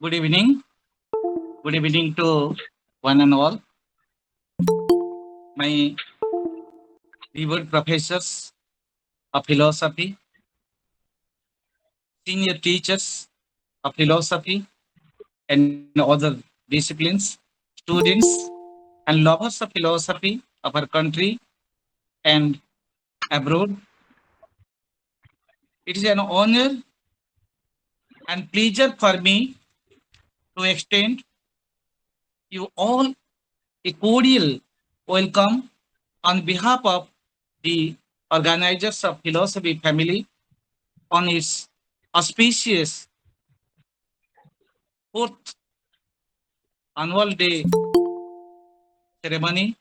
Good evening. Good evening to one and all. My revered professors of philosophy, senior teachers of philosophy and other disciplines, students and lovers of philosophy of our country and abroad. It is an honor and pleasure for me to extend you all a cordial welcome on behalf of the organizers of philosophy family on its auspicious fourth annual day ceremony.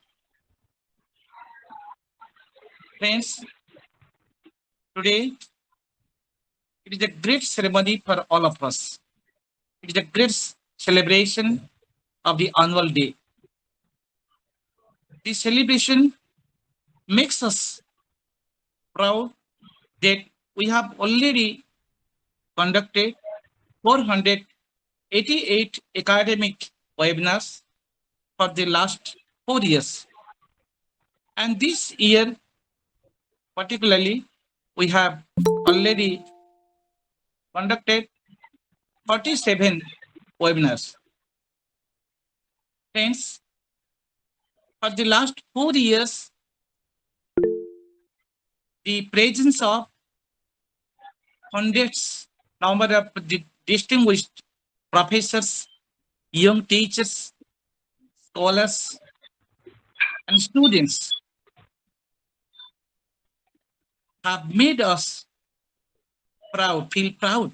Friends, today it is a great ceremony for all of us. It is a great celebration of the annual day. This celebration makes us proud that we have already conducted 488 academic webinars for the last 4 years. And this year, particularly, we have already conducted 47 webinars. Friends, for the last 4 years, the presence of hundreds number of distinguished professors, young teachers, scholars, and students have made us feel proud,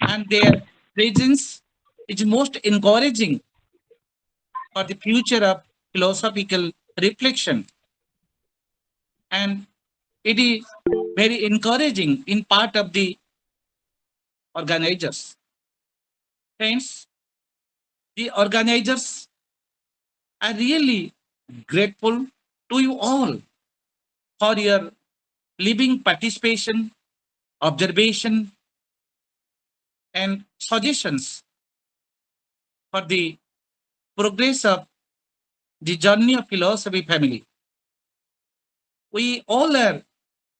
and their presence is most encouraging for the future of philosophical reflection, and it is very encouraging in part of the organizers. Friends, the organizers are really grateful to you all for your living participation, observation, and suggestions for the progress of the journey of philosophy family. We all are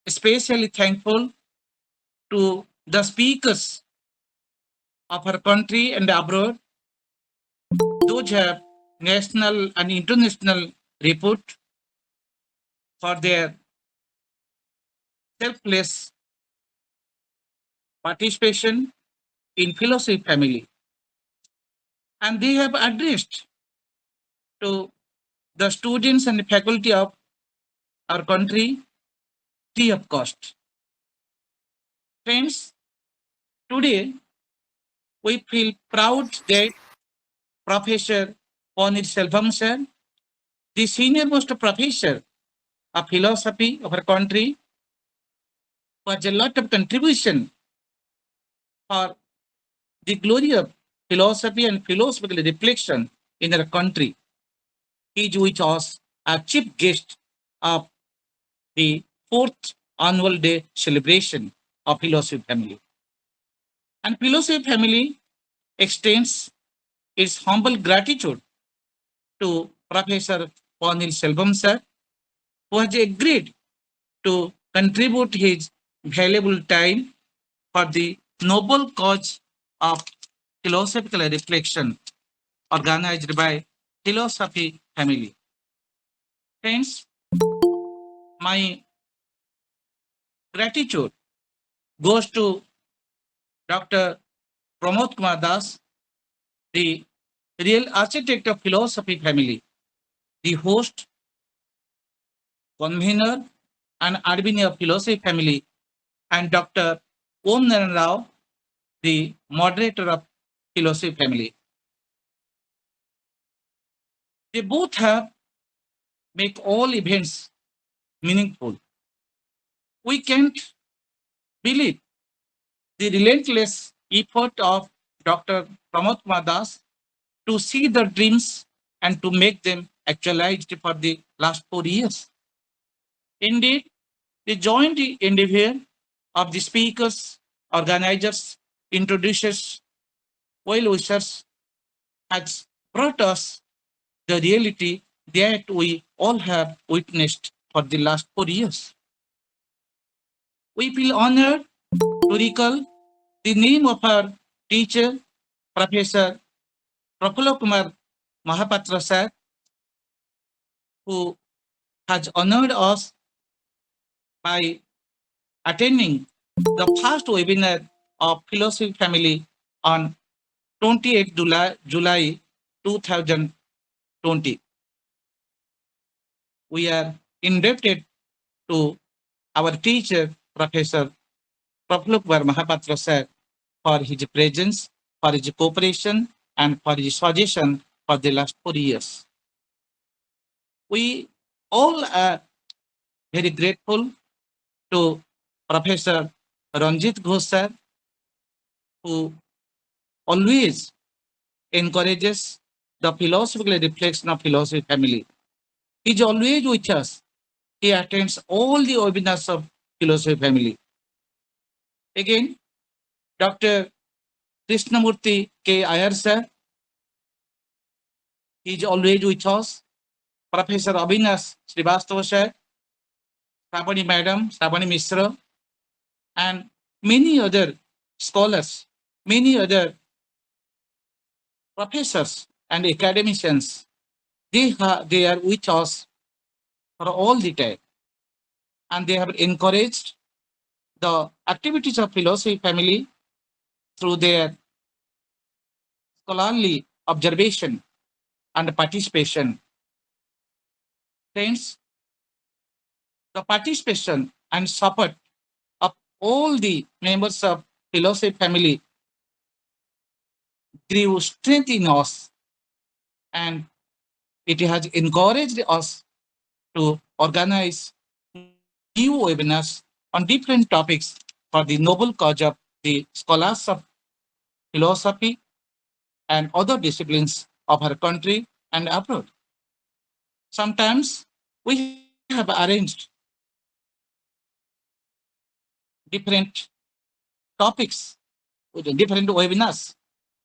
especially thankful to the speakers of our country and abroad, those have national and international repute for their selfless participation in philosophy family. And they have addressed to the students and faculty of our country free of cost. Friends, today we feel proud that Professor Ponir Selvam sir, the senior most professor of philosophy of our country, was a lot of contribution for the glory of philosophy and philosophical reflection in our country. He is with us as chief guest of the fourth annual day celebration of philosophy family. And philosophy family extends its humble gratitude to Professor Ponil Selvam sir, who has agreed to contribute his valuable time for the noble cause of philosophical reflection organized by philosophy family. Friends, my gratitude goes to Dr. Pramod Kumar Das, the real architect of philosophy family, the host, convener, and admin of philosophy family, and Dr. Om Naran Rao, the moderator of philosophy family. They both have make all events meaningful. We can't believe the relentless effort of Dr. Pramod Kumar Das to see the dreams and to make them actualized for the last 4 years. Indeed, the joint endeavor of the speakers, organizers, introducers, well wishers has brought us the reality that we all have witnessed for the last 4 years. We feel honored to recall the name of our teacher, Professor Prafulla Kumar Mahapatra sir, who has honored us by attending the first webinar of Philosophy Family on 28th July 2020. We are indebted to our teacher, Professor Prafulla Kumar Mahapatra sir, for his presence, for his cooperation, and for his suggestion for the last 4 years. We all are very grateful to Professor Ranjit Ghosh sir, who always encourages the philosophical reflection of philosophy family. He is always with us. He attends all the webinars of philosophy family. Again, Dr. Krishnamurti K. Iyer sir, he is always with us. Professor Avinash Srivastava sir, Sravani madam, Sravani Mishra, and many other scholars, many other professors and academicians, they are with us for all the time. And they have encouraged the activities of philosophy family through their scholarly observation and participation. Friends, the participation and support of all the members of philosophy family grew strength in us, and it has encouraged us to organize new webinars on different topics for the noble cause of the scholars of philosophy and other disciplines of our country and abroad. Sometimes we have arranged different topics with different webinars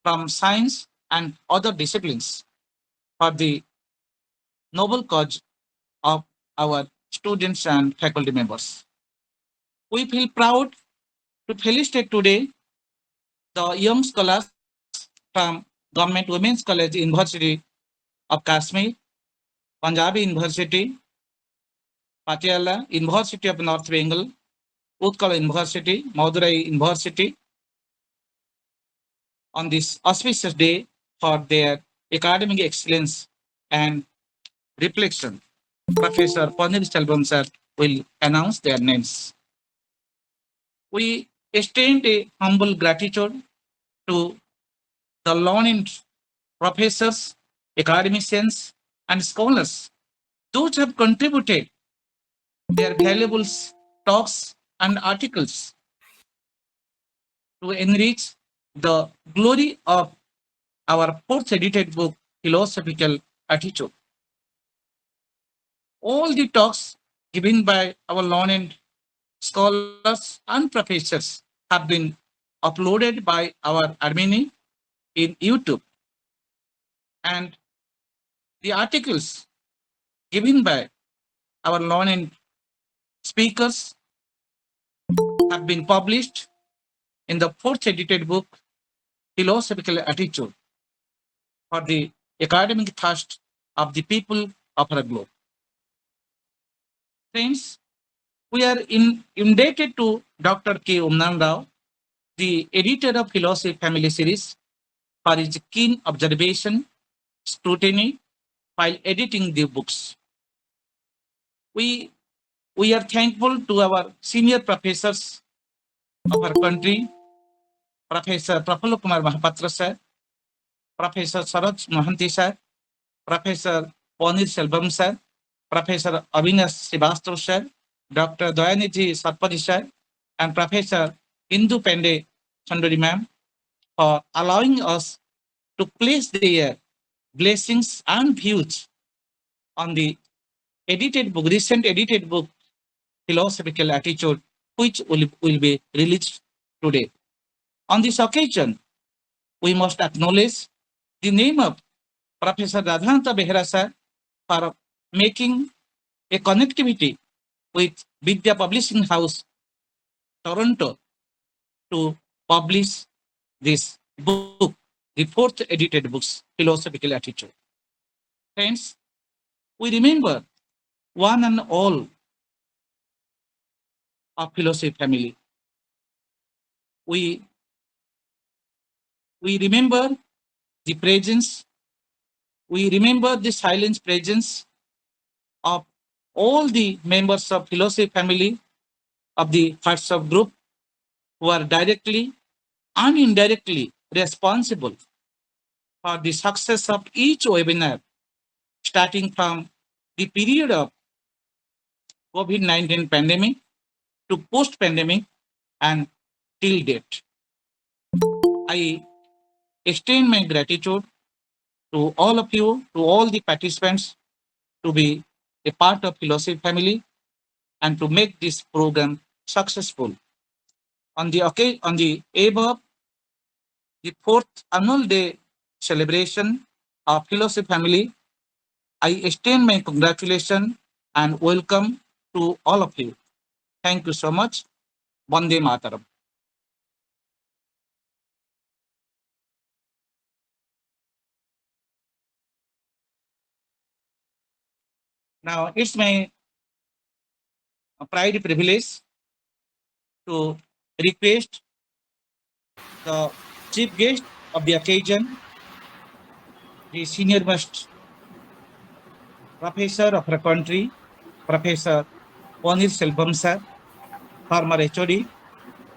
from science and other disciplines for the noble cause of our students and faculty members. We feel proud to felicitate today the young scholars from Government Women's College University of Kashmir, Punjabi University, Patiala University of North Bengal, Utkal University, Madurai University, on this auspicious day for their academic excellence and reflection. Professor Panir Selvam sir will announce their names. We extend a humble gratitude to the learned professors, academicians, and scholars. Those have contributed their valuable talks and articles to enrich the glory of our fourth edited book, Philosophical Attitude. All the talks given by our learned scholars and professors have been uploaded by our admin in YouTube, and the articles given by our learned speakers have been published in the fourth edited book, Philosophical Attitude, for the academic thirst of the people of our globe. Friends, we are indebted to Dr. K. Umnan Rao, the editor of Philosophy Family Series, for his keen observation, scrutiny while editing the books. We, we are thankful to our senior professors of our country, Professor Prafulla Kumar Mahapatra sir, Professor Saroj Mohanty sir, Professor Panir Selvam sir, Professor Avinash Srivastava sir, Dr. Dayanidhi Satpathy sir, and Professor Indu Pende Chanduri ma'am for allowing us to place their blessings and views on the edited book, recent edited book, Philosophical Attitude, which will be released today. On this occasion, we must acknowledge the name of Professor Radhananta Behera sir for making a connectivity with Vidya Publishing House, Toronto, to publish this book, the fourth edited books, Philosophical Attitude. Friends, we remember one and all of philosophy family. We, we remember the presence, we remember the silent presence of all the members of philosophy family of the WhatsApp group who are directly and indirectly responsible for the success of each webinar, starting from the period of COVID-19 pandemic to post-pandemic and till date. I extend my gratitude to all of you, to all the participants, to be a part of philosophy family and to make this program successful. On the eve of the fourth annual day celebration of philosophy family, I extend my congratulations and welcome to all of you. Thank you so much. Vande Mataram. Now it's my pride privilege to request the chief guest of the occasion, the senior most professor of our country, Professor Ponir Selvam sir, former HOD,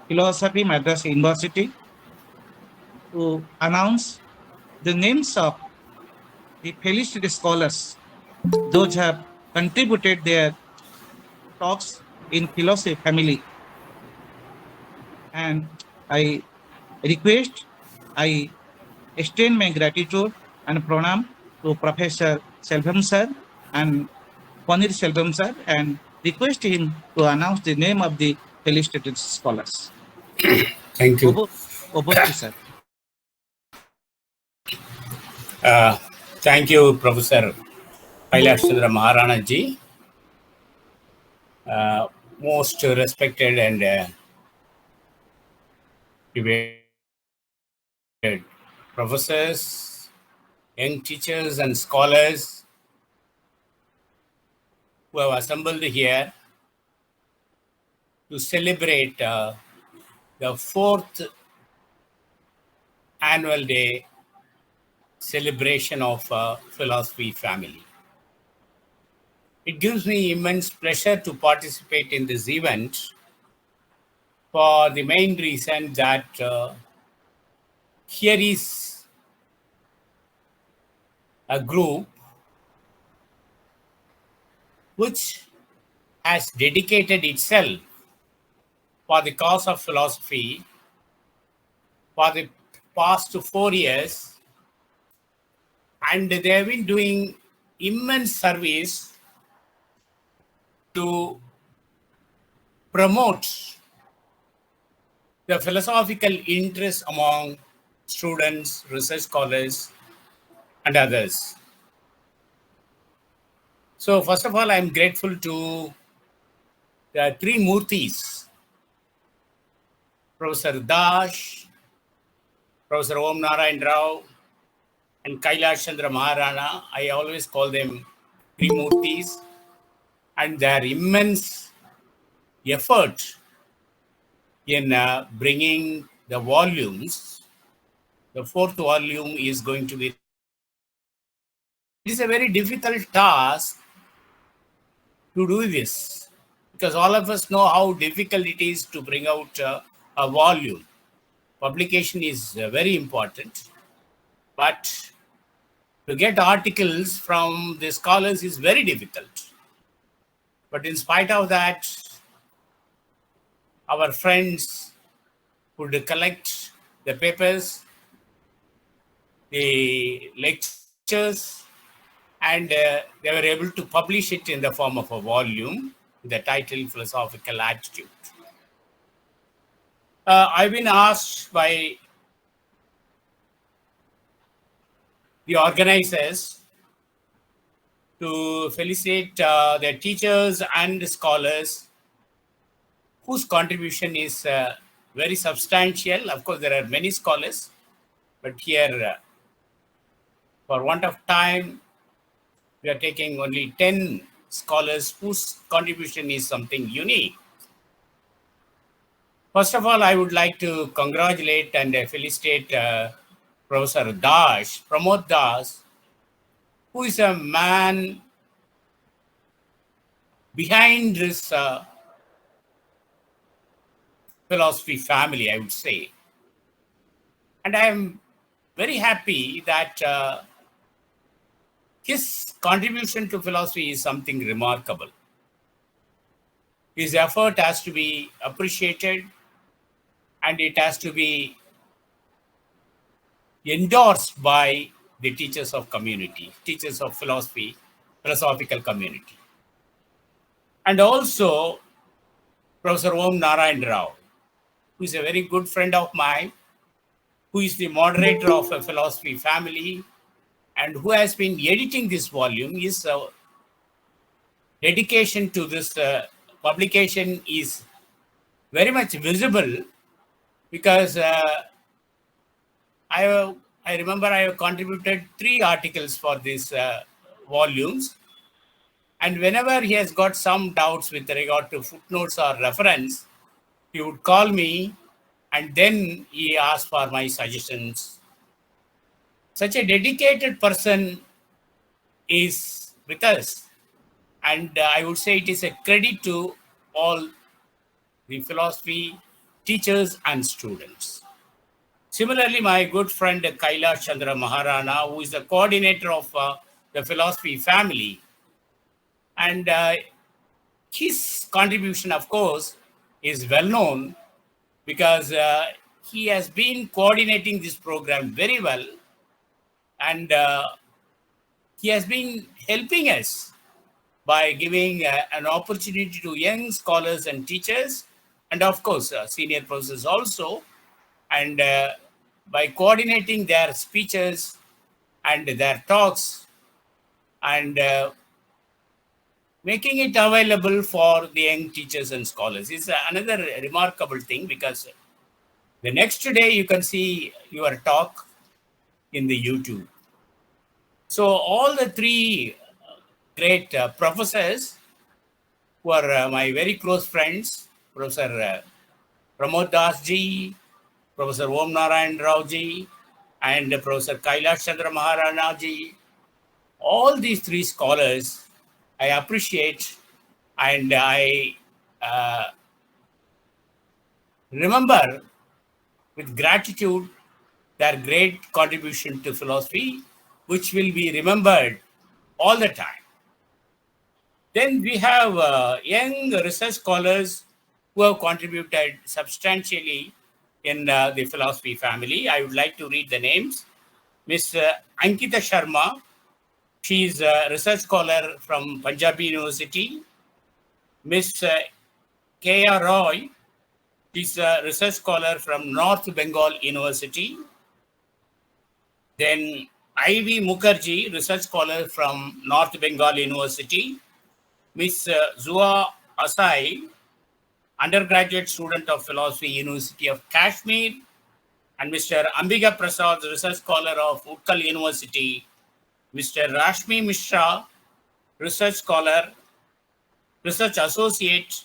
Philosophy, Madras University, to announce the names of the felicitated scholars, those have contributed their talks in philosophy family. And I request, I extend my gratitude and pranam to Professor Selvam sir and Ponir Selvam sir and request him to announce the name of the felicitated scholars. Thank you. Obosti sir. Thank you, Professor Kailashandra Maharana ji. Most respected and revered professors, young teachers, and scholars who have assembled here to celebrate the fourth annual day celebration of philosophy family. It gives me immense pleasure to participate in this event for the main reason that here is a group which has dedicated itself for the cause of philosophy for the past 4 years, and they have been doing immense service to promote the philosophical interest among students, research scholars, and others. So, first of all, I am grateful to the three Murtis, Professor Dash, Professor Om Narayan Rao, and Kailash Chandra Maharana. I always call them three Murtis, and their immense effort in bringing the volumes. The fourth volume is going to be released. It is a very difficult task to do this because all of us know how difficult it is to bring out a volume. Publication is very important, but to get articles from the scholars is very difficult. But in spite of that, our friends would collect the papers, the lectures, and they were able to publish it in the form of a volume with the title Philosophical Attitude. I've been asked by the organizers to felicitate their teachers and scholars whose contribution is very substantial. Of course, there are many scholars, but here, for want of time, we are taking only 10 scholars whose contribution is something unique. First of all, I would like to congratulate and felicitate Professor Das, Pramod Das, who is a man behind this philosophy family, I would say. And I am very happy that his contribution to philosophy is something remarkable. His effort has to be appreciated and it has to be endorsed by the teachers of community, teachers of philosophy, philosophical community. And also Professor Om Narayan Rao, who is a very good friend of mine, who is the moderator of a philosophy family, and who has been editing this volume. His dedication to this publication is very much visible because I remember I have contributed 3 articles for these volumes. And whenever he has got some doubts with regard to footnotes or reference, he would call me and then he asked for my suggestions. Such a dedicated person is with us. And I would say it is a credit to all the philosophy teachers and students. Similarly, my good friend Kailash Chandra Maharana, who is the coordinator of the philosophy family, and his contribution, of course, is well known because he has been coordinating this program very well, and he has been helping us by giving an opportunity to young scholars and teachers, and of course, senior professors also, and by coordinating their speeches and their talks and making it available for the young teachers and scholars is another remarkable thing because the next day you can see your talk in the YouTube. So all the 3 great professors who are my very close friends, Professor Pramod Das ji, Professor Om Narayan Rao ji, and Professor Kailash Chandra Maharana ji. All these 3 scholars I appreciate and I remember with gratitude their great contribution to philosophy, which will be remembered all the time. Then we have young research scholars who have contributed substantially in the philosophy family. I would like to read the names. Ms. Ankita Sharma, she is a research scholar from Punjabi University. Ms. K.R. Roy, she is a research scholar from North Bengal University. Then I.V. Mukherjee, research scholar from North Bengal University. Ms. Zua Asai, undergraduate student of philosophy, University of Kashmir, and Mr. Ambiga Prasad, research scholar of Utkal University, Mr. Rashmi Mishra, research scholar, research associate,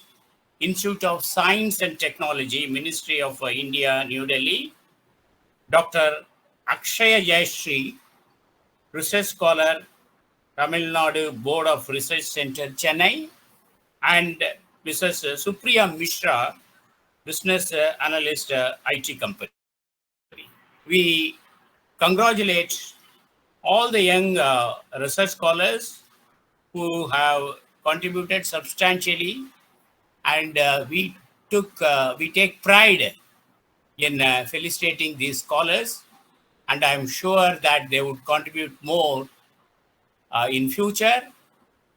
Institute of Science and Technology, Ministry of India, New Delhi, Dr. Akshaya Jayashree, research scholar, Tamil Nadu Board of Research Center, Chennai, and Mrs. Supriya Mishra, business analyst, IT company. We congratulate all the young research scholars who have contributed substantially, and we take pride in felicitating these scholars, and I'm sure that they would contribute more in future,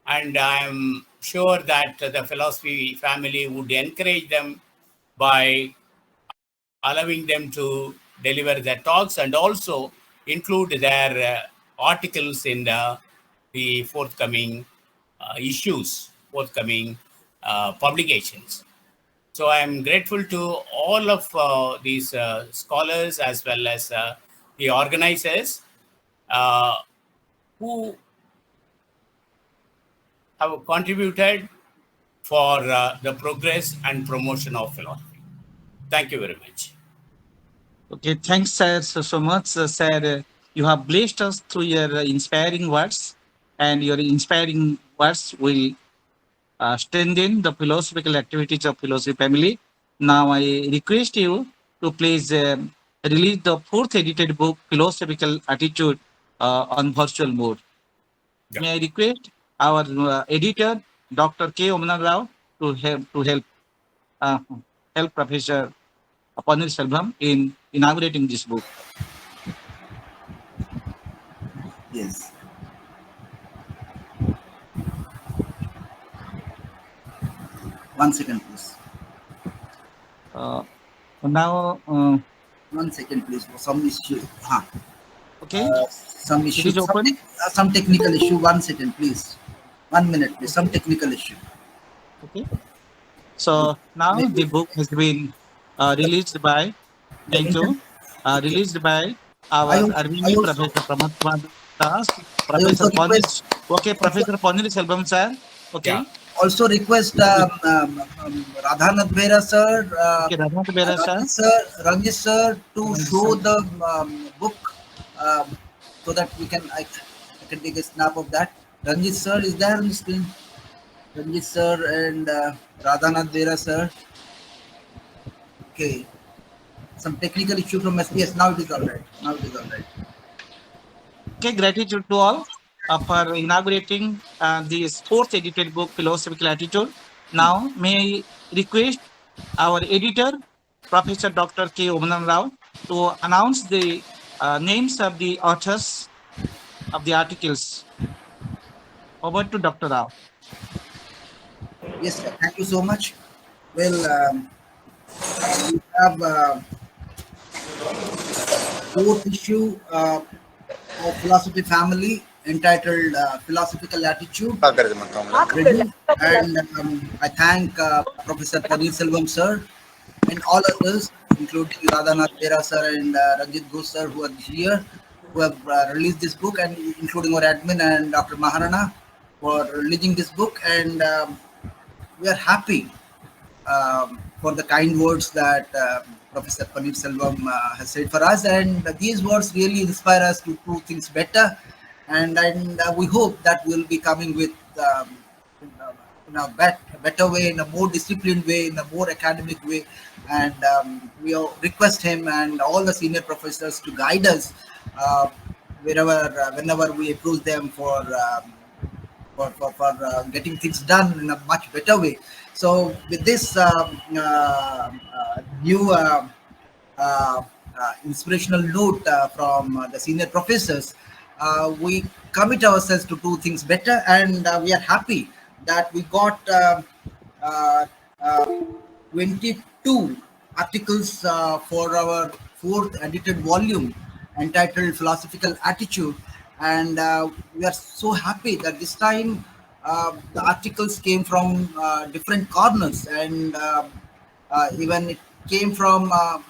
and I'm sure that the philosophy family would encourage them by allowing them to deliver their talks and also include their articles in the forthcoming forthcoming publications. So I am grateful to all of these scholars as well as the organizers uh, who have contributed for the progress and promotion of philosophy. Thank you very much. Okay, thanks, sir, so much, sir. You have blessed us through your inspiring words, and your inspiring words will strengthen the philosophical activities of philosophy family. Now, I request you to please release the fourth edited book, Philosophical Attitude, on virtual mode. Yeah. May I request our editor, Dr. K. Omanan Rao, uh, help Professor Panir Selvam in inaugurating this book. Yes. One second, please. Now, 1 second, please. For some issue. okay, Some it issue. is open. Some technical issue. 1 second, please. 1 minute, please. Some technical issue. Okay. So now the book has been released by, The thank internet. you, Okay. released by I our also, I Arvini, also, Professor Pramod Kumar Das, I Professor also Ponil, request, okay, also, Professor Ponil Selvam sir, Yeah. okay, also request Radhanath Bera sir, okay, Raghunath Bera sir, Ranjit sir to Ranjit show sir. the book so that I can take a snap of that. Ranjit sir is there on the screen. Ranjit sir and Radhanath Bera sir. Okay. Some technical issue from SPS. Now it is all right. Now it is all right. Okay, gratitude to all for inaugurating this fourth edited book, Philosophical Attitude. Now, may I request our editor, Professor Dr. K. Omanan Rao, to announce the names of the authors of the articles. Over to Dr. Rao. Yes, sir. Thank you so much. Well, we have fourth issue of Philosophy Family entitled Philosophical Attitude ready. And I thank Professor Panir Selvam sir and all others, including Radhanath Bera sir and Ranjit Ghosh sir who are here, who have released this book, and including our admin and Dr. Maharana for releasing this book. And we are happy for the kind words that Professor Panir Selvam has said for us. And these words really inspire us to do things better. And we hope that we'll be coming with in a better way, in a more disciplined way, in a more academic way. And we request him and all the senior professors to guide us whenever we approach them for getting things done in a much better way. So with this new inspirational note from the senior professors, we commit ourselves to do things better, and we are happy that we got uh, uh, 22 articles for our fourth edited volume entitled Philosophical Attitude. And we are so happy that this time the articles came from different corners, and even it came from a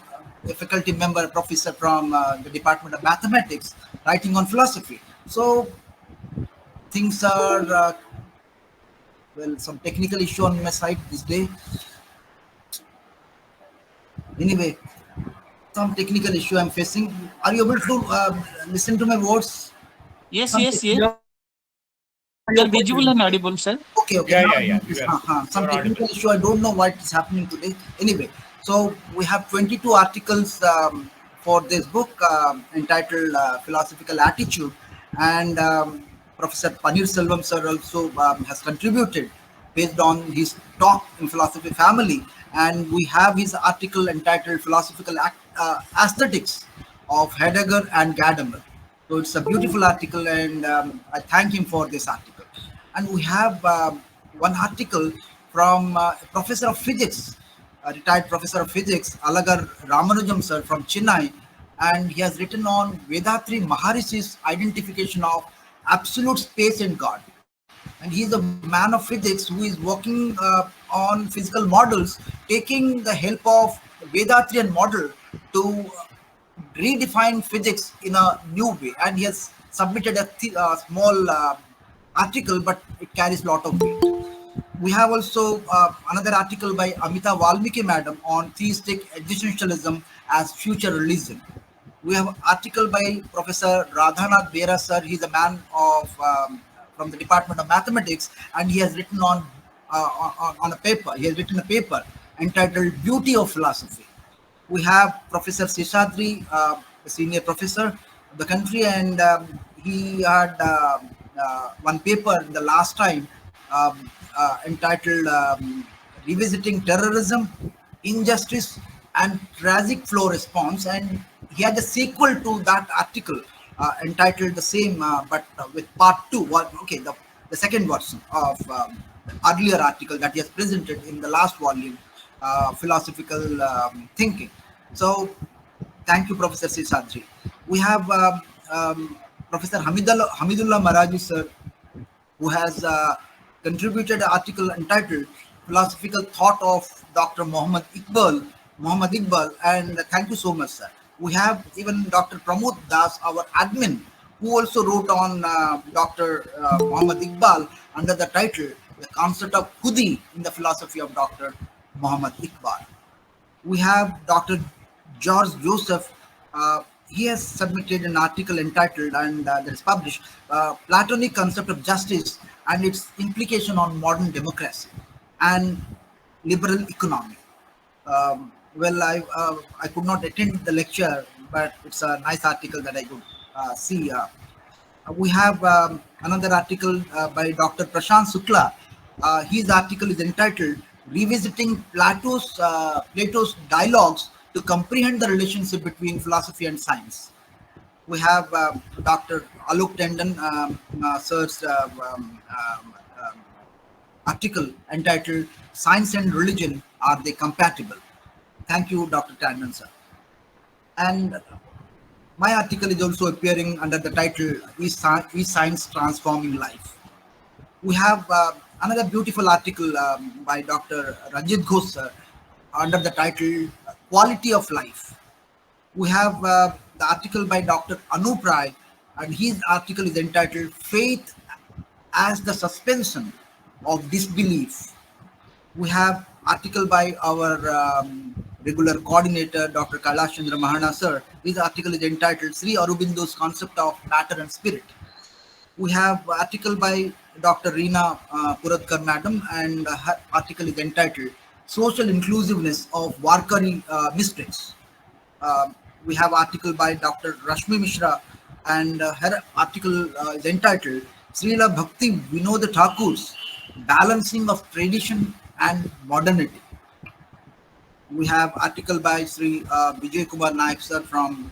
faculty member, a professor from the Department of Mathematics, writing on philosophy. So things are, well, some technical issue on my side this day. Anyway, some technical issue I'm facing. Are you able to listen to my words? Yes, Some yes, yes. You're visible and audible, sir. Okay, okay. Yeah, Now yeah, yeah. this, You are, some you are technical audible. issue. I don't know what is happening today. Anyway, so we have 22 articles for this book entitled Philosophical Attitude, and Professor Panir Selvam sir also has contributed based on his talk in Philosophy Family, and we have his article entitled Philosophical Aesthetics of Heidegger and Gadamer. So it's a beautiful article, and I thank him for this article. And we have one article from a professor of physics, a retired professor of physics, Alagar Ramanujam sir from Chennai, and he has written on Vedatri Maharishi's identification of absolute space and God. And he is a man of physics who is working on physical models, taking the help of Vedatrian model to redefine physics in a new way. And he has submitted a small article, but it carries a lot of weight. We have also another article by Amita Valmiki madam on theistic existentialism as future religion. We have article by Professor Radhanath Bera sir. He's a man of from the Department of Mathematics, and he has written on a paper. He has written a paper entitled "Beauty of Philosophy." We have Professor Seshadri, a senior professor of the country, and he had one paper the last time entitled Revisiting Terrorism, Injustice, and Tragic Flow Response. And he had a sequel to that article entitled the same, but with part two. Okay, the second version of the earlier article that he has presented in the last volume, Philosophical Thinking. So, thank you, Professor Sisadri. We have Professor Hamidullah Maraju, sir, who has contributed an article entitled Philosophical Thought of Dr. Muhammad Iqbal, and thank you so much, sir. We have even Dr. Pramod Das, our admin, who also wrote on Dr. Muhammad Iqbal under the title The Concept of Khudi in the Philosophy of Dr. Muhammad Iqbal. We have Dr. George Joseph. He has submitted an article entitled and that is published Platonic Concept of Justice and its Implication on Modern Democracy and Liberal Economy. I could not attend the lecture, but it's a nice article that I could see. We have another article by Dr. Prashant Sukla. His article is entitled Revisiting Plato's Dialogues to Comprehend the Relationship Between Philosophy and Science. We have Dr. Alok Tandon sir's article entitled Science and Religion, Are They Compatible? Thank you, Dr. Tandon, sir. And my article is also appearing under the title Is Science Transforming Life? We have another beautiful article by Dr. Ranjit Ghosh, sir, under the title Quality of Life. We have the article by Dr. Anup Rai, and his article is entitled Faith as the Suspension of Disbelief. We have article by our regular coordinator, Dr. Kailash Chandra Mahana, sir. His article is entitled Sri Aurobindo's Concept of Matter and Spirit. We have article by Dr. Reena Puradkar madam, and her article is entitled Social Inclusiveness of Warkari Mystics. We have article by Dr. Rashmi Mishra, and her article is entitled Srila Bhakti Vinod Thakur's Balancing of Tradition and Modernity. We have article by Sri Vijay Kumar Naik sir from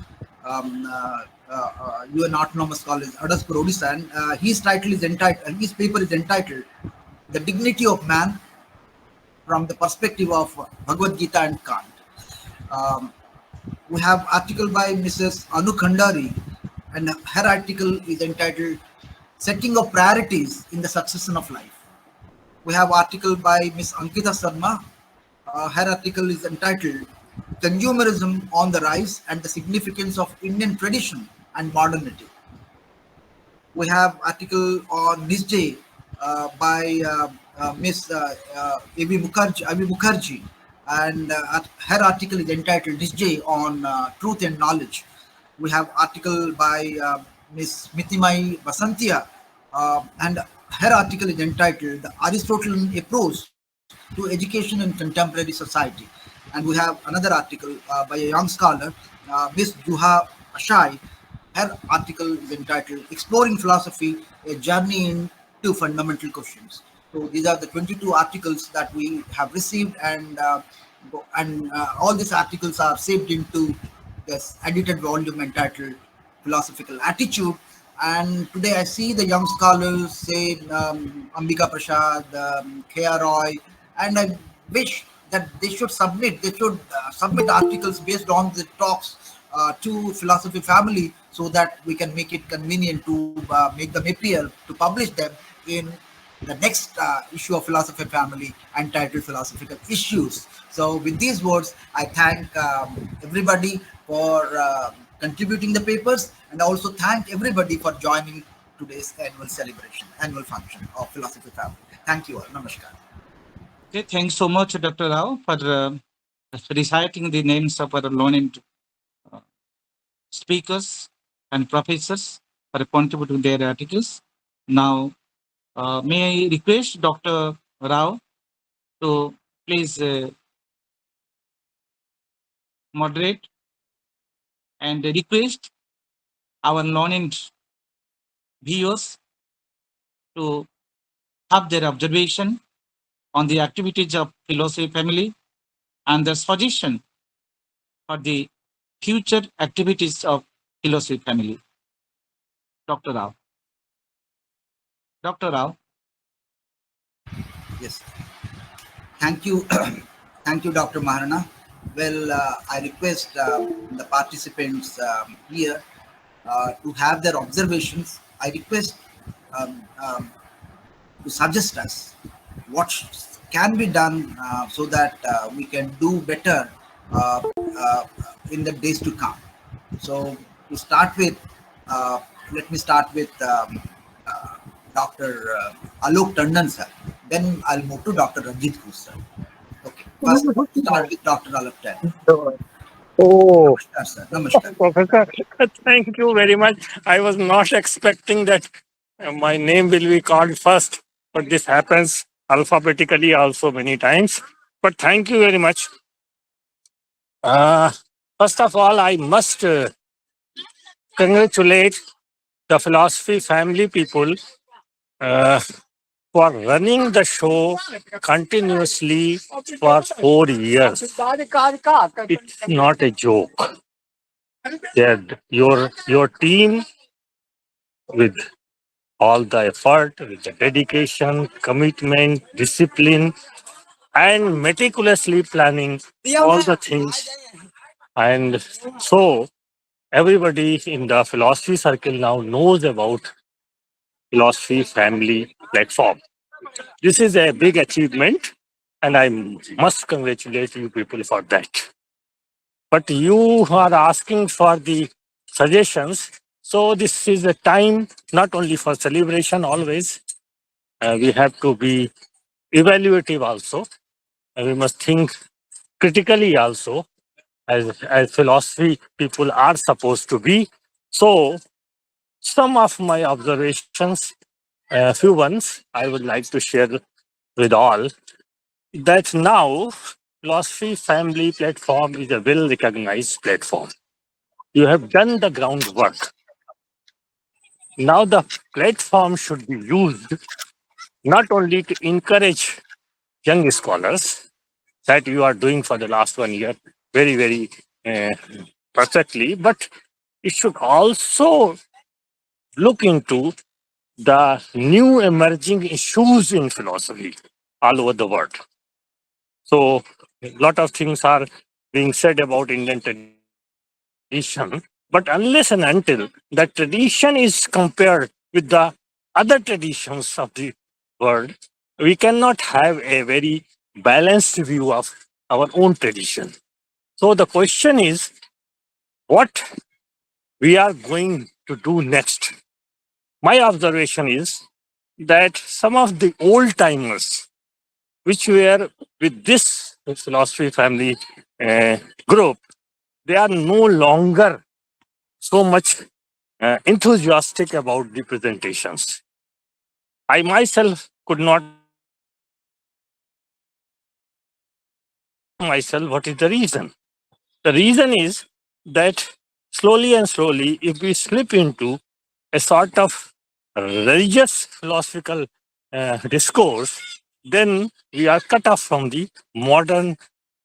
UN Autonomous College, Adaspur, Odisha, and his paper is entitled The Dignity of Man from the Perspective of Bhagavad Gita and Kant. We have article by Mrs. Anu Khandari, and her article is entitled Setting of Priorities in the Succession of Life. We have article by Ms. Ankita Sharma. Her article is entitled Consumerism on the Rise and the Significance of Indian Tradition and Modernity. We have article on Nisjay by Ms. Avi Mukherjee, and her article is entitled Nisjay on Truth and Knowledge. We have article by Ms. Mitimai Basantia, and her article is entitled The Aristotelian Approach to Education in Contemporary Society. And we have another article by a young scholar, Ms. Juha Ashai. Her article is entitled Exploring Philosophy, A Journey into Fundamental Questions. So these are the 22 articles that we have received, and all these articles are saved into this edited volume entitled Philosophical Attitude. And today I see the young scholars say Ambika Prasad, K.R. Roy, and I wish that they should submit articles based on the talks to philosophy family so that we can make it convenient to make them appear to publish them in the next issue of philosophy family entitled philosophical issues. So with these words, I thank everybody for contributing the papers, and also thank everybody for joining today's annual celebration, annual function of philosophy family. Thank you all. Namaskar. Okay, thanks so much, Dr. Rao, for reciting the names of our learned uh, speakers and professors for contributing their articles. Now, may I request Dr. Rao to please moderate and request our learned viewers to have their observation on the activities of philosophy family and the suggestion for the future activities of philosophy family. Dr. Rao. Dr. Rao. Yes. Thank you. Thank you, Dr. Maharana. Well, I request the participants here to have their observations. I request um, um, to suggest us what can be done so that we can do better uh, uh, in the days to come. So, to start with, uh, let me start with uh, Dr. Alok Tandon sir. Then I'll move to Dr. Ranjit Ghosh sir. Okay. First, start with Dr. Alok Tandon. Oh, Namaskar, sir. Namaskar. Professor, thank you very much. I was not expecting that my name will be called first, but this happens alphabetically also many times. But thank you very much. Uh, First of all, I must congratulate the philosophy family people uh, for running the show continuously for 4 years. It's not a joke. Yeah, your team with all the effort, with the dedication, commitment, discipline, and meticulously planning all the things. And so everybody in the philosophy circle now knows about philosophy family platform. This is a big achievement, and I must congratulate you people for that. But you are asking for the suggestions. So this is a time not only for celebration always, we have to be evaluative also. And we must think critically also, as philosophy people are supposed to be. So some of my observations, a few ones I would like to share with all, that now philosophy family platform is a well recognized platform. You have done the groundwork. Now the platform should be used not only to encourage young scholars that you are doing for the last 1 year very, very uh, perfectly, but it should also look into the new emerging issues in philosophy all over the world. So, a lot of things are being said about Indian tradition, but unless and until that tradition is compared with the other traditions of the world, we cannot have a very balanced view of our own tradition. So, the question is what we are going to do next. My observation is that some of the old timers, which were with this philosophy family uh, group, they are no longer so much enthusiastic about the presentations. I myself could not myself what is the reason. The reason is that slowly and slowly, if we slip into a sort of religious philosophical discourse, then we are cut off from the modern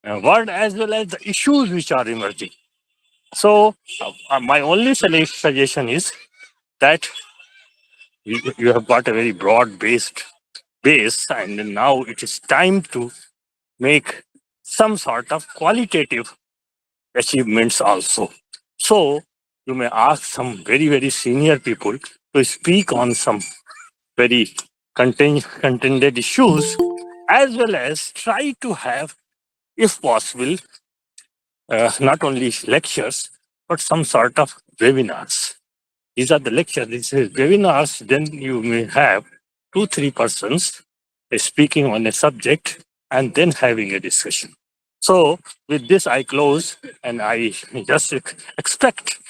world as well as the issues which are emerging. So, my only suggestion is that you have got a very broad based base, and now it is time to make some sort of qualitative achievements also. So you may ask some very, very senior people to speak on some very contended issues, as well as try to have, if possible, not only lectures, but some sort of webinars. These are the lectures, these are webinars. Then you may have 2-3 persons speaking on a subject and then having a discussion. So with this, I close, and I just expect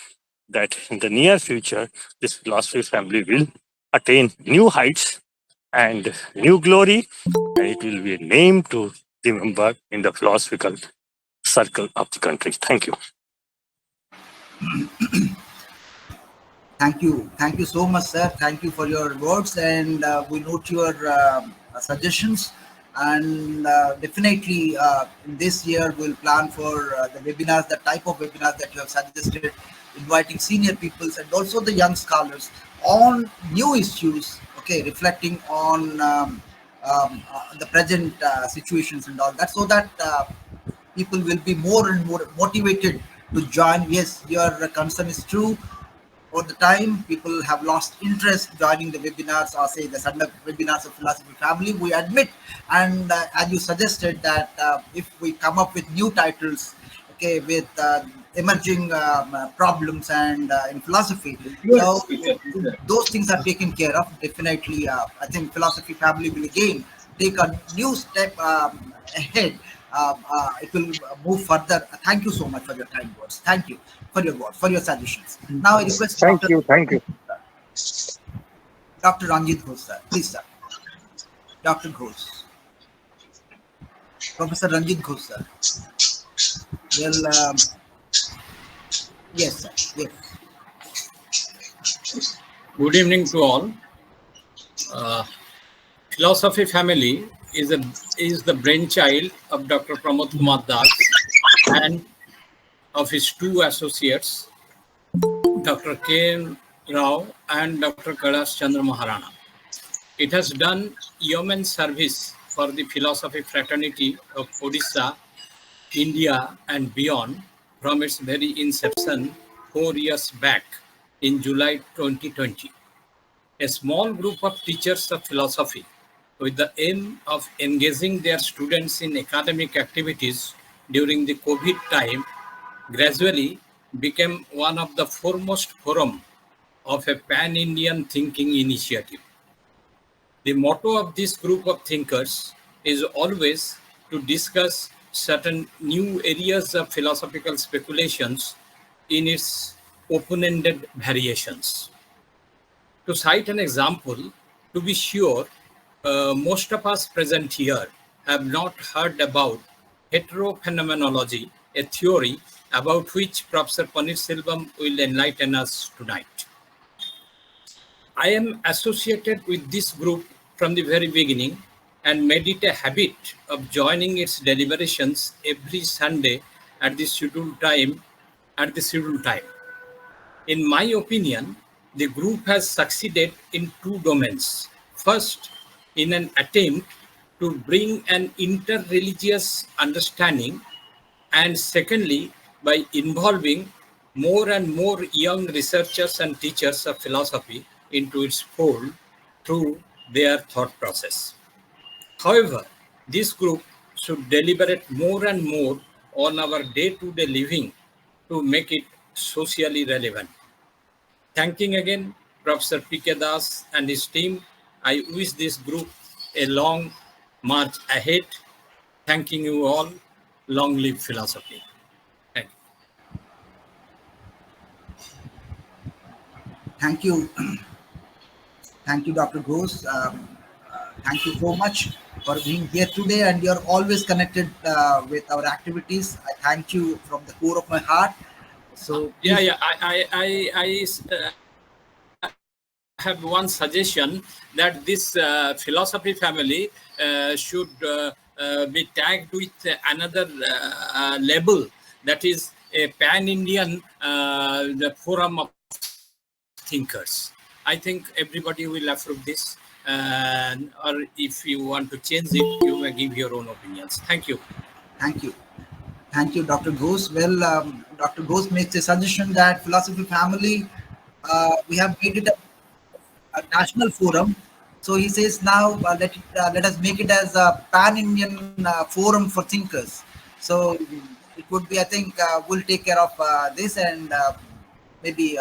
that in the near future, this philosophy family will attain new heights and new glory, and it will be a name to remember in the philosophical circle of the country. Thank you. Thank you so much, sir. Thank you for your words, and we note your suggestions. And definitely, in this year, we'll plan for the webinars, the type of webinars that you have suggested, inviting senior peoples and also the young scholars on new issues. Okay, reflecting on the present situations and all that, so that people will be more and more motivated to join. Yes, your concern is true. All the time, people have lost interest joining the webinars, or say the Sunday webinars of philosophy family. We admit, and as you suggested, that if we come up with new titles, okay, with emerging problems and in philosophy, so those things are taken care of. Definitely, I think philosophy family will again take a new step ahead. It will move further. Thank you so much for your kind words. Thank you for your words, for your suggestions. Now I request Thank you. Dr. Ranjit Ghosh, sir. Please, sir. Dr. Ghosh. Professor Ranjit Ghosh, sir. Well, yes, sir. Yes. Good evening to all. Philosophy family is the brainchild of Dr. Pramod Kumar Das and of his two associates, Dr. K. Rao and Dr. Kailash Chandra Maharana. It has done yeoman service for the philosophy fraternity of Odisha, India, and beyond from its very inception 4 years back in July 2020. A small group of teachers of philosophy, with the aim of engaging their students in academic activities during the COVID time, gradually became one of the foremost forum of a pan-Indian thinking initiative. The motto of this group of thinkers is always to discuss certain new areas of philosophical speculations in its open-ended variations. To cite an example, to be sure, most of us present here have not heard about heterophenomenology, a theory about which Professor Paneerselvam will enlighten us tonight. I am associated with this group from the very beginning and made it a habit of joining its deliberations every Sunday at the scheduled time. In my opinion, the group has succeeded in two domains. First, in an attempt to bring an interreligious understanding, and secondly, by involving more and more young researchers and teachers of philosophy into its fold through their thought process. However, this group should deliberate more and more on our day-to-day living to make it socially relevant. Thanking again Professor P.K. Das and his team, I wish this group a long march ahead. Thanking you all. Long live philosophy. Thank you. Thank you. Thank you, Dr. Ghosh. Thank you so much for being here today, and you're always connected with our activities. I thank you from the core of my heart. So please. I have one suggestion that this philosophy family should be tagged with another label, that is a pan-Indian the forum of thinkers. I think everybody will approve this, or if you want to change it, you may give your own opinions. Thank you. Thank you. Thank you, Dr. Ghosh. Well, Dr. Ghosh makes a suggestion that philosophy family, we have made it a national forum. So he says now let us make it as a pan-Indian forum for thinkers. So it would be, I think, we'll take care of this, and maybe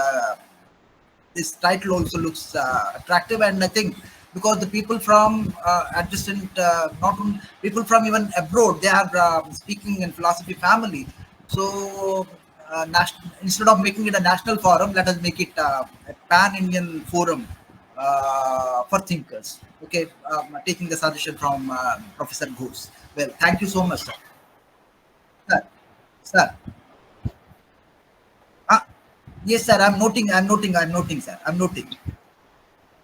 this title also looks attractive. And I think because the people from adjacent, not only people from even abroad, they are speaking in philosophy family. So instead of making it a national forum, let us make it a pan-Indian forum for thinkers. Okay, taking the suggestion from Professor Ghosh. Well, thank you so much, sir. Sir, sir. Ah, yes, sir. I'm noting. I'm noting. I'm noting, sir. I'm noting.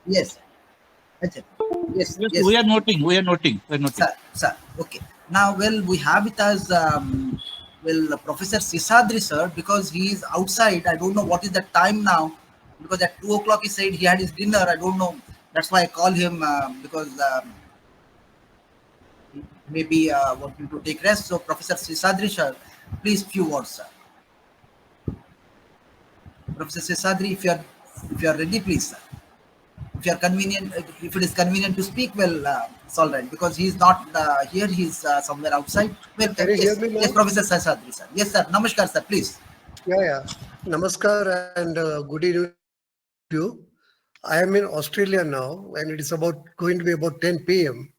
Yes. Ajay. Yes, Yes, yes, we are noting. We are noting. We are noting. sir, sir. Okay. Now, well, we have it as Professor Sisadri, sir, because he is outside. I don't know what is the time now, because at 2 o'clock he said he had his dinner. I don't know. That's why I call him, because he maybe wanting to take rest. So, Professor Sisadri, sir, please few words, sir. Professor Sisadri, if you are ready, please, sir. If you are convenient, if it is convenient to speak, well, it's all right, because he's not here, he's somewhere outside. Well, Can you hear yes, me yes, now? Professor Sasadri, sir. Yes, sir. Namaskar, sir, please. Yeah, yeah. Namaskar and good evening to all of you. I am in Australia now, and it is about going to be about 10 p.m.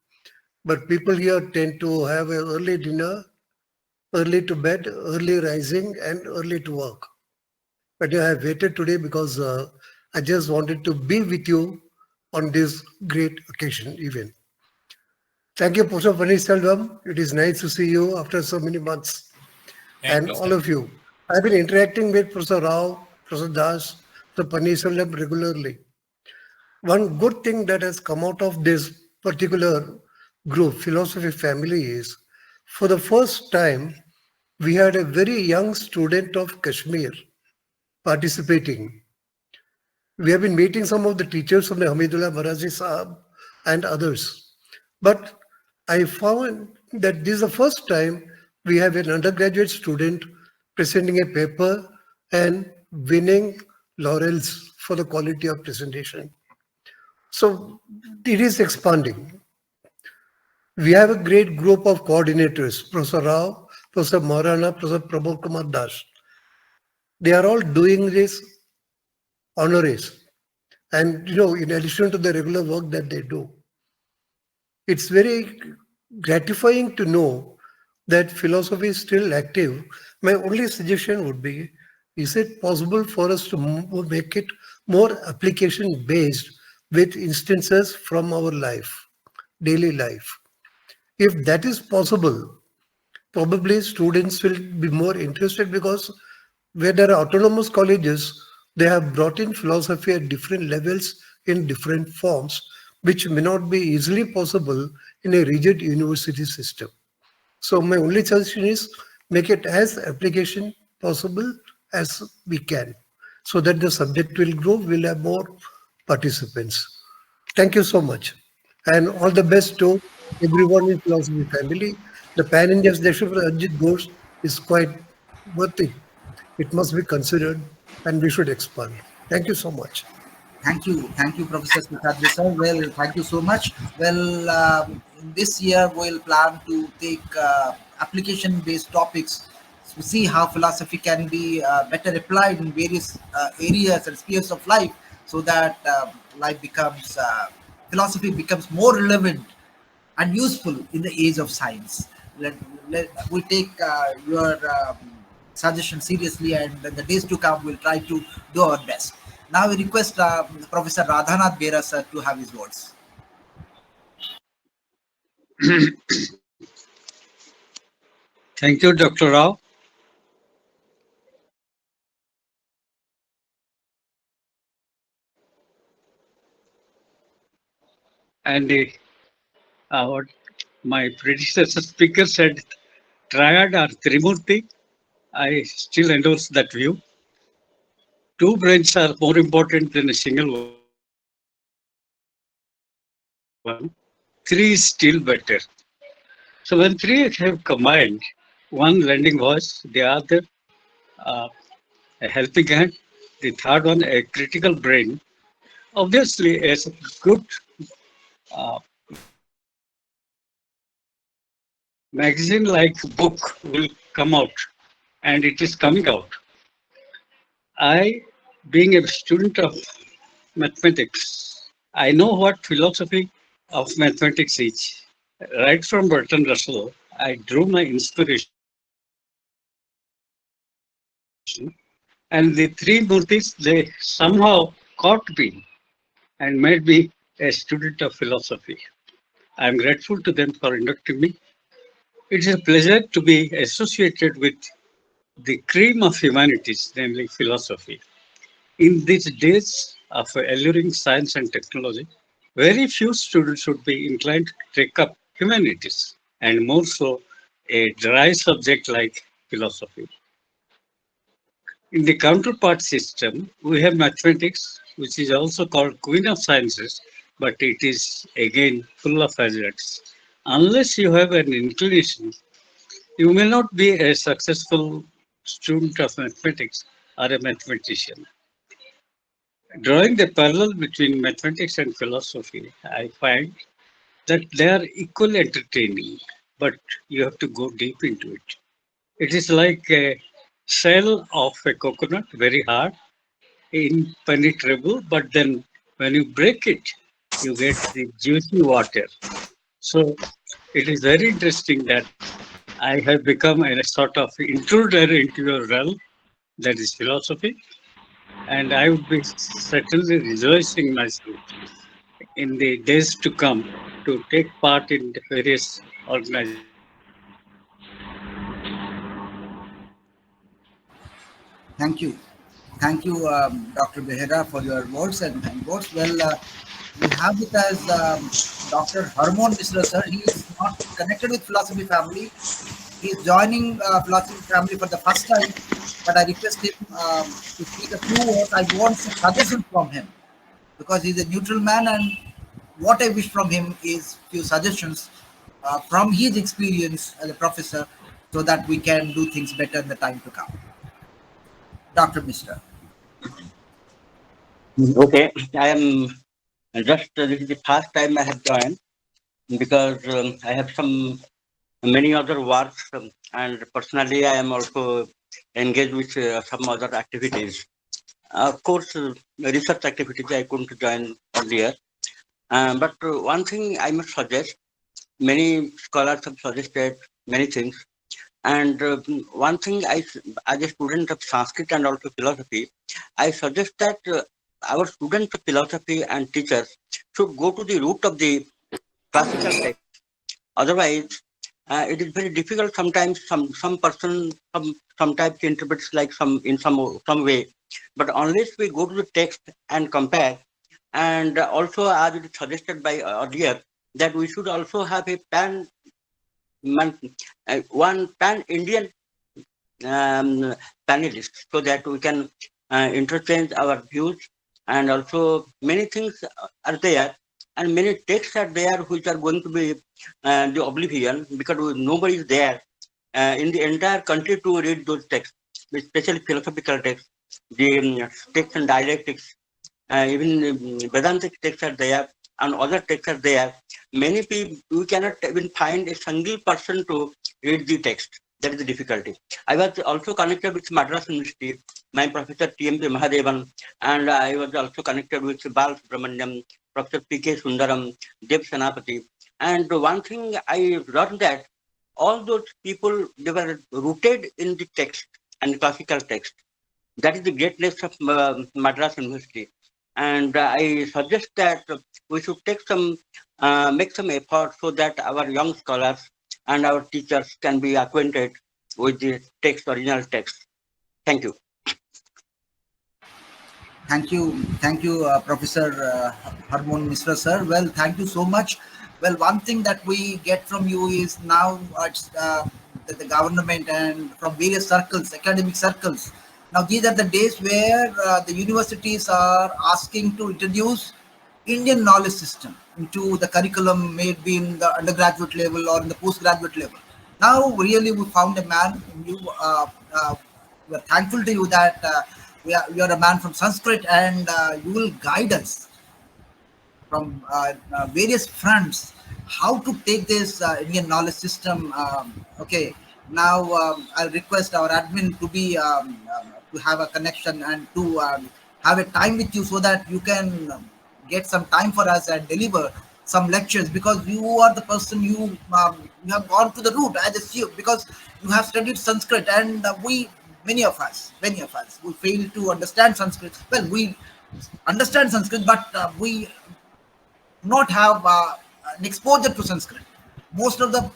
But people here tend to have an early dinner, early to bed, early rising, and early to work. But I have waited today because I just wanted to be with you on this great occasion, even. Thank you, Professor Selvam. It is nice to see you after so many months. Thank And you, all sir. of you. I've been interacting with Professor Rao, Professor Das, Professor Paneerselvam regularly. One good thing that has come out of this particular group, philosophy family, is for the first time, we had a very young student of Kashmir participating. We have been meeting some of the teachers from the Hamidullah Marazi Saab and others. But I found that this is the first time we have an undergraduate student presenting a paper and winning laurels for the quality of presentation. So it is expanding. We have a great group of coordinators, Professor Rao, Professor Maurana, Professor Pramod Kumar Das. They are all doing this honoris. And in addition to the regular work that they do, it's very gratifying to know that philosophy is still active. My only suggestion would be, is it possible for us to make it more application based with instances from our life, daily life? If that is possible, probably students will be more interested, because where there are autonomous colleges, they have brought in philosophy at different levels in different forms, which may not be easily possible in a rigid university system. So my only suggestion is make it as application possible as we can, so that the subject will grow, we'll have more participants. Thank you so much. And all the best to everyone in philosophy family. The pan-India selection for Ajit Ghosh is quite worthy. It must be considered, and we should expand. Thank you so much. Thank you, Professor Sisadri, sir. Well, thank you so much. Well, in this year we'll plan to take application-based topics to see how philosophy can be better applied in various areas and spheres of life, so that life becomes philosophy becomes more relevant and useful in the age of science. Let, we take your suggestion seriously, and in the days to come, we'll try to do our best. Now, we request Professor Radhanath Bera sir to have his words. Thank you, Dr. Rao. And what my predecessor speaker said, triad or Trimurti. I still endorse that view. Two brains are more important than a single one. Three is still better. So when three have combined, one lending voice, the other uh, a helping hand. The third one, a critical brain. Obviously, a good uh, magazine like book will come out, and it is coming out. I, being a student of mathematics, I know what philosophy of mathematics is. Right from Bertrand Russell, I drew my inspiration, and the three Murtis, they somehow caught me and made me a student of philosophy. I am grateful to them for inducting me. It is a pleasure to be associated with the cream of humanities, namely philosophy. In these days of alluring science and technology, very few students would be inclined to take up humanities, and more so a dry subject like philosophy. In the counterpart system, we have mathematics, which is also called Queen of Sciences, but it is again full of hazards. Unless you have an inclination, you may not be a successful student of mathematics or a mathematician. Drawing the parallel between mathematics and philosophy, I find that they are equally entertaining, but you have to go deep into it. It is like a shell of a coconut, very hard, impenetrable, but then when you break it, you get the juicy water. So it is very interesting that I have become a sort of intruder into your realm, that is philosophy, and I would be certainly rejoicing myself in the days to come to take part in the various organizations Thank you. Thank you, Dr. Behera, for your words and kind words. Well, we have with us Dr. Harmon Misra, sir. He is not connected with Philosophy Family. He is joining Philosophy Family for the first time, but I request him to speak a few words. I want some suggestions from him because he's a neutral man, and what I wish from him is few suggestions from his experience as a professor, so that we can do things better in the time to come. Dr. Misra. Okay, I am just this is the first time I have joined because I have some many other works and personally I am also engaged with some other activities. Of course, research activities I couldn't join earlier, but one thing I must suggest. Many scholars have suggested many things, and one thing as a student of Sanskrit and also philosophy, I suggest that our students of philosophy and teachers should go to the root of the classical text. Otherwise, it is very difficult sometimes. Some person sometimes interprets like some way, but unless we go to the text and compare, and also as it is suggested by earlier that we should also have a one pan-Indian um, panelists so that we can interchange our views, and also many things are there and many texts are there which are going to be the oblivion because nobody is there in the entire country to read those texts, especially philosophical texts, the texts and dialectics, even Vedantic texts are there and other texts are there. Many people, we cannot even find a single person to read the text. That is the difficulty. I was also connected with Madras University, my professor T.M.P. Mahadevan, and I was also connected with Bal Subramaniam, Professor P.K. Sundaram, Dev Senapati. And one thing I learned that all those people, they were rooted in the text and classical text. That is the greatness of Madras University. And I suggest that we should make some effort so that our young scholars and our teachers can be acquainted with the text, original text. Thank you. Thank you, Professor Harmon Misra, sir. Well, thank you so much. Well, one thing that we get from you is now that the government and from various circles, academic circles. Now, these are the days where the universities are asking to introduce Indian knowledge system into the curriculum, maybe in the undergraduate level or in the postgraduate level. Now, really, we found a man, we are thankful to you that you are a man from Sanskrit, and you will guide us from various fronts how to take this Indian knowledge system. Okay, now I'll request our admin to be to have a connection and to have a time with you so that you can get some time for us and deliver some lectures, because you are the person, you have gone to the root as a CEO, because you have studied Sanskrit, and we many of us we fail to understand Sanskrit. Well, we understand Sanskrit, but we not have an exposure to Sanskrit. Most of the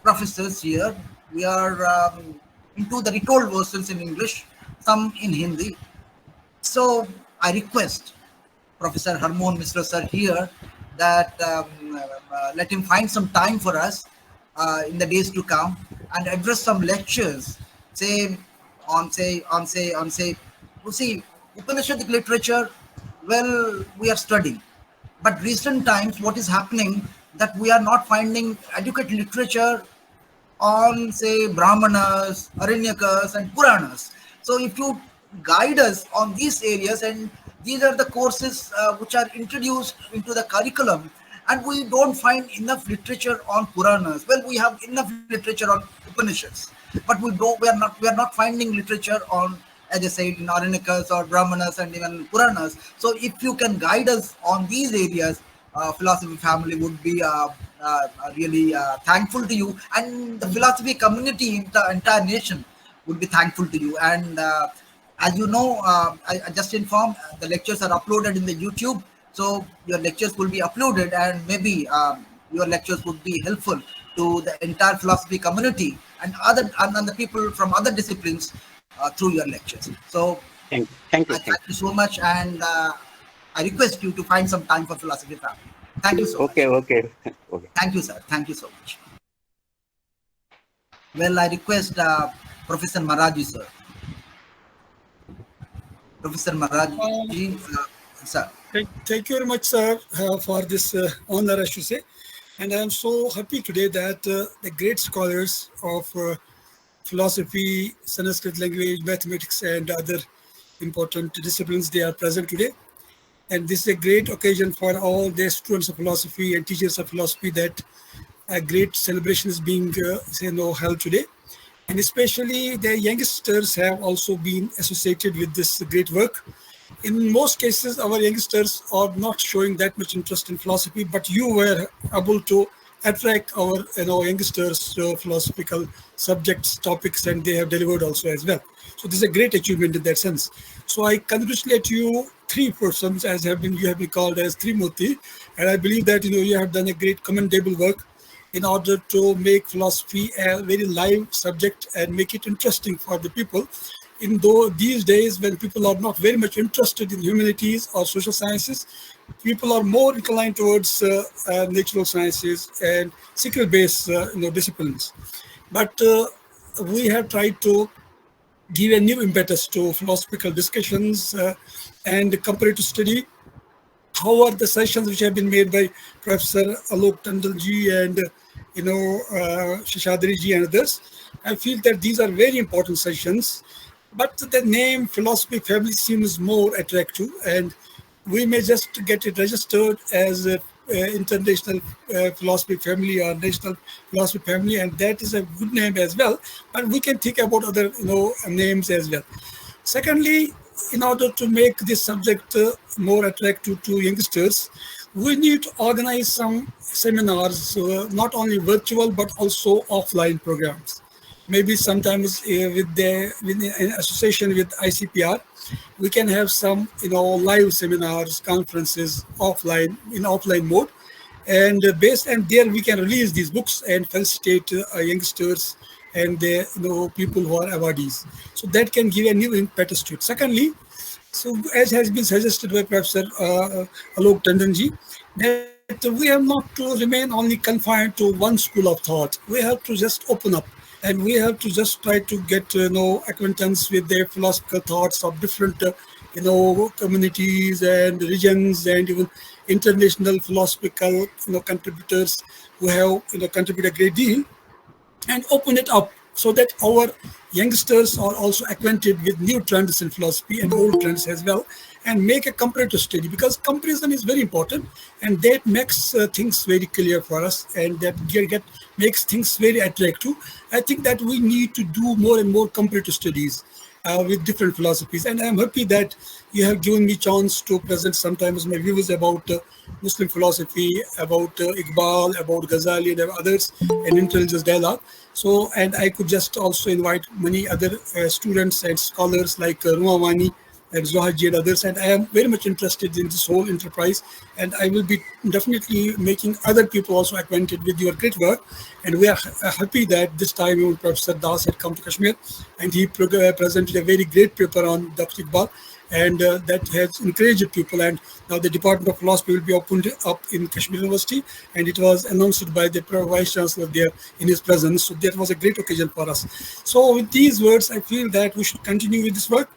professors here, we are into the retold versions in English, some in Hindi. So I request Professor Harmoon Misra sir here that let him find some time for us in the days to come and address some lectures, say you see, Upanishadic literature. Well, we are studying, but recent times, what is happening that we are not finding adequate literature on, say, Brahmanas, Aranyakas, and Puranas. So, if you guide us on these areas, and these are the courses which are introduced into the curriculum, and we don't find enough literature on Puranas. Well, we have enough literature on Upanishads, but we are not finding literature on, as I said, in Aranyakas or Brahmanas and even Puranas. So, if you can guide us on these areas, philosophy family would be really thankful to you, and the philosophy community, the entire nation, would be thankful to you. And as you know, I just informed the lectures are uploaded in the YouTube, so your lectures will be uploaded, and maybe your lectures would be helpful to the entire philosophy community and the people from other disciplines through your lectures. So Thank you. I thank you so much, and I request you to find some time for philosophy family. Thank you so much. Okay. Thank you, sir. Thank you so much. Well, I request Professor Maraji, sir. Professor Maraji, sir. Thank you very much, sir, for this honor, I should say. And I am so happy today that the great scholars of philosophy, Sanskrit language, mathematics, and other important disciplines, they are present today. And this is a great occasion for all the students of philosophy and teachers of philosophy that a great celebration is being held today. And especially the youngsters have also been associated with this great work. In most cases, our youngsters are not showing that much interest in philosophy, but you were able to attract our youngsters to philosophical subjects, topics, and they have delivered also as well. So this is a great achievement in that sense. So I congratulate you, three persons, you have been called as Trimurti, and I believe that you have done a great commendable work in order to make philosophy a very live subject and make it interesting for the people. In these days when people are not very much interested in humanities or social sciences, people are more inclined towards natural sciences and skill-based disciplines. But we have tried to give a new impetus to philosophical discussions and comparative study. How are the sessions which have been made by Professor Alok Tandalji and Shishadri and others? I feel that these are very important sessions, but the name philosophy family seems more attractive, and we may just get it registered as a international philosophy family or national philosophy family, and that is a good name as well, but we can think about other names as well. Secondly, in order to make this subject more attractive to youngsters, we need to organize some seminars, not only virtual but also offline programs. Maybe sometimes in association with ICPR, we can have some live seminars, conferences offline, in offline mode, and there we can release these books and felicitate youngsters and the people who are awardees. So that can give a new impetus to it. Secondly, so as has been suggested by Professor Alok Tandonji, that we have not to remain only confined to one school of thought. We have to just open up, and we have to just try to get acquaintance with the philosophical thoughts of different communities and regions, and even international philosophical contributors who have contributed a great deal, and open it up so that our youngsters are also acquainted with new trends in philosophy and old trends as well, and make a comparative study, because comparison is very important, and that makes things very clear for us, and that makes things very attractive. I think that we need to do more and more comparative studies with different philosophies. And I'm happy that you have given me chance to present sometimes my views about Muslim philosophy, about Iqbal, about Ghazali and others, and intelligence dialogue. So, and I could just also invite many other students and scholars like Rumawani and Zohaji and others. And I am very much interested in this whole enterprise. And I will be definitely making other people also acquainted with your great work. And we are happy that this time Professor Das had come to Kashmir, and he presented a very great paper on Dr. Iqbal, and that has encouraged people. And now the Department of Philosophy will be opened up in Kashmir University, and it was announced by the Vice Chancellor there in his presence. So that was a great occasion for us. So with these words, I feel that we should continue with this work,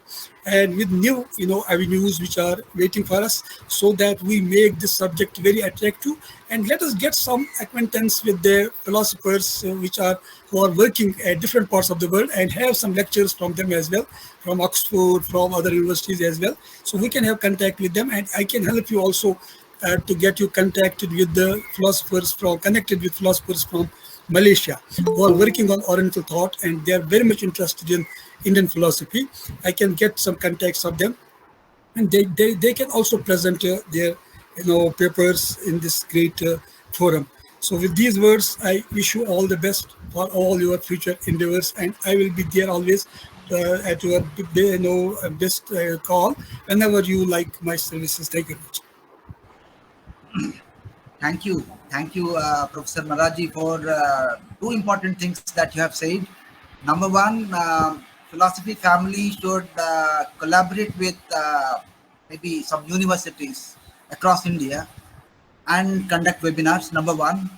and with new, avenues which are waiting for us, so that we make this subject very attractive, and let us get some acquaintance with the philosophers who are working at different parts of the world, and have some lectures from them as well, from Oxford, from other universities as well, so we can have contact with them, and I can help you also to get you connected with philosophers from Malaysia, who are working on Oriental thought, and they are very much interested in Indian philosophy. I can get some contacts of them, and they can also present their papers in this great forum. So with these words, I wish you all the best for all your future endeavors, and I will be there always at your best call whenever you like my services. Thank you very much. Thank you, Professor Maraji, for two important things that you have said. Number one, philosophy family should collaborate with maybe some universities across India and conduct webinars. Number one,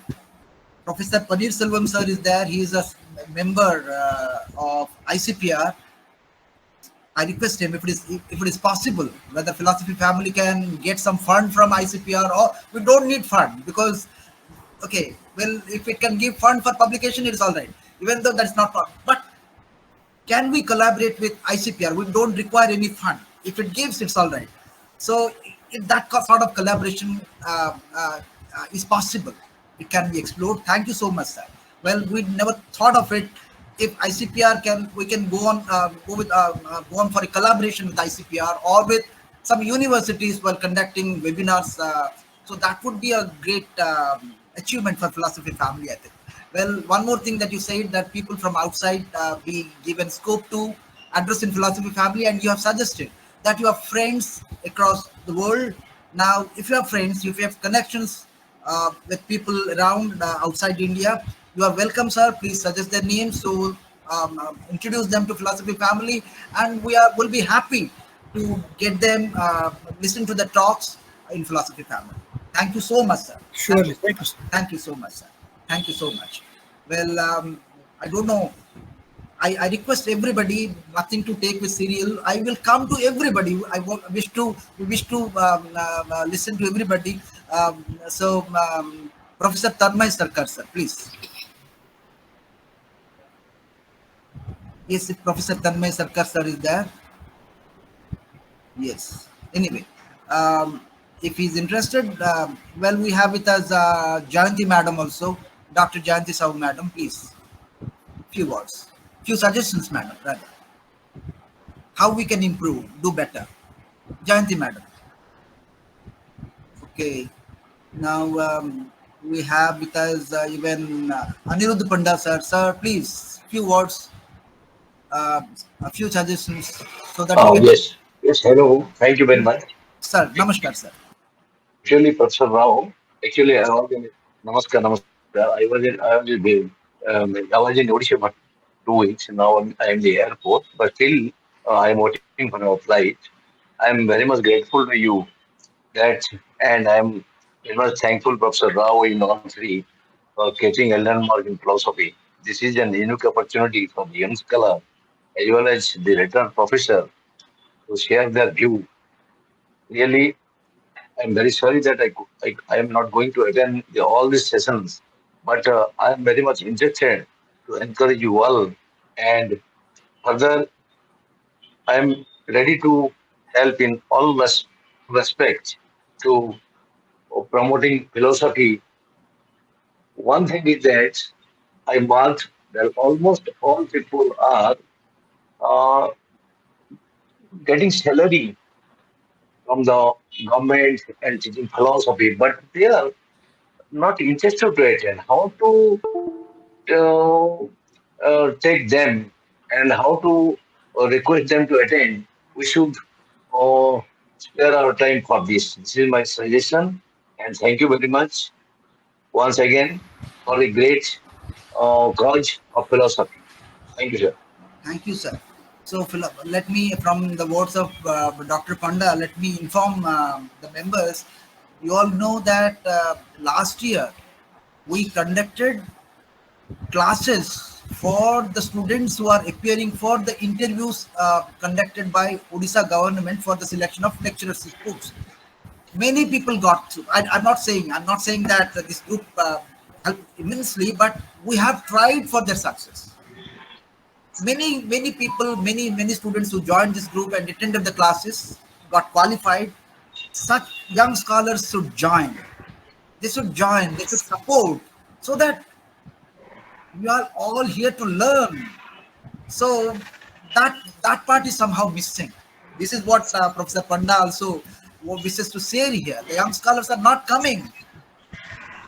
Professor Paneer Selvam sir is there. He is a member of ICPR. I request him, if it is possible, whether philosophy family can get some fund from ICPR, or we don't need fund, because okay, well, if it can give fund for publication, it is all right, even though that's not fund. But can we collaborate with ICPR? We don't require any fund. If it gives, it's all right. So if that sort of collaboration is possible, it can be explored. Thank you so much, sir. Well, we never thought of it. If ICPR can, we can go on go on for a collaboration with ICPR or with some universities while conducting webinars. So that would be a great achievement for philosophy family, I think. Well, one more thing that you said, that people from outside be given scope to address in philosophy family, and you have suggested that you have friends across the world. Now, if you have friends, if you have connections with people around outside India, you are welcome, sir. Please suggest their names, so introduce them to philosophy family, and will be happy to get them listen to the talks in philosophy family. Thank you so much, sir. Surely, thank you, sir. Thank you so much, sir. Thank you so much. Well, I don't know. I request everybody, nothing to take with serial. I will come to everybody. Wish to listen to everybody. Professor Tanmay Sarkar, sir, please. Yes, if Professor Tanmay Sarkar, sir, is there. Yes. Anyway, if he's interested, well, we have with us Jayanti Madam also. Dr. Jayanti Sahu Madam, please. Few words. Few suggestions, Madam, rather. How we can improve, do better. Jayanti Madam. Okay. Now we have with us even Anirudh Panda, sir. Sir, please, few words, a few suggestions, so that we can... Yes, hello. Thank you very much. Sir, namaskar, sir. Actually, Professor Rao, actually, I was in, namaskar. I was in Odisha for 2 weeks. Now I am in the airport, but still I am waiting for a flight. I am very much grateful to you that, and I am very much thankful, Professor Rao, in all three, for getting a landmark in philosophy. This is an unique opportunity for the young scholar as well as the retired professor to share their view. Really, I'm very sorry that I am not going to attend all these sessions, but I am very much interested to encourage you all And further, I am ready to help in all respects to promoting philosophy. One thing is that I marked that almost all people are uh, getting salary from the government and teaching philosophy, but they are not interested to attend. How to take them and how to request them to attend? We should uh, spare our time for this. This is my suggestion, and thank you very much once again for the great cause of philosophy. Thank you, sir. Thank you, sir. So, let me, from the words of Dr. Panda, let me inform the members. You all know that last year we conducted classes for the students who are appearing for the interviews conducted by Odisha government for the selection of lecturers posts. Many people got through. I'm not saying that this group helped immensely, but we have tried for their success. Many people, many students who joined this group and attended the classes got qualified. Such young scholars should join. They should join. They should support, so that we are all here to learn. So that part is somehow missing. This is what Professor Panda also wishes to say here. The young scholars are not coming.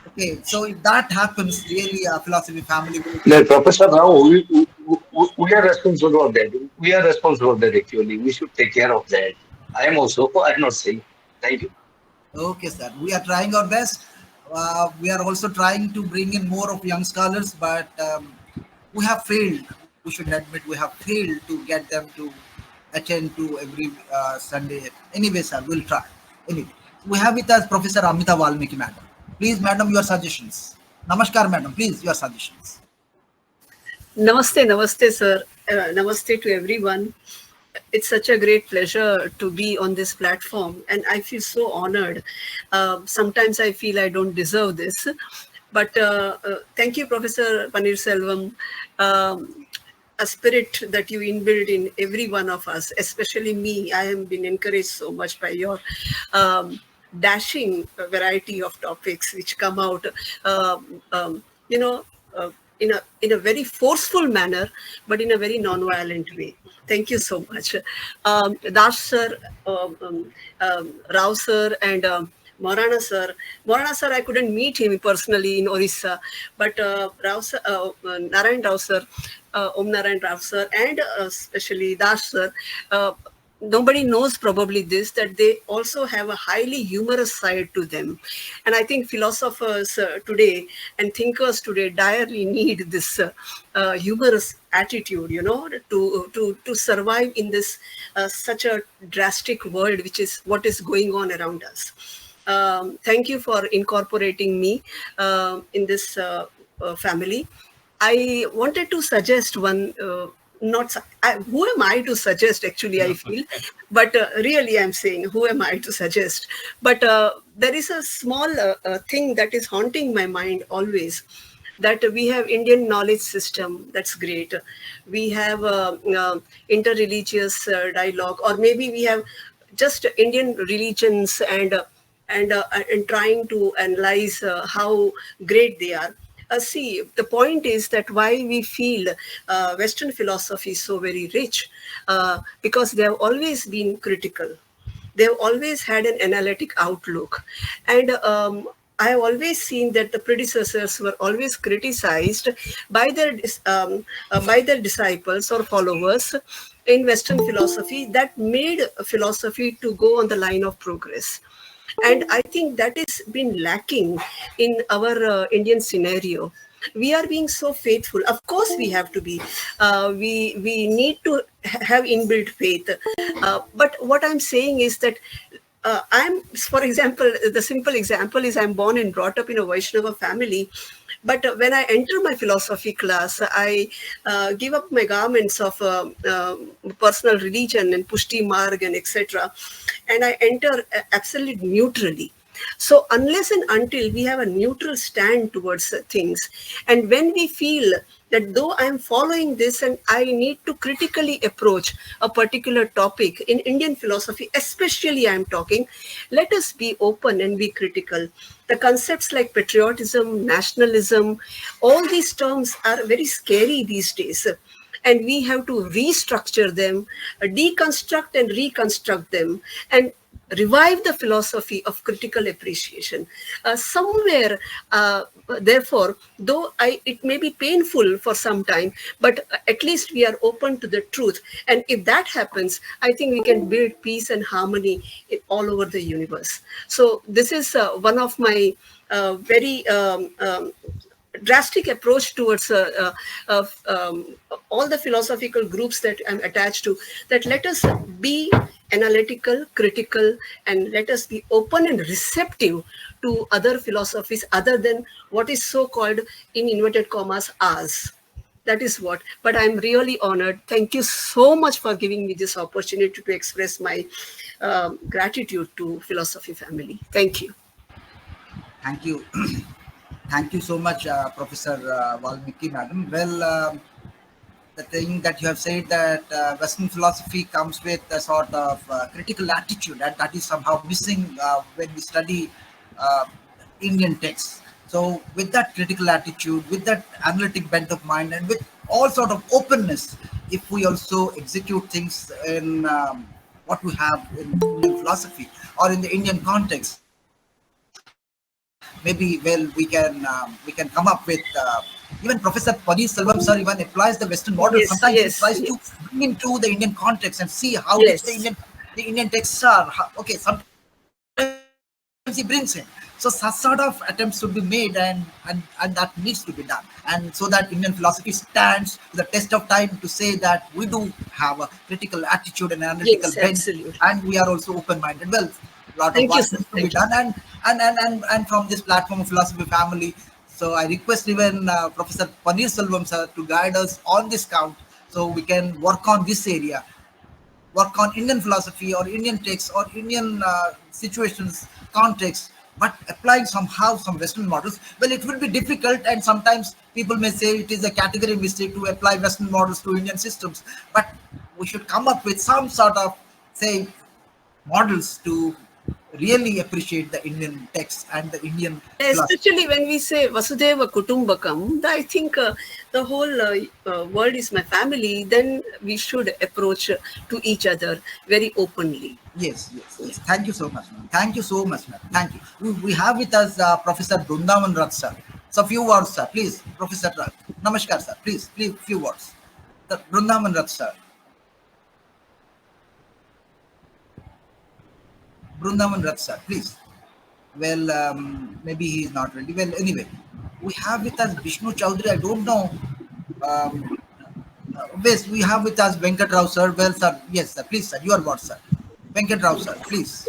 Okay, so if that happens, really, philosophy family will. No, Professor Rao, we are responsible for that. We are responsible for that actually. We should take care of that. I am also, I am not saying. Thank you. Okay, sir. We are trying our best. We are also trying to bring in more of young scholars, but we have failed. We should admit we have failed to get them to attend to every Sunday. Anyway, sir, we'll try. Anyway, we have with us Professor Amita Valmiki, madam. Please, madam, your suggestions. Namaskar, madam. Please, your suggestions. Namaste, namaste, sir. Namaste to everyone. It's such a great pleasure to be on this platform, and I feel so honored. Sometimes I feel I don't deserve this, but thank you, Professor Panirselvam. A spirit that you inbuilt in every one of us, especially me. I have been encouraged so much by your dashing variety of topics which come out, you know, uh, in a very forceful manner, but in a very non-violent way. Thank you so much, Dash sir, Rao sir, and Morana sir. Morana sir, I couldn't meet him personally in Orissa, but Rao sir, Narayan Rao sir, Om Narayan Rao sir, and especially Dash sir. Nobody knows probably this, that they also have a highly humorous side to them. And I think philosophers today and thinkers today direly need this humorous attitude, to survive in this such a drastic world, which is what is going on around us. Thank you for incorporating me in this family. I wanted to suggest one, who am I to suggest, actually, I feel, but really I'm saying, who am I to suggest? But there is a small thing that is haunting my mind always, that we have Indian knowledge system, that's great. We have interreligious dialogue, or maybe we have just Indian religions, and trying to analyze how great they are. See, the point is that why we feel Western philosophy is so very rich, because they have always been critical. They've always had an analytic outlook. And I have always seen that the predecessors were always criticized by by their disciples or followers in Western philosophy, that made philosophy to go on the line of progress. And I think that is been lacking in our Indian scenario. We are being so faithful. Of course, we have to be. We need to have inbuilt faith. But what I'm saying is that I'm, for example, the simple example is I'm born and brought up in a Vaishnava family. But when I enter my philosophy class, I give up my garments of personal religion and Pushti Marg and etc. And I enter absolutely neutrally. So unless and until we have a neutral stand towards things, and when we feel that though I am following this and I need to critically approach a particular topic in Indian philosophy, especially I am talking, let us be open and be critical. The concepts like patriotism, nationalism, all these terms are very scary these days, and we have to restructure them, deconstruct and reconstruct them, and revive the philosophy of critical appreciation. Somewhere, therefore, though it may be painful for some time, but at least we are open to the truth. And if that happens, I think we can build peace and harmony all over the universe. So this is one of my very drastic approach towards all the philosophical groups that I'm attached to, that let us be analytical, critical, and let us be open and receptive to other philosophies other than what is so-called, in inverted commas, ours. That is what. But I'm really honored. Thank you so much for giving me this opportunity to express my gratitude to Philosophy Family. Thank you. Thank you. Thank you so much, Professor Valmiki, madam. Well, the thing that you have said, that Western philosophy comes with a sort of critical attitude, and that is somehow missing when we study uh, Indian texts. So with that critical attitude, with that analytic bent of mind, and with all sort of openness, if we also execute things in what we have in Indian philosophy or in the Indian context, maybe we can come up with even Professor Paneer Selvam sir even applies the Western model. Yes, Sometimes he yes, tries to yes, bring into the Indian context and see how which yes. the Indian texts are. Okay, sometimes he brings in. So such sort of attempts should be made, and that needs to be done. And so that Indian philosophy stands to the test of time to say that we do have a critical attitude and analytical bent, Yes, and we are absolutely. also open-minded. Well, a lot of work Thank needs you, to sir. be done, Thank you. and from this platform of Philosophy Family, so I request even Professor Paneer Selvam sir to guide us on this count, so we can work on this area, work on Indian philosophy or Indian texts or Indian situations, context, but applying somehow some Western models. Well, it will be difficult, and sometimes people may say it is a category mistake to apply Western models to Indian systems, but we should come up with some sort of, say, models to really appreciate the Indian text and the Indian philosophy. Especially when we say Vasudeva Kutumbakam, I think the whole world is my family, then we should approach to each other very openly. Yes, yes, yes. Thank you so much, ma'am. Thank you so much, ma'am. Thank you. We have with us Professor Brundavan Rath, sir. So, few words, sir. Please, Professor Rath. Namaskar, sir. Please, few words. The Brundavan Rath, sir. Brundavan Rath, sir. Please. Well, maybe he is not ready. Well, anyway, we have with us Vishnu Chaudhary. I don't know. Um, yes, we have with us Venkat Rao, sir. Well, sir. Yes, sir. Please, sir. Your words, sir. Venkat Rao, sir. Please.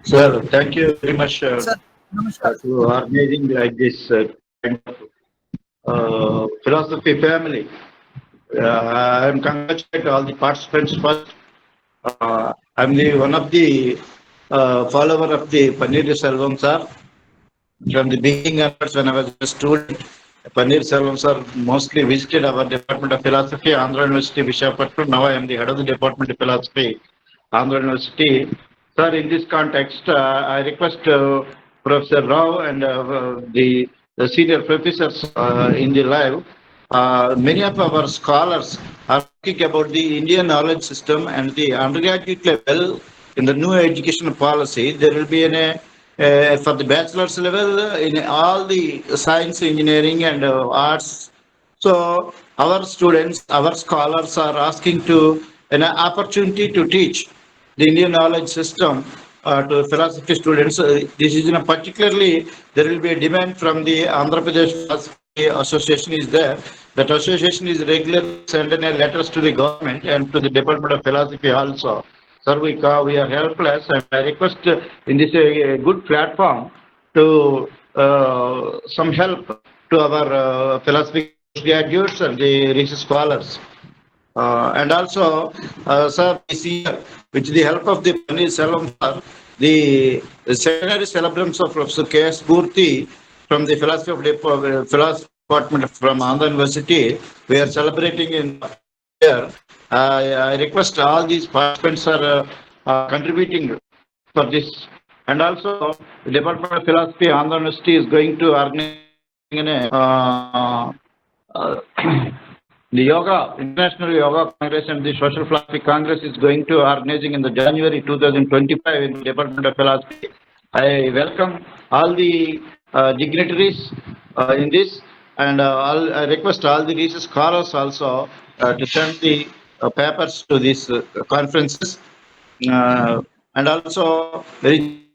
Sir, thank you very much Sir, namaskar. to organizing like this kind of philosophy family. I am congratulate all the participants first. I'm the one of the follower of the Paneer Selvam sir. From the beginning onwards, when I was a student, Paneer Selvam sir mostly visited our Department of Philosophy, Andhra University, Visakhapatnam. Now I am the head of the Department of Philosophy, Andhra University. Sir, in this context, I request Professor Rao and the senior professors in the live. Many of our scholars are talking about the Indian knowledge system and the undergraduate level in the new education policy. There will be for the bachelor's level in all the science, engineering, and arts. So our students, our scholars are asking to an opportunity to teach the Indian knowledge system to philosophy students. This is particularly there will be a demand from the Andhra Pradesh Philosophy Association is there. That association is regularly sending a letters to the government and to the Department of Philosophy also. Sir, we are helpless, and I request in this a good platform to some help to our philosophy graduates and the research scholars. And also, sir, this year, with the help of the Paneer Selvam sir, the the centenary celebrations of Professor K.S. Purti from the Philosophy Department from Andhra University. We are celebrating in here. I request all these participants are contributing for this. And also, the Department of Philosophy, Andhra University is going to organize uh, the Yoga, International Yoga Congress and the Social Philosophy Congress is going to organizing in the January 2025 in the Department of Philosophy. I welcome all the dignitaries in this, and I request all the research scholars also to send the papers to these conferences. And also, very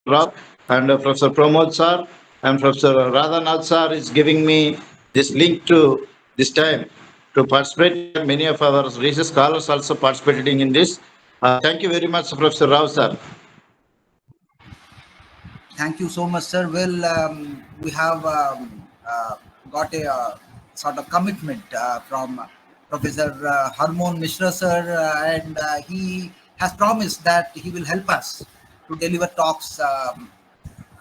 Rao and Professor Pramod sir and Professor Radhanath sir is giving me this link to this time to participate. Many of our research scholars also participating in this. Thank you very much, Professor Rao sir. Thank you so much, sir. Well, we have got a sort of commitment from Professor Harmon Mishra, sir, and he has promised that he will help us to deliver talks uh,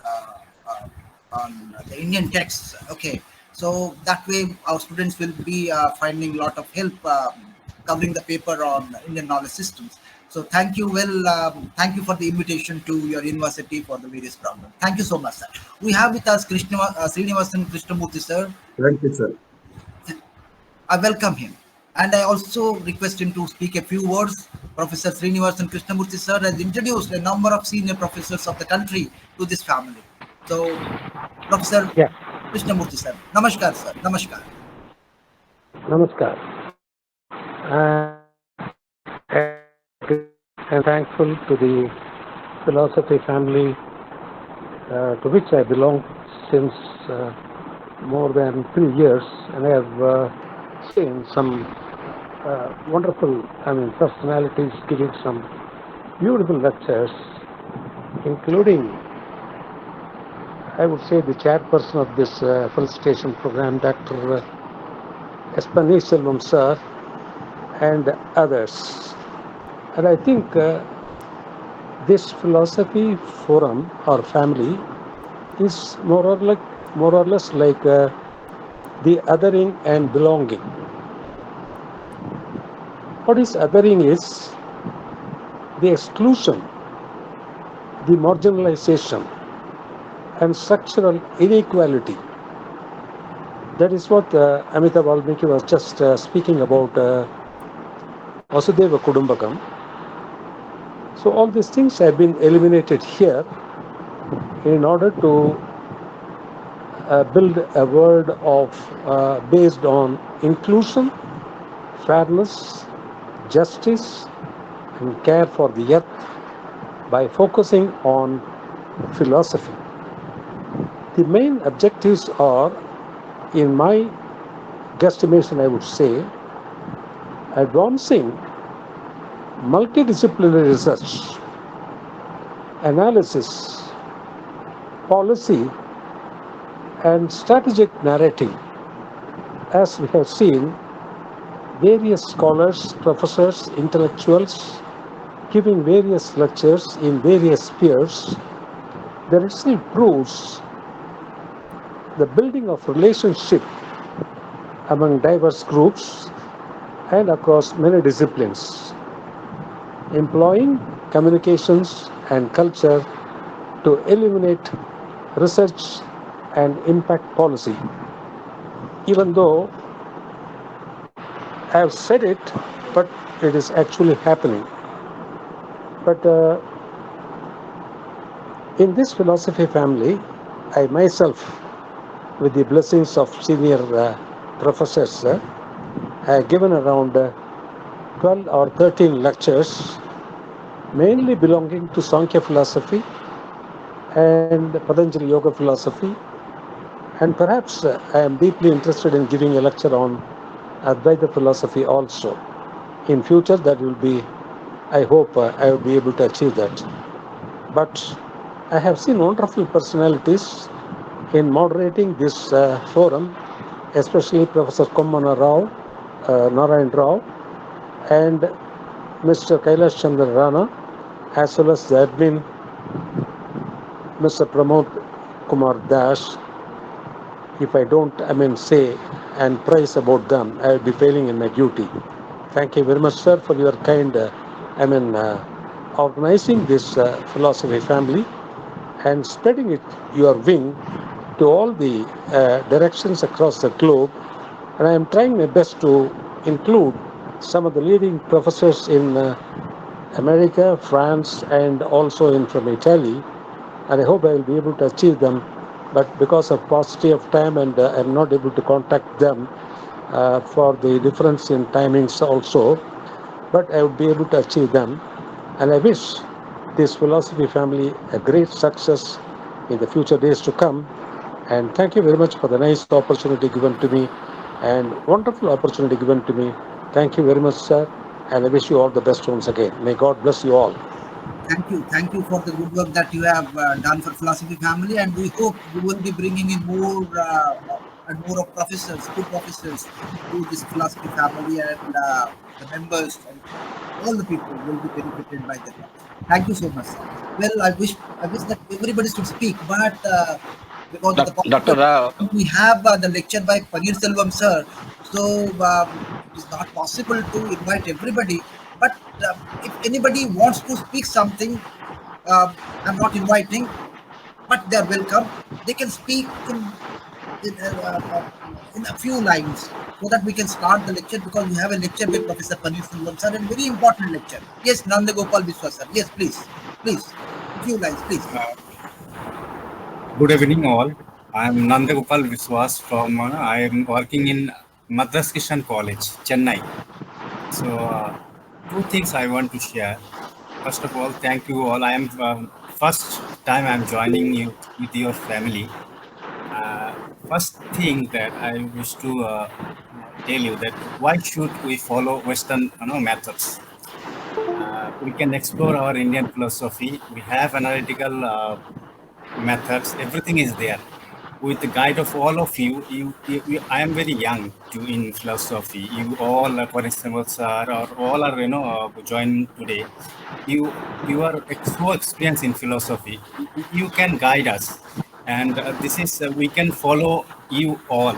uh, on the Indian texts. Okay, so that way our students will be finding a lot of help covering the paper on Indian knowledge systems. So thank you. Well, thank you for the invitation to your university for the various programs. Thank you so much, sir. We have with us Srinivasan Krishnamurthy, sir. Thank you, sir. I welcome him. And I also request him to speak a few words. Professor Srinivasan Krishnamurthy, sir, has introduced a number of senior professors of the country to this family. So, Professor Krishnamurthy, sir. Namaskar, sir. Namaskar. Namaskar. I'm thankful to the philosophy family to which I belong since more than 3 years, and I have seen some wonderful, personalities giving some beautiful lectures, including, I would say, the chairperson of this felicitation program, Dr. Selvam sir, and others. And I think this philosophy forum or family is more or less like the othering and belonging. What is othering is the exclusion, the marginalization, and structural inequality. That is what Amitabh Valmiki was just speaking about Vasudeva Kudumbakam. So all these things have been eliminated here in order to build a world of based on inclusion, fairness, justice, and care for the earth by focusing on philosophy. The main objectives are, in my guesstimation, I would say, advancing multidisciplinary research, analysis, policy, and strategic narrative. As we have seen, various scholars, professors, intellectuals giving various lectures in various spheres, that itself proves the building of relationship among diverse groups and across many disciplines, employing communications and culture to eliminate research and impact policy. Even though I have said it, but it is actually happening. But in this philosophy family, I myself, with the blessings of senior professors, I have given around 12 or 13 lectures, mainly belonging to Sankhya philosophy and Patanjali Yoga philosophy. And perhaps I am deeply interested in giving a lecture on Advaita philosophy also. In future, that will be, I hope I will be able to achieve that. But I have seen wonderful personalities in moderating this forum, especially Professor Kommana Rao, Narayan Rao, and Mr. Kailash Chandra Rana, as well as the admin, Mr. Pramod Kumar Dash. If I don't, say and praise about them, I will be failing in my duty. Thank you very much, sir, for your kind, organizing this philosophy family and spreading it, your wing, to all the directions across the globe. And I am trying my best to include some of the leading professors in America, France, and also in from Italy. And I hope I will be able to achieve them. But because of paucity of time and I'm not able to contact them for the difference in timings also, but I would be able to achieve them. And I wish this philosophy family a great success in the future days to come. And thank you very much for the nice opportunity given to me and wonderful opportunity given to me. Thank you very much, sir. And I wish you all the best once again. May God bless you all. Thank you for the good work that you have done for philosophy family, and we hope you will be bringing in more and more of professors, good professors, to this philosophy family, and the members and all the people will be benefited by that. Thank you so much, sir. Well, I wish that everybody should speak, but because of the Dr. paucity of Rao, time, we have the lecture by Paneer Selvam sir, so it is not possible to invite everybody. But if anybody wants to speak something, I'm not inviting, but they're welcome. They can speak in a few lines so that we can start the lecture, because we have a lecture by Professor Paneer Selvam sir, and very important lecture. Yes, Nanda Gopal Biswas sir. Yes, please, a few lines, please. Good evening, all. I am Nanda Gopal Viswas from. I am working in Madras Christian College, Chennai. So, two things I want to share. First of all, thank you all. I am first time I am joining you with your family. First thing that I wish to tell you that why should we follow Western methods? We can explore our Indian philosophy. We have analytical methods. Everything is there. With the guide of all of I am very young to in philosophy. You all, for example, sir, or all are join today. You are so experienced in philosophy. You can guide us, and this is we can follow you all.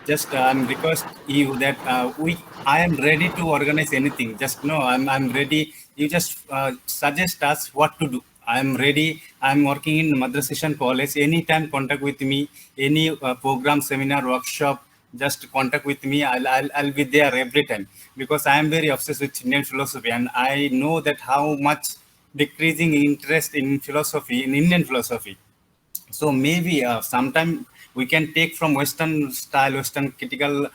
Just I'm request you that I am ready to organize anything. Just no, I'm ready. You just suggest us what to do. I'm ready. I'm working in Madras Christian College. Anytime contact with me. Any program, seminar, workshop, just contact with me. I'll be there every time, because I am very obsessed with Indian philosophy, and I know that how much decreasing interest in philosophy, in Indian philosophy. So maybe sometime we can take from Western style, Western critical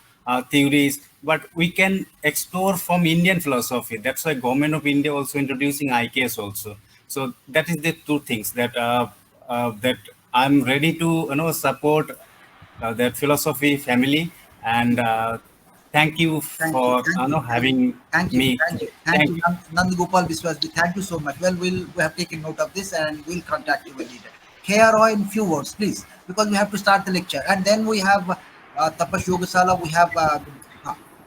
theories, but we can explore from Indian philosophy. That's why government of India also introducing IKS also. So that is the two things that I'm ready to support that philosophy family. And thank you Thank you, for thank you, having thank you, me. thank Thank you, you. Nand Gopal Biswas. Thank you so much. Well, we have taken note of this, and we'll contact you when needed. KRO in few words, please, because we have to start the lecture, and then we have Tapash Yogasala. We have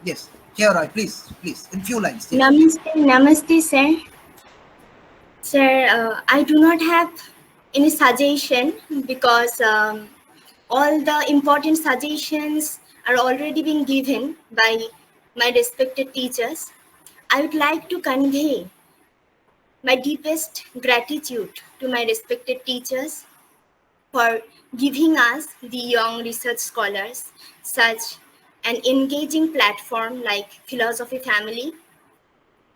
yes, KRO, please, in few lines. Yes. Namaste, sir. Sir, I do not have any suggestion because all the important suggestions are already being given by my respected teachers. I would like to convey my deepest gratitude to my respected teachers for giving us, the young research scholars, such an engaging platform like Philosophy Family.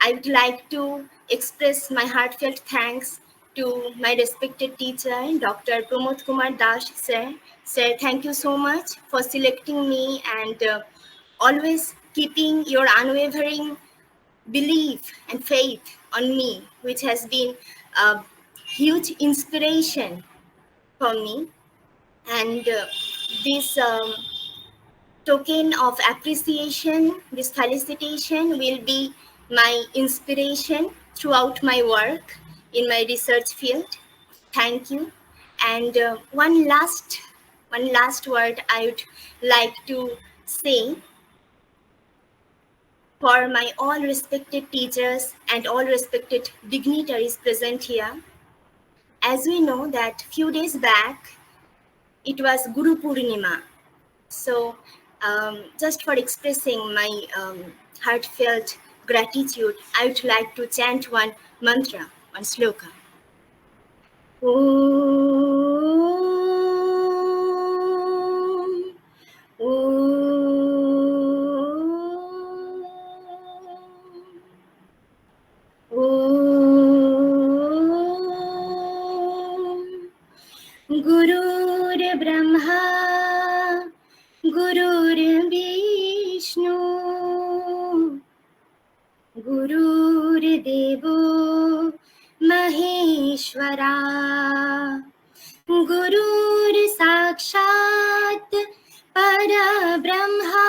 I would like to express my heartfelt thanks to my respected teacher, Dr. Pramod Kumar Das, sir. Sir, thank you so much for selecting me and always keeping your unwavering belief and faith on me, which has been a huge inspiration for me. And this token of appreciation, this felicitation will be my inspiration throughout my work in my research field. Thank you. And one last word I would like to say. for my all respected teachers and all respected dignitaries present here. As we know that few days back, it was Guru Purnima. So just for expressing my heartfelt gratitude, I would like to chant one mantra, one sloka. Gurur Brahma, Gurur Vishnu, Gurur Devo Maheshwara, Gurur Sakshat Parabrahma,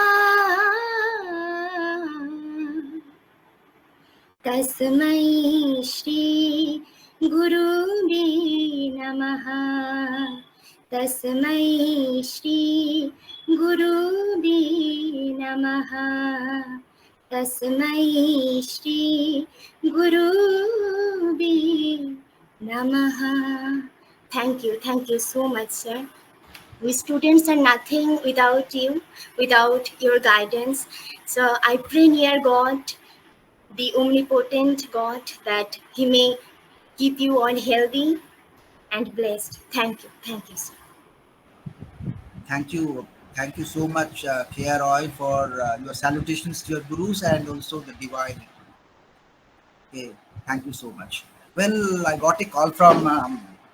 Tasmai Shri Gurube Namaha, Tasmai Shri Gurube Namaha, Tasmai Shri Gurube Namaha. Thank you so much, sir. We students are nothing without you, without your guidance. So I pray near God, the omnipotent God, that He may keep you all healthy and blessed. Thank you, sir. Thank you. Thank you so much, K.R. Roy, for your salutations to your gurus and also the divine. Okay, thank you so much. Well, I got a call from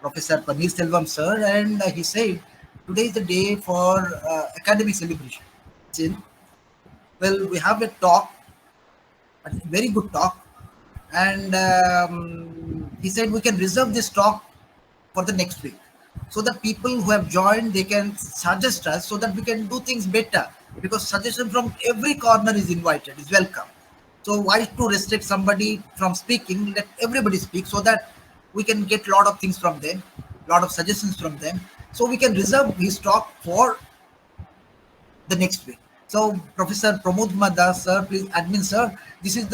Professor Paneer Selvam, sir, and he said today is the day for academy celebration. Well, we have a talk, a very good talk, and he said we can reserve this talk for the next week, so that people who have joined, they can suggest us so that we can do things better, because suggestion from every corner is invited, is welcome. So why to restrict somebody from speaking? Let everybody speak, so that we can get a lot of things from them, lot of suggestions from them, so we can reserve his talk for the next week. So Professor Pramod Madas, sir, please, admin sir, this is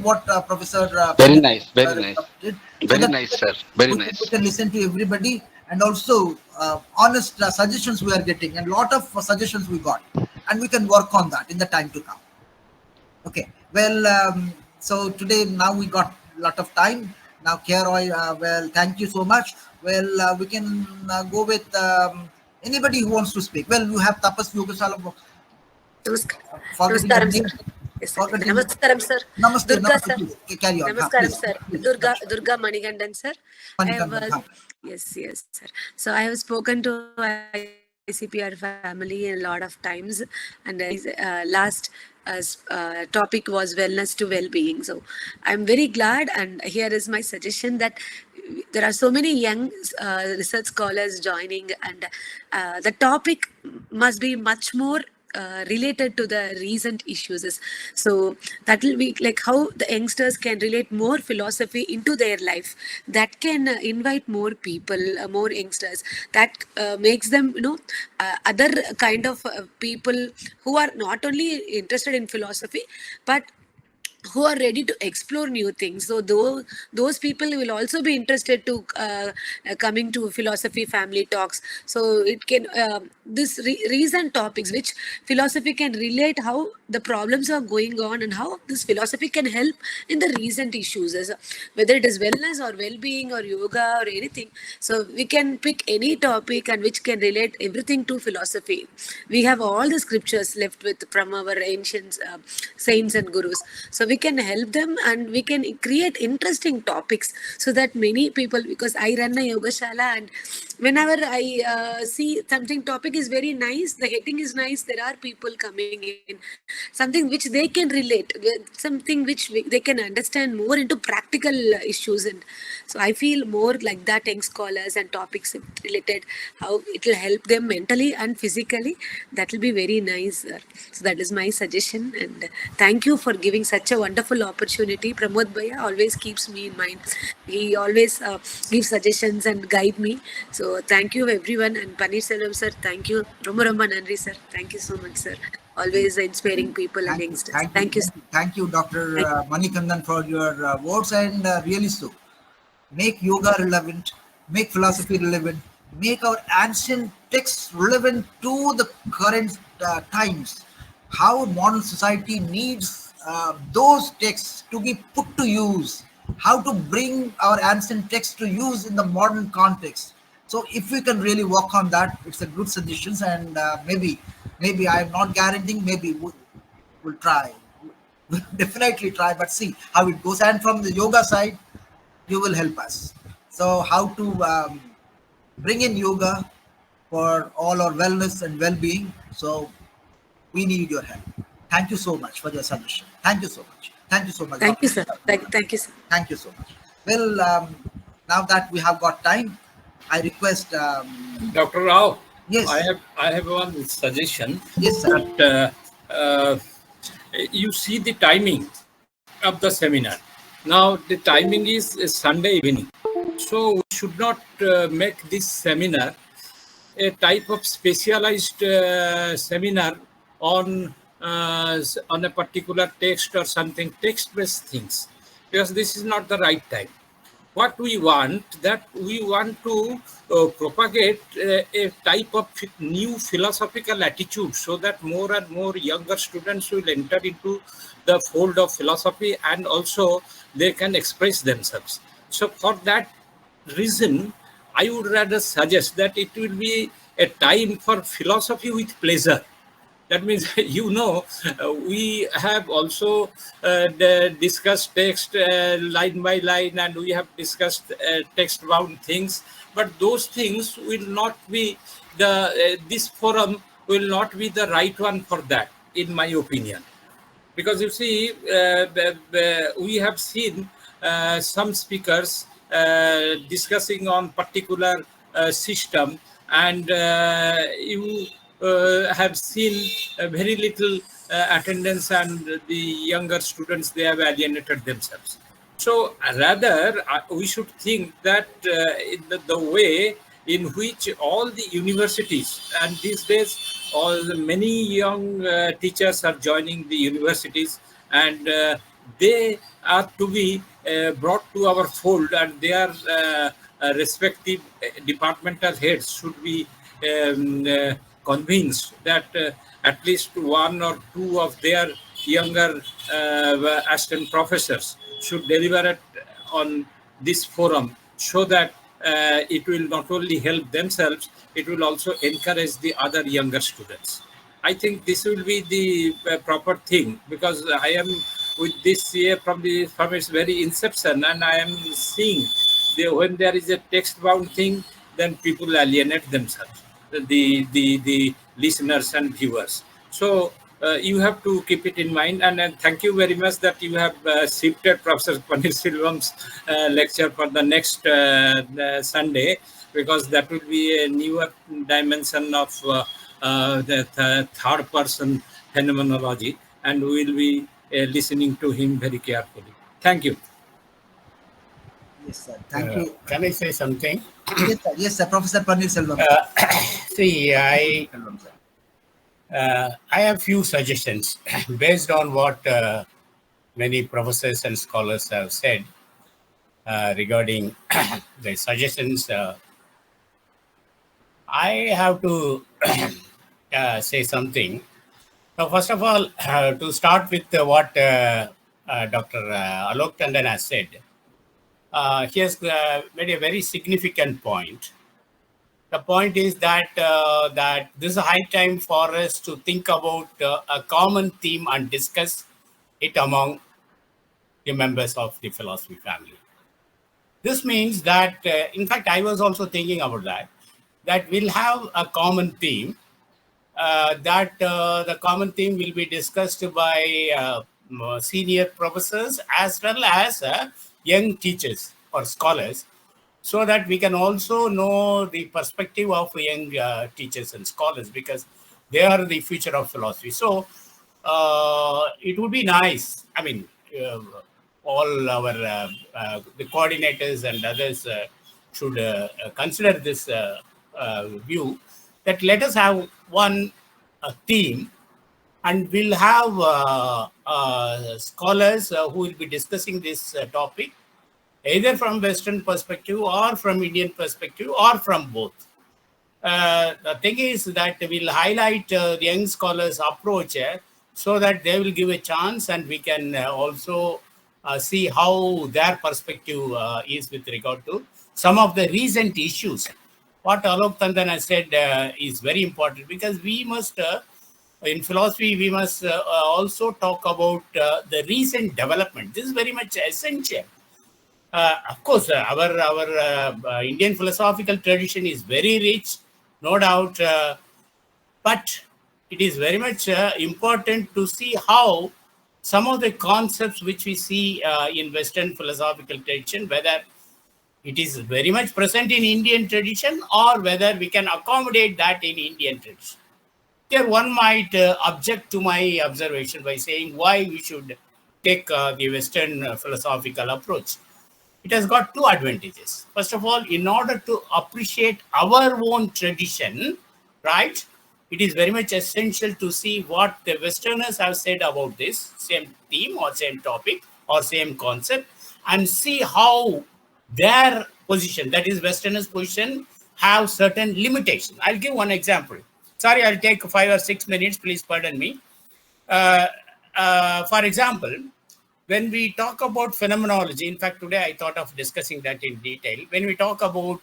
what Professor Very nice, very sir has nice. submitted, so Very that nice, sir. Very we nice. can listen to everybody, and also honest suggestions we are getting, and lot of suggestions we got, and we can work on that in the time to come. Okay, well, so today now we got a lot of time. Now, Roy, well, thank you so much. Well, we can go with anybody who wants to speak. Well, you have Tapas Yogasala. Forgetting Namaskaram, your sir. name. Yes, sir. Forgetting your Namaskaram, sir. Namaste, Durga, namaste, sir. please. Carry on. Namaskaram, Please, sir. please. Durga Manigandan, sir. I have, Manikandan, yes, sir. So I have spoken to ICPR family a lot of times, and last topic was wellness to well-being. So I'm very glad, and here is my suggestion that there are so many young research scholars joining, and the topic must be much more related to the recent issues. So that will be like how the youngsters can relate more philosophy into their life. That can invite more people, more youngsters. That makes them, other kind of people who are not only interested in philosophy, but who are ready to explore new things. So those people will also be interested to coming to philosophy family talks. So it can this recent topics which philosophy can relate how the problems are going on, and how this philosophy can help in the recent issues, whether it is wellness or well-being or yoga or anything. So we can pick any topic and which can relate everything to philosophy. We have all the scriptures left with from our ancient saints and gurus, so we can help them and we can create interesting topics, so that many people, because I run a yoga shala, and whenever I see something topic is very nice, the heading is nice, there are people coming in, something which they can relate with, something which they can understand more into practical issues. And so I feel more like that young scholars and topics related, how it will help them mentally and physically. That will be very nice, sir. So that is my suggestion, and thank you for giving such a wonderful opportunity. Pramod Bhaiya always keeps me in mind. He always gives suggestions and guide me. So thank you everyone, and Paneer Selvam sir, thank you. Romba Romba Nandri sir. Thank you so much, sir. always inspiring people and youngsters. Thank you. Thank you, Dr. Manikandan, for your words, and really so. Make yoga relevant, make philosophy relevant, make our ancient texts relevant to the current times. How modern society needs those texts to be put to use, how to bring our ancient texts to use in the modern context. So, if we can really work on that, it's a good suggestions, and maybe I'm not guaranteeing, maybe we'll try. We'll definitely try, but see how it goes. And from the yoga side, you will help us. So, how to bring in yoga for all our wellness and well-being. So, we need your help. Thank you so much for your suggestion. Thank you so much. Thank you so much, Thank Dr. you, sir. Thank you, sir. Thank you so much. Well, now that we have got time, I request Dr. Rao. Yes. I have one suggestion. Yes, sir. That you see the timing of the seminar. Now the timing is Sunday evening, so we should not make this seminar a type of specialized seminar on a particular text or something, text-based things, because this is not the right time. What we want, that we want to propagate a type of new philosophical attitude, so that more and more younger students will enter into the fold of philosophy, and also they can express themselves. So for that reason, I would rather suggest that it will be a time for philosophy with pleasure. That means, we have also discussed text line by line, and we have discussed text-bound things. But those things will not be this forum will not be the right one for that, in my opinion. Because you see, we have seen some speakers discussing on particular system, and you have seen very little attendance, and the younger students, they have alienated themselves. So rather, we should think that the way in which all the universities, and these days many young teachers are joining the universities, and they are to be brought to our fold, and their respective departmental heads should be convinced that at least one or two of their younger assistant professors should deliberate on this forum, so that it will not only help themselves, it will also encourage the other younger students. I think this will be the proper thing, because I am with this year from its very inception, and I am seeing when there is a text-bound thing, then people alienate themselves, the listeners and viewers. So you have to keep it in mind, and thank you very much that you have shifted Professor Paneerselvam's lecture for the next Sunday, because that will be a newer dimension of the third person phenomenology, and we will be listening to him very carefully. Thank you. Yes, sir. Thank you. Can I say something? Yes, sir. Yes, sir. Professor Paneerselvam. See, I have few suggestions based on what many professors and scholars have said regarding the suggestions. I have to say something. Now, first of all, to start with what Dr. Alok Tandon has said, he has made a very significant point. The point is that that this is a high time for us to think about a common theme and discuss it among the members of the philosophy family. This means that, in fact, I was also thinking about that we'll have a common theme, that the common theme will be discussed by senior professors as well as young teachers or scholars, so that we can also know the perspective of young teachers and scholars, because they are the future of philosophy. So it would be nice. I mean, all our the coordinators and others should consider this view, that let us have one theme, And we'll have scholars who will be discussing this topic, either from Western perspective or from Indian perspective or from both. The thing is that we'll highlight the young scholars' approach so that they will give a chance, and we can also see how their perspective is with regard to some of the recent issues. What Alok Tandan has said is very important, because we must, in philosophy, we must also talk about the recent development. This is very much essential. Of course, our Indian philosophical tradition is very rich, no doubt, but it is very much important to see how some of the concepts which we see in Western philosophical tradition, whether it is very much present in Indian tradition or whether we can accommodate that in Indian tradition. Here, one might object to my observation by saying why we should take the Western philosophical approach. It has got two advantages. First of all, in order to appreciate our own tradition, right, it is very much essential to see what the Westerners have said about this same theme or same topic or same concept, and see how their position, that is Westerners' position, have certain limitations. I'll give one example. Sorry, I'll take 5 or 6 minutes. Please pardon me. For example, when we talk about phenomenology, in fact, today I thought of discussing that in detail. When we talk about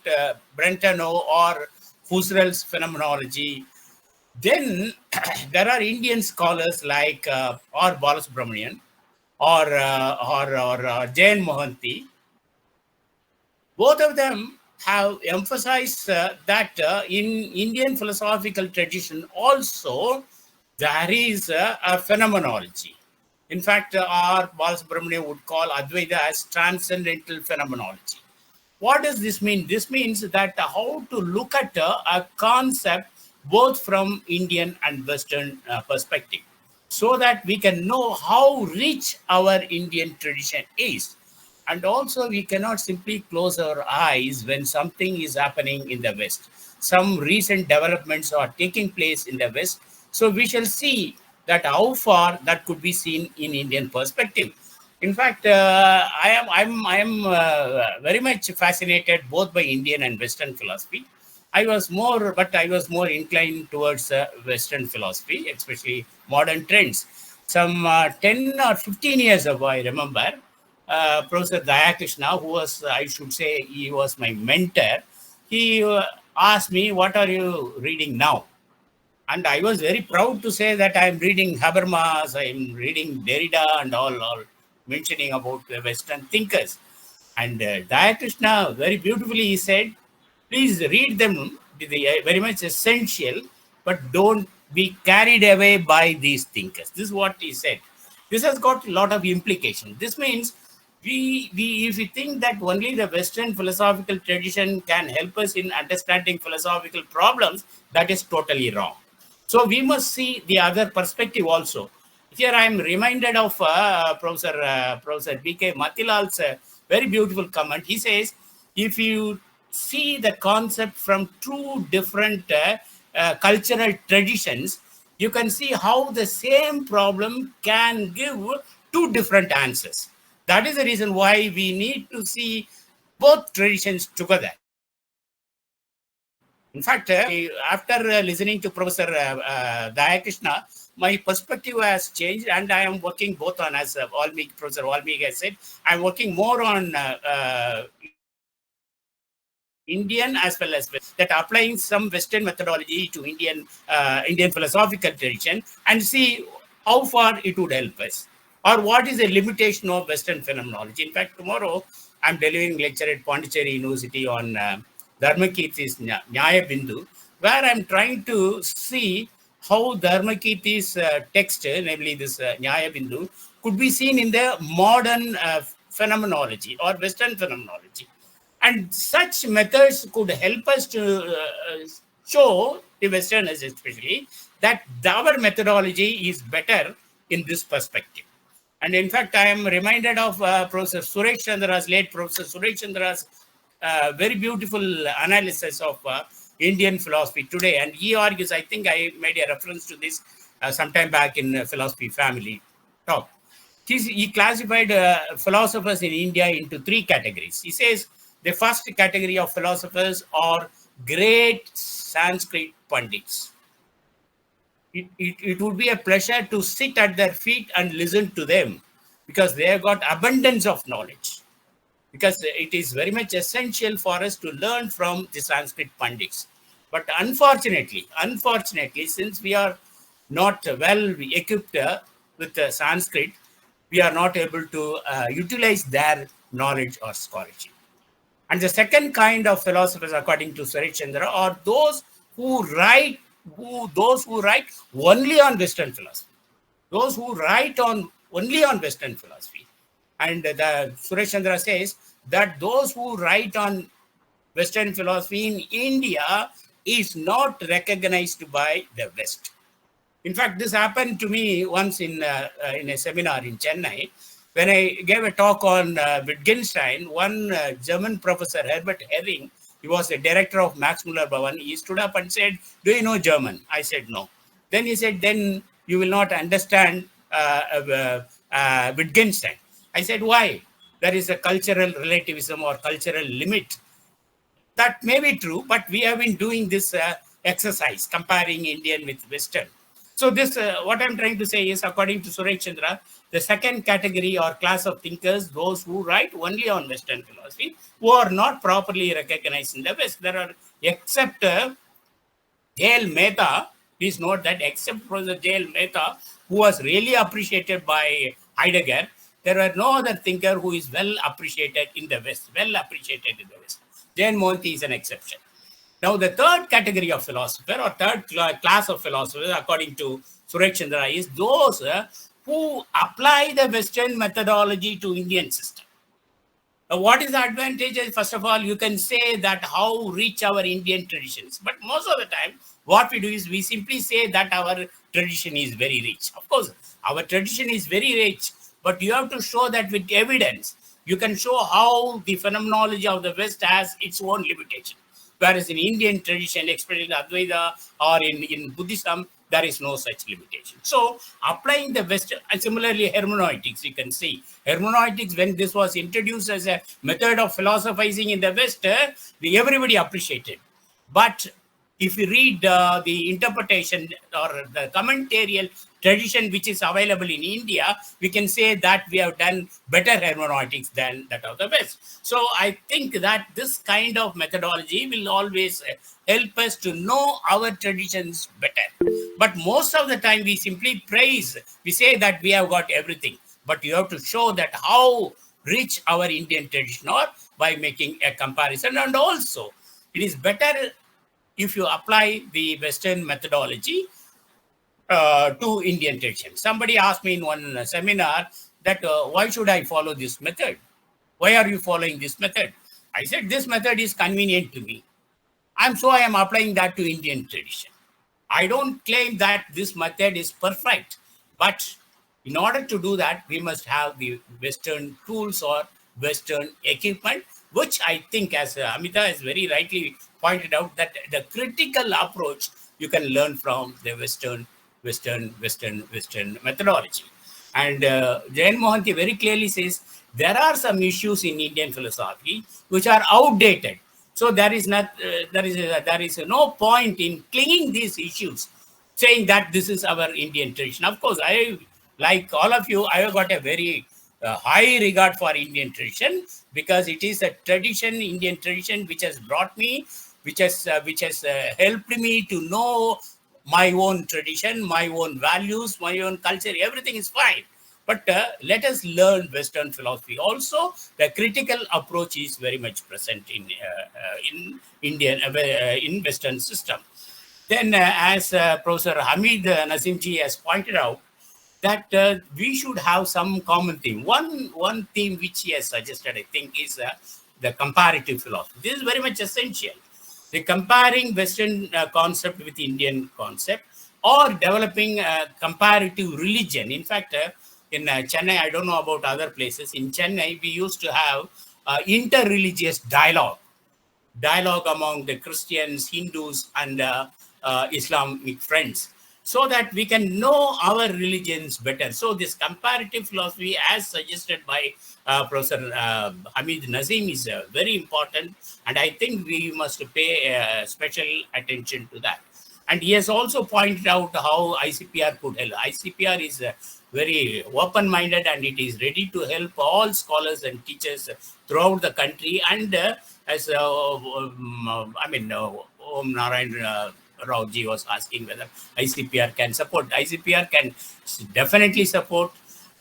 Brentano or Husserl's phenomenology, then there are Indian scholars like or Balasubramanian or Jain Mohanty. Both of them have emphasized that in Indian philosophical tradition also there is a phenomenology. In fact, our Balasubramanian would call Advaita as transcendental phenomenology. What does this mean? This means that how to look at a concept both from Indian and Western perspective, so that we can know how rich our Indian tradition is. And also, we cannot simply close our eyes when something is happening in the West. Some recent developments are taking place in the West. So we shall see that how far that could be seen in Indian perspective. In fact, I am very much fascinated both by Indian and Western philosophy. I was more inclined towards Western philosophy, especially modern trends. Some 10 or 15 years ago, I remember, Professor Dayakrishna, who was, I should say, he was my mentor. He asked me, "What are you reading now?" And I was very proud to say that I'm reading Habermas, I'm reading Derrida and all mentioning about the Western thinkers. And Dayakrishna, very beautifully, he said, please read them, they are very much essential, but don't be carried away by these thinkers. This is what he said. This has got a lot of implication. This means if we think that only the Western philosophical tradition can help us in understanding philosophical problems, that is totally wrong. So we must see the other perspective also. Here I am reminded of Professor B.K. Matilal's very beautiful comment. He says, if you see the concept from two different cultural traditions, you can see how the same problem can give two different answers. That is the reason why we need to see both traditions together. In fact, after listening to Professor Dayakrishna, my perspective has changed, and I am working both on, as Professor Valmiki has said, I'm working more on Indian as well as that, applying some Western methodology to Indian philosophical tradition, and see how far it would help us, or what is the limitation of Western phenomenology. In fact, tomorrow I'm delivering lecture at Pondicherry University on Dharmakirti's Nyaya Bindu, where I'm trying to see how Dharmakirti's text, namely this Nyaya Bindu, could be seen in the modern phenomenology or Western phenomenology. And such methods could help us to show the Westerners especially that our methodology is better in this perspective. And in fact, I am reminded of Professor Suresh Chandra's, late Professor Suresh Chandra's very beautiful analysis of Indian philosophy today. And he argues, I think I made a reference to this sometime back in philosophy family talk. He classified philosophers in India into three categories. He says the first category of philosophers are great Sanskrit Pandits. It would be a pleasure to sit at their feet and listen to them because they have got abundance of knowledge. Because it is very much essential for us to learn from the Sanskrit Pandits. But unfortunately, since we are not well equipped with Sanskrit, we are not able to utilize their knowledge or scholarship. And the second kind of philosophers, according to Suresh Chandra, are those who write, only on Western philosophy. Those who write only on Western philosophy. And the Suresh Chandra says that those who write on Western philosophy in India is not recognized by the West. In fact, this happened to me once in a seminar in Chennai. When I gave a talk on Wittgenstein, one German professor, Herbert Herring, he was the director of Max Muller Bhavan, he stood up and said, "Do you know German?" I said, "No." Then he said, "Then you will not understand Wittgenstein." I said, "Why?" There is a cultural relativism or cultural limit. That may be true, but we have been doing this exercise, comparing Indian with Western. So this, what I'm trying to say is, according to Suresh Chandra, the second category or class of thinkers, those who write only on Western philosophy, who are not properly recognized in the West. There are, except J.L. Mehta, please note that except Professor J.L. Mehta, who was really appreciated by Heidegger, there were no other thinker who is well appreciated in the West, Jain Mohanty is an exception. Now, the third category of philosopher or third class of philosophers, according to Suresh Chandra, is those who apply the Western methodology to Indian system. What is the advantage? First of all, you can say that how rich our Indian traditions. But most of the time, what we do is we simply say that our tradition is very rich. Of course, our tradition is very rich, but you have to show that with evidence. You can show how the phenomenology of the West has its own limitation. Whereas in Indian tradition, especially in Advaita or in Buddhism, there is no such limitation. So applying the Western, and similarly hermeneutics, you can see. Hermeneutics, when this was introduced as a method of philosophizing in the West, everybody appreciated. But if you read the interpretation or the commentarial tradition which is available in India, we can say that we have done better hermeneutics than that of the West. So I think that this kind of methodology will always help us to know our traditions better. But most of the time we simply praise, we say that we have got everything, but you have to show that how rich our Indian tradition are by making a comparison. And also, it is better if you apply the Western methodology to Indian tradition. Somebody asked me in one seminar that why should I follow this method? Why are you following this method? I said, this method is convenient to me. I am applying that to Indian tradition. I don't claim that this method is perfect, but in order to do that, we must have the Western tools or Western equipment, which I think, as Amita has very rightly pointed out, that the critical approach you can learn from the Western methodology. And Jain Mohanty very clearly says there are some issues in Indian philosophy which are outdated. So there is no point in clinging these issues, saying that this is our Indian tradition. Of course, I, like all of you, I have got a very high regard for Indian tradition because it is a tradition, Indian tradition, which has brought me, which has helped me to know my own tradition, my own values, my own culture. Everything is fine. But let us learn Western philosophy. Also, the critical approach is very much present in Western system. Then, as Professor Hamid Nasimji has pointed out, that we should have some common theme. One theme which he has suggested, I think, is the comparative philosophy. This is very much essential. The comparing Western concept with Indian concept, or developing a comparative religion. In fact, in Chennai, I don't know about other places. In Chennai, we used to have inter-religious dialogue among the Christians, Hindus, and Islamic friends. so that we can know our religions better. So this comparative philosophy, as suggested by Professor Hamid Nazim, is very important, and I think we must pay special attention to that. And he has also pointed out how ICPR could help. ICPR is very open-minded, and it is ready to help all scholars and teachers throughout the country. And as Om Narayan Rauji was asking whether ICPR can support. ICPR can definitely support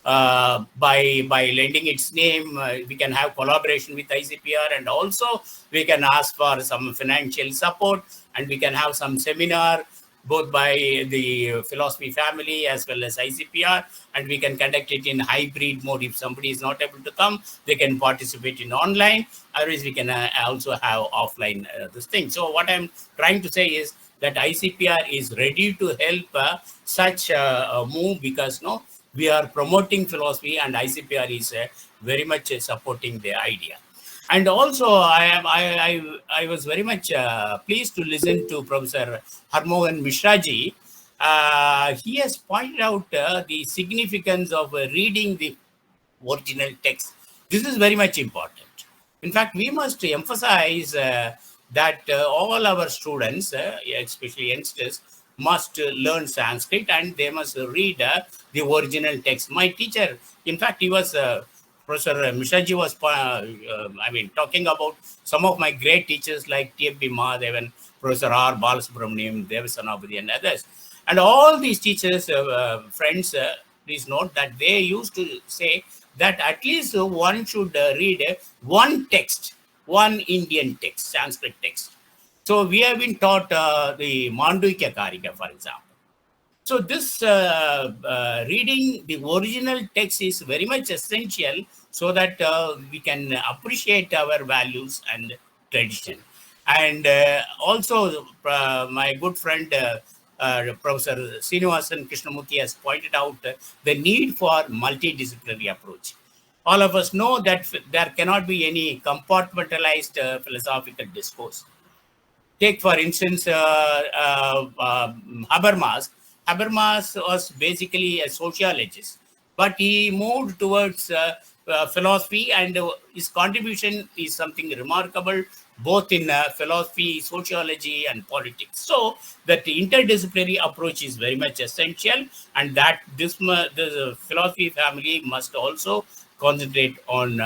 by lending its name. We can have collaboration with ICPR, and also we can ask for some financial support, and we can have some seminar both by the philosophy family as well as ICPR, and we can conduct it in hybrid mode. If somebody is not able to come, they can participate in online. Otherwise, we can also have offline this thing. So what I'm trying to say is that ICPR is ready to help such a move, because we are promoting philosophy, and ICPR is very much supporting the idea. And also, I was very much pleased to listen to Professor Harmohan Mishraji. He has pointed out the significance of reading the original text. This is very much important. In fact, we must emphasize that all our students, especially youngsters, must learn Sanskrit, and they must read the original text. My teacher, in fact, he was Professor Mishraji was, talking about some of my great teachers like T.F.B. Mahadevan, Professor R. Balasubramaniam, Devasanabadi, and others. And all these teachers, friends, please note that they used to say that at least one should read one text, one Indian text, Sanskrit text. So we have been taught the Mandukya Karika, for example. So this reading the original text is very much essential, so that we can appreciate our values and tradition. And also, my good friend Professor Srinivasan Krishnamurthy has pointed out the need for multidisciplinary approach. All of us know that there cannot be any compartmentalized philosophical discourse. Take, for instance, Habermas. Habermas was basically a sociologist, but he moved towards philosophy, and his contribution is something remarkable, both in philosophy, sociology, and politics. So that interdisciplinary approach is very much essential, and that the philosophy family must also concentrate on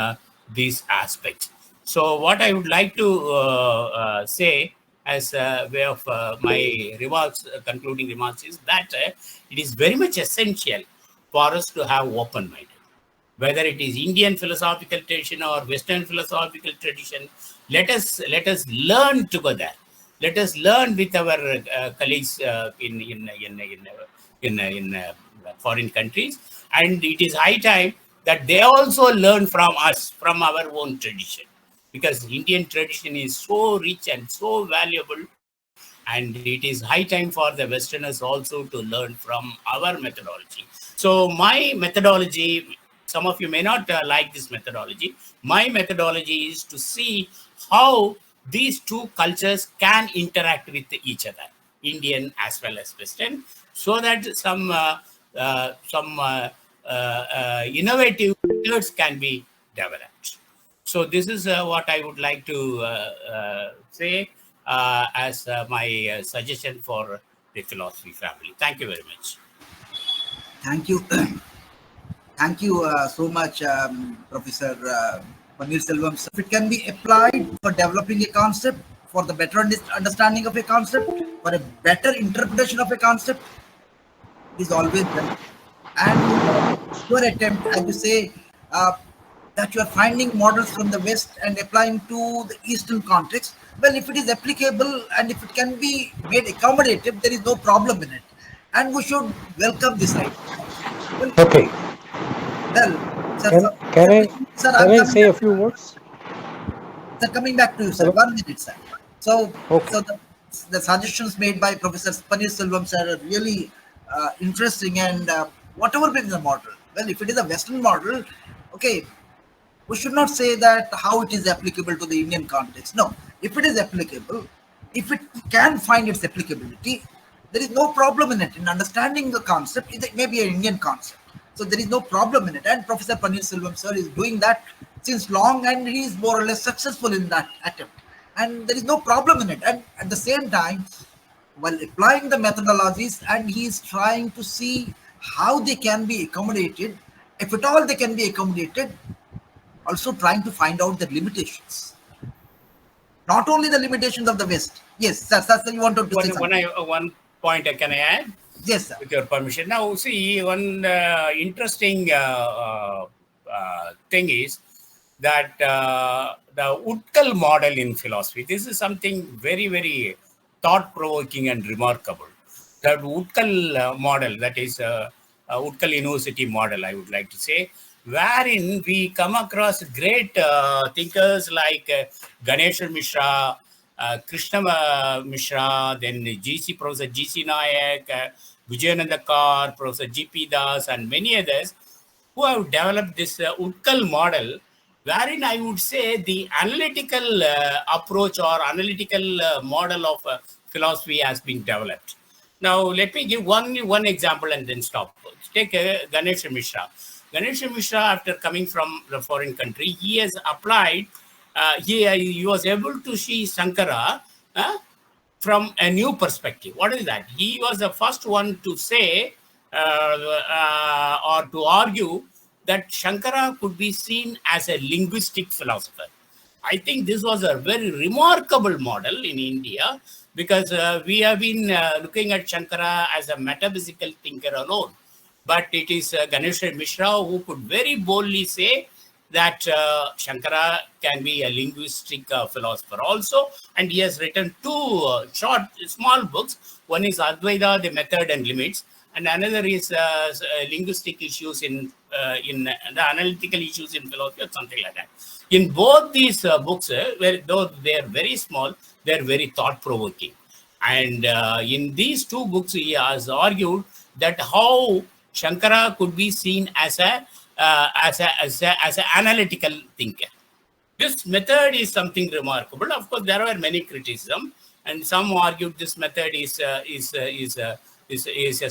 these aspects. So what I would like to say as a way of my remarks, concluding remarks, is that it is very much essential for us to have open mind. Whether it is Indian philosophical tradition or Western philosophical tradition, let us learn together. Let us learn with our colleagues in foreign countries, and it is high time that they also learn from us, from our own tradition, because Indian tradition is so rich and so valuable, and it is high time for the Westerners also to learn from our methodology. So my methodology, some of you may not like this methodology. My methodology is to see how these two cultures can interact with each other, Indian as well as Western, so that some innovative methods can be developed. So this is what I would like to say as my suggestion for the philosophy family. Thank you very much. Thank you. Thank you so much, Professor Panir Selvam. If it can be applied for developing a concept, for the better understanding of a concept, for a better interpretation of a concept, is always done. And your attempt, as you say, that you are finding models from the West and applying to the Eastern context. Well, if it is applicable and if it can be made accommodative, there is no problem in it. And we should welcome this idea. Well, okay. Well, sir, Can I say a few words? Sir, coming back to you, sir. Hello? 1 minute, sir. So, Okay. so the suggestions made by Professor Panir Selvam, sir, are really interesting. And whatever be the model, well, if it is a Western model, okay, we should not say that how it is applicable to the Indian context. No, if it is applicable, if it can find its applicability, There is no problem in it, in understanding the concept. It may be an Indian concept. So there is no problem in it. And Professor Paneerselvam sir is doing that since long, and he is more or less successful in that attempt. And there is no problem in it. And at the same time, while applying the methodologies, and he is trying to see how they can be accommodated, if at all they can be accommodated, also trying to find out the limitations. Not only the limitations of the West. Yes, that's you wanted to say something. One point can I add? Yes, sir. With your permission. Now, see, one interesting thing is that the Utkal model in philosophy, this is something very, very thought-provoking and remarkable. That Utkal model, that is Utkal University model, I would like to say, wherein we come across great thinkers like Ganesha Mishra, Krishna Mishra, then Professor G.C. Nayak, Vijayananda Kar, Professor G.P. Das, and many others who have developed this Utkal model, wherein I would say the analytical approach or analytical model of philosophy has been developed. Now, let me give one example and then stop. Take Ganesha Mishra. Ganesha Mishra, after coming from the foreign country, he has applied, he was able to see Sankara from a new perspective. What is that? He was the first one to say or to argue that Shankara could be seen as a linguistic philosopher. I think this was a very remarkable model in India, because we have been looking at Shankara as a metaphysical thinker alone. But it is Ganesha Mishra who could very boldly say that Shankara can be a linguistic philosopher also. And he has written two small books. One is Advaita, the Method and Limits, and another is linguistic issues in the analytical issues in philosophy, or something like that. In both these books, though they are very small, they are very thought-provoking. And in these two books, he has argued that how Shankara could be seen as an analytical thinker. This method is something remarkable. Of course, there were many criticisms, and some argued this method is a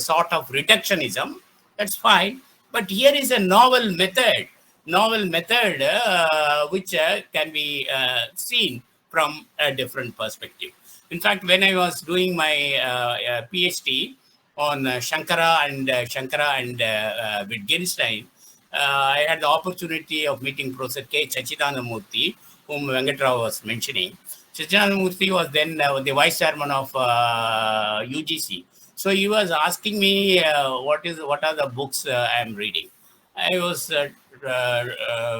sort of reductionism. That's fine, but here is a novel method which can be seen from a different perspective. In fact, when I was doing my PhD on Shankara and Wittgenstein, I had the opportunity of meeting Professor K. Chachidanamurthy, whom Venkatrao was mentioning. Chachidanamurthy was then the vice chairman of UGC. So he was asking me what are the books I am reading. I was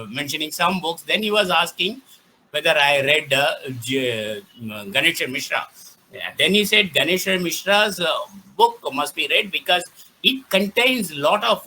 mentioning some books. Then he was asking whether I read Ganesha Mishra. Then he said Ganesha Mishra's book must be read because it contains a lot of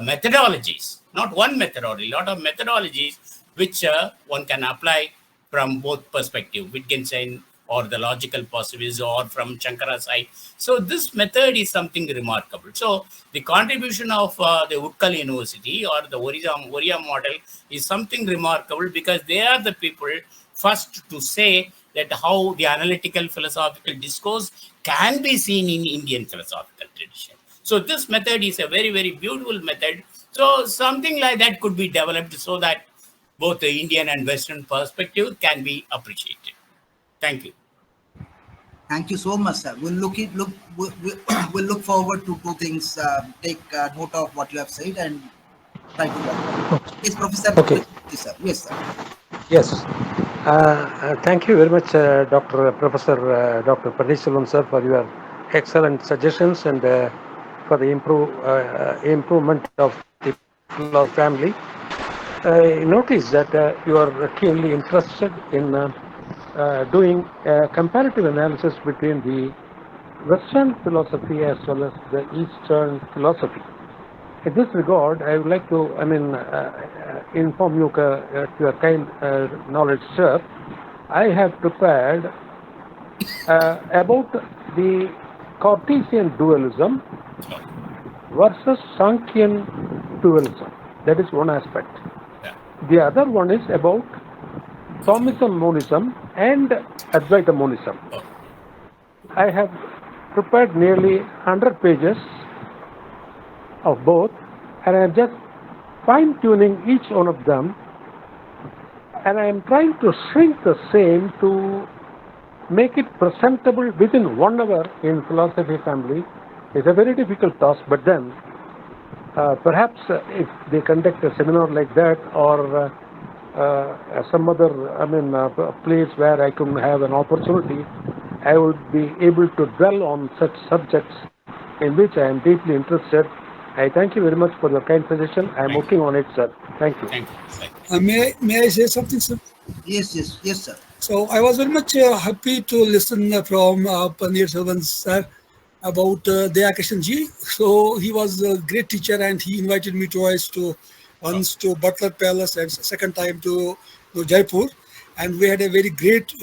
methodologies, not one methodology, a lot of methodologies which one can apply from both perspectives, Wittgenstein or the logical positivism or from Shankara's side. So this method is something remarkable. So the contribution of the Utkal University or the Oriya model is something remarkable, because they are the people first to say that how the analytical philosophical discourse can be seen in Indian philosophical tradition. So this method is a very, very beautiful method. So something like that could be developed so that both the Indian and Western perspective can be appreciated. Thank you. Thank you so much, sir. We'll look forward to two things. Take note of what you have said and try to work. Yes, Professor. Okay. Yes, sir. Yes, sir. Yes. Thank you very much, Professor Dr. Paneerselvam sir, for your excellent suggestions and for the improvement of the family. I notice that you are keenly interested in doing a comparative analysis between the Western philosophy as well as the Eastern philosophy. In this regard, I would like to, inform you to your kind knowledge, sir. I have prepared about the Cartesian dualism versus Sankhyan dualism. That is one aspect. The other one is about Thomism monism and Advaita monism. I have prepared nearly 100 pages of both, and I am just fine-tuning each one of them, and I am trying to shrink the same to make it presentable within 1 hour in philosophy family. It's a very difficult task, but then perhaps if they conduct a seminar like that, or some other, place where I can have an opportunity, I would be able to dwell on such subjects in which I am deeply interested. I thank you very much for your kind suggestion. I am working on it, sir. Thank you. Thank you. May I say something, sir? Yes, sir. So I was very much happy to listen from Panir Selvan sir about Daya Kishan ji. So he was a great teacher, and he invited me twice once to Butler Palace and second time to Jaipur, and we had a very great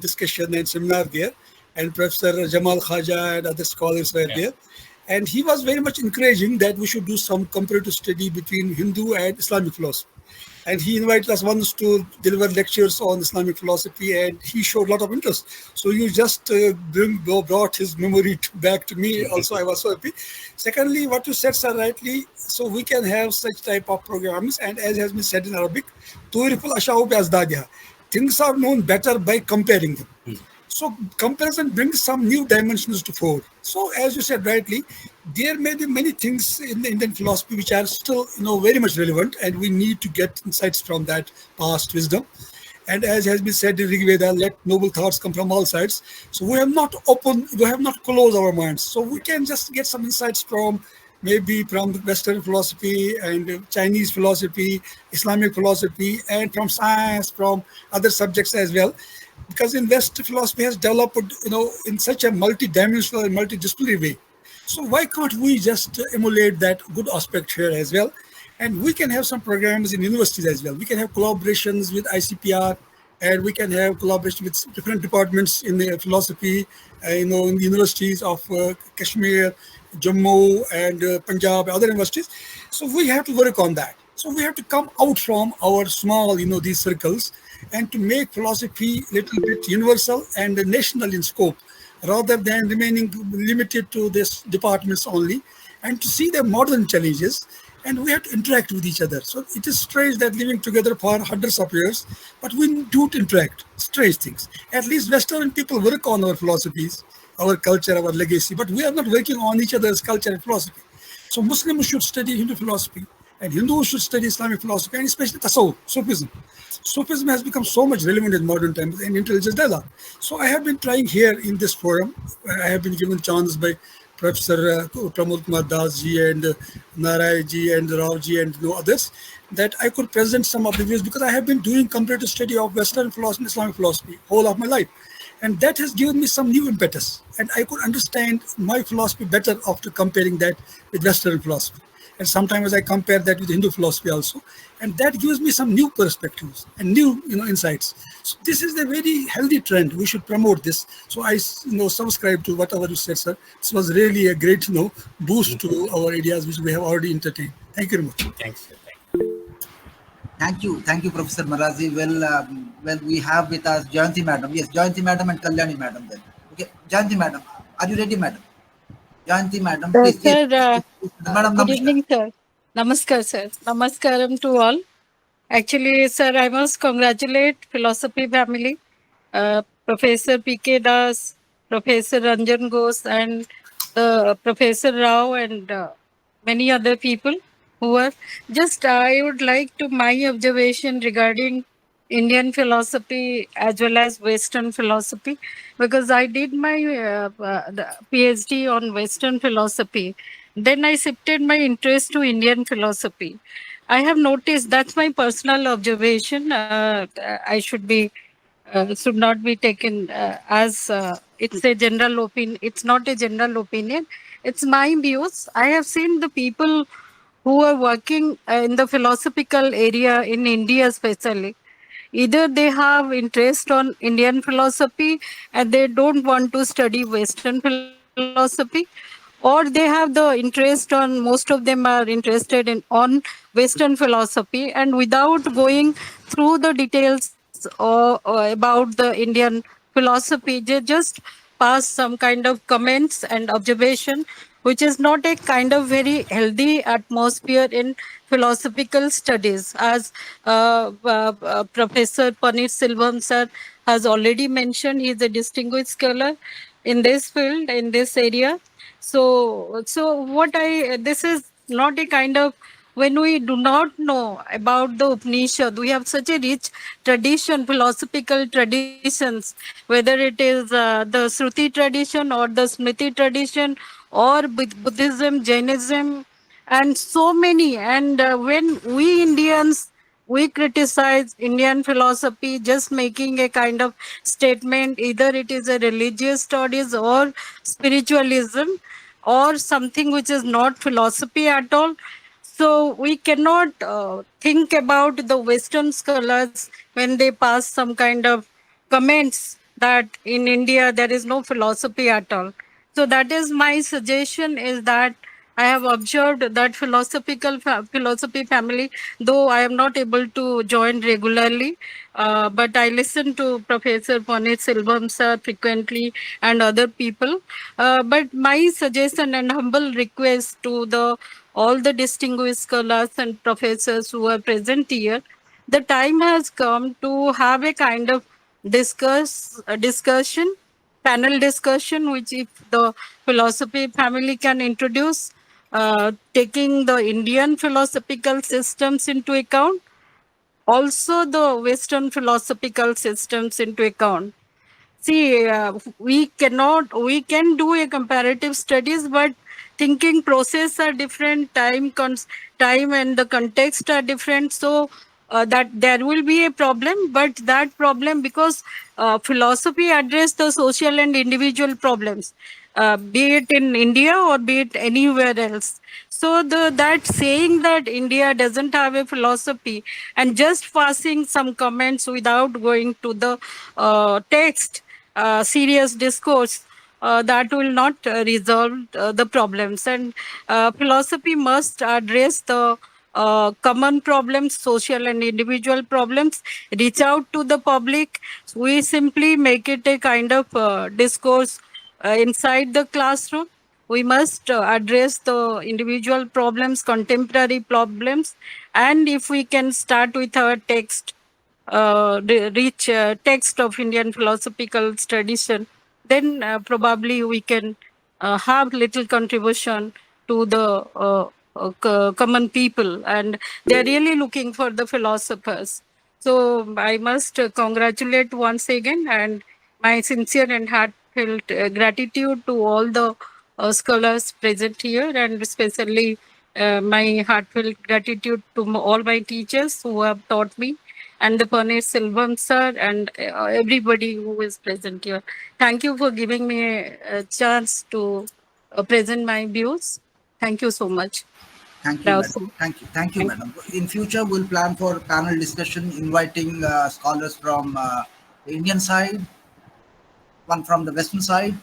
discussion and seminar there. And Professor Jamal Khaja and other scholars were there. And he was very much encouraging that we should do some comparative study between Hindu and Islamic philosophy. And he invited us once to deliver lectures on Islamic philosophy, and he showed a lot of interest. So you just brought his memory back to me. Also, I was so happy. Secondly, what you said, sir, rightly, so we can have such type of programs, and as has been said in Arabic, "Tu'riful asha'u bi azdadiha." Things are known better by comparing them. So comparison brings some new dimensions to fore. So as you said rightly, there may be many things in the Indian philosophy which are still, very much relevant, and we need to get insights from that past wisdom. And as has been said in Rig Veda, let noble thoughts come from all sides. So we have not closed our minds. So we can just get some insights from maybe from Western philosophy and Chinese philosophy, Islamic philosophy, and from science, from other subjects as well. Because in West, philosophy has developed, in such a multi-dimensional and multidisciplinary way. So why can't we just emulate that good aspect here as well? And we can have some programs in universities as well. We can have collaborations with ICPR, and we can have collaboration with different departments in the philosophy, in the universities of Kashmir, Jammu, and Punjab, other universities. So we have to work on that. So we have to come out from our small, these circles, and to make philosophy a little bit universal and national in scope, rather than remaining limited to these departments only, and to see the modern challenges. And we have to interact with each other. So it is strange that living together for hundreds of years, but we don't interact. Strange things. At least Western people work on our philosophies, our culture, our legacy, but we are not working on each other's culture and philosophy. So Muslims should study Hindu philosophy, and Hindus should study Islamic philosophy, and especially Tasawwuf, Sufism. Sufism has become so much relevant in modern times and intelligence dialogue. So I have been trying here in this forum. I have been given chance by Professor Pramod Kumar Das ji and Narai ji and Rao ji and others, that I could present some of the views, because I have been doing comparative study of Western philosophy and Islamic philosophy whole of my life. And that has given me some new impetus. And I could understand my philosophy better after comparing that with Western philosophy. And sometimes I compare that with Hindu philosophy also. And that gives me some new perspectives and new insights. So this is a very healthy trend. We should promote this. So I subscribe to whatever you said, sir. This was really a great boost to our ideas, which we have already entertained. Thank you very much. Thanks. Thank you, Professor Marazi. Well, we have with us Jayanti Madam. Yes, Jayanti Madam and Kalyani Madam then. Okay, Jayanti Madam, are you ready, Madam? Jayanti Madam, please. Sir, Madam, good namaskar. evening, sir. Namaskar, sir. Namaskaram to all. Actually, sir, I must congratulate philosophy family, Professor P.K. Das, Professor Ranjan Ghosh, and Professor Rao, and many other people who are just. I would like to my observation regarding Indian philosophy as well as Western philosophy, because I did my the PhD on Western philosophy. Then I shifted my interest to Indian philosophy. I have noticed, that's my personal observation. I should not be taken as it's a general opinion. It's not a general opinion. It's my views. I have seen the people who are working in the philosophical area in India, especially. Either they have interest on Indian philosophy and they don't want to study Western philosophy, or they have the interest on, most of them are interested in on Western philosophy, and without going through the details or about the Indian philosophy, they just pass some kind of comments and observation, which is not a kind of very healthy atmosphere in philosophical studies. As Professor Paneer Silvam sir has already mentioned, he is a distinguished scholar in this field, in this area. This is not a kind of, when we do not know about the Upanishad, we have such a rich tradition, philosophical traditions, whether it is the Shruti tradition or the Smriti tradition or Buddhism, Jainism, and so many. And when we Indians, we criticize Indian philosophy, just making a kind of statement, either it is a religious studies or spiritualism or something which is not philosophy at all. So we cannot think about the Western scholars when they pass some kind of comments that in India there is no philosophy at all. So that is my suggestion, is that I have observed that philosophy family, though I am not able to join regularly, but I listen to Professor Paneer Silvam sir frequently and other people. But my suggestion and humble request to the all the distinguished scholars and professors who are present here, the time has come to have a kind of discussion, panel discussion, which if the philosophy family can introduce, taking the Indian philosophical systems into account, also the Western philosophical systems into account. See, we can do a comparative studies, but thinking process are different, time and the context are different. So that there will be a problem, but that problem, because philosophy address the social and individual problems, be it in India or be it anywhere else. So that saying that India doesn't have a philosophy and just passing some comments without going to the text, serious discourse, that will not resolve the problems. And philosophy must address the common problems, social and individual problems, reach out to the public. We simply make it a kind of discourse inside the classroom. We must address the individual problems, contemporary problems, and if we can start with our text, the rich text of Indian philosophical tradition, then probably we can have little contribution to the common people, and they are really looking for the philosophers. So I must congratulate once again, and my sincere and heartfelt gratitude to all the scholars present here, and especially my heartfelt gratitude to all my teachers who have taught me, and the Paneer Silvam sir, and everybody who is present here. Thank you for giving me a chance to present my views. Thank you so much. Thank you, madam. Thank you, madam. In future, we'll plan for panel discussion, inviting scholars from the Indian side, one from the Western side,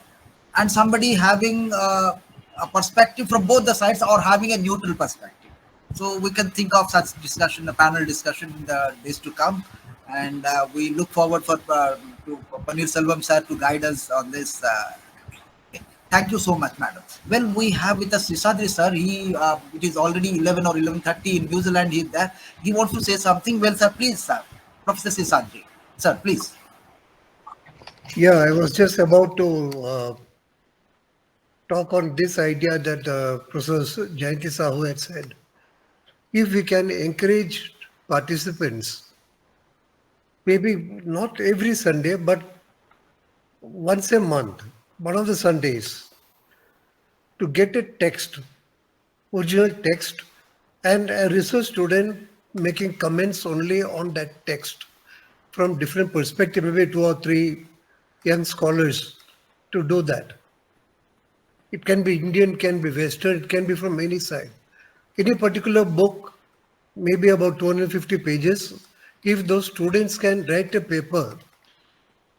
and somebody having a perspective from both the sides or having a neutral perspective. So we can think of such discussion, a panel discussion in the days to come. And we look forward for to Paneer Selvam sir to guide us on this. Thank you so much, madam. Well, we have with us Sisadri sir. It is already 11 or 11:30 in New Zealand. He's there. He wants to say something. Well, sir, please, sir. Professor Sisadri. Sir, please. Yeah, I was just about to talk on this idea that Professor Jayanti Sahu had said. If we can encourage participants, maybe not every Sunday, but once a month, one of the Sundays, to get a text, original text, and a research student making comments only on that text from different perspectives, maybe 2 or 3 young scholars to do that. It can be Indian, can be Western, it can be from any side. Any particular book, maybe about 250 pages, if those students can write a paper,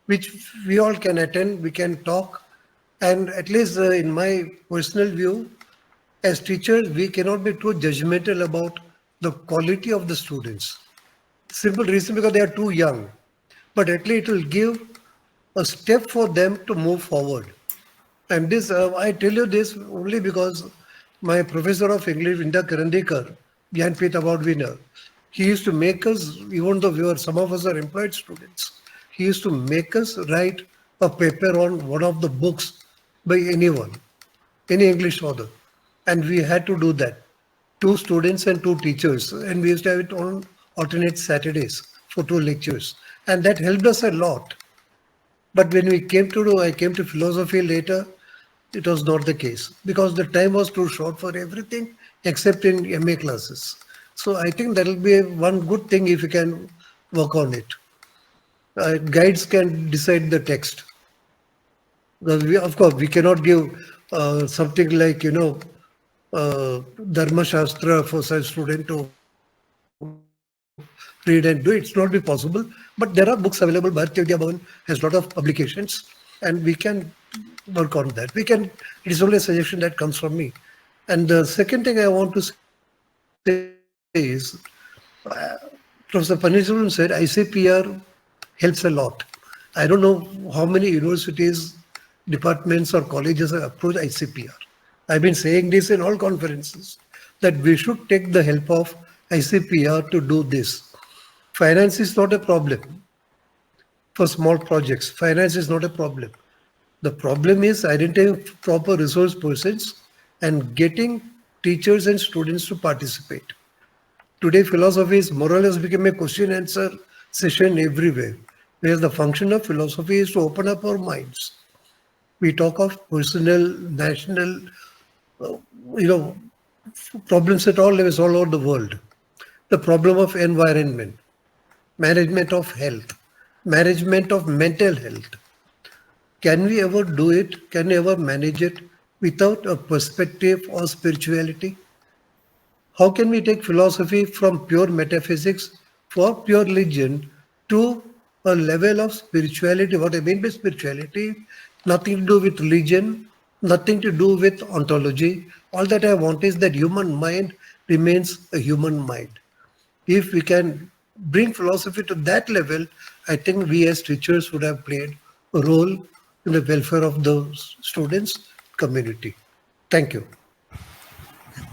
which we all can attend, we can talk, and at least in my personal view, as teachers, we cannot be too judgmental about the quality of the students. Simple reason, because they are too young. But at least it will give a step for them to move forward. And this, I tell you this only because my professor of English, Inda Karandekar, Jnanpith Award winner, he used to make us, even though some of us are employed students, he used to make us write a paper on one of the books by anyone, any English author. And we had to do that. Two students and two teachers. And we used to have it on alternate Saturdays for two lectures. And that helped us a lot. But when I came to philosophy later, it was not the case because the time was too short for everything except in MA classes. So I think that will be one good thing if you can work on it. Guides can decide the text. Because of course, we cannot give something like, Dharma Shastra for such student to read and do. It's not be possible. But there are books available. Bharatiya Vidya Bhavan has a lot of publications and we can work on that. It is only a suggestion that comes from me. And the second thing I want to say is, Professor Paneerselvam said ICPR helps a lot. I don't know how many universities, departments or colleges have approached ICPR. I've been saying this in all conferences that we should take the help of ICPR to do this. Finance is not a problem for small projects. Finance is not a problem. The problem is identifying proper resource persons and getting teachers and students to participate. Today, philosophy is more or less become a question answer session everywhere, whereas the function of philosophy is to open up our minds. We talk of personal, national, uh, you know, problems at all levels all over the world. The problem of environment, management of health, management of mental health. Can we ever do it? Can we ever manage it without a perspective or spirituality? How can we take philosophy from pure metaphysics for pure religion to a level of spirituality? What I mean by spirituality, nothing to do with religion, nothing to do with ontology. All that I want is that human mind remains a human mind. If we can bring philosophy to that level, I think we as teachers would have played a role in the welfare of the students community. Thank you.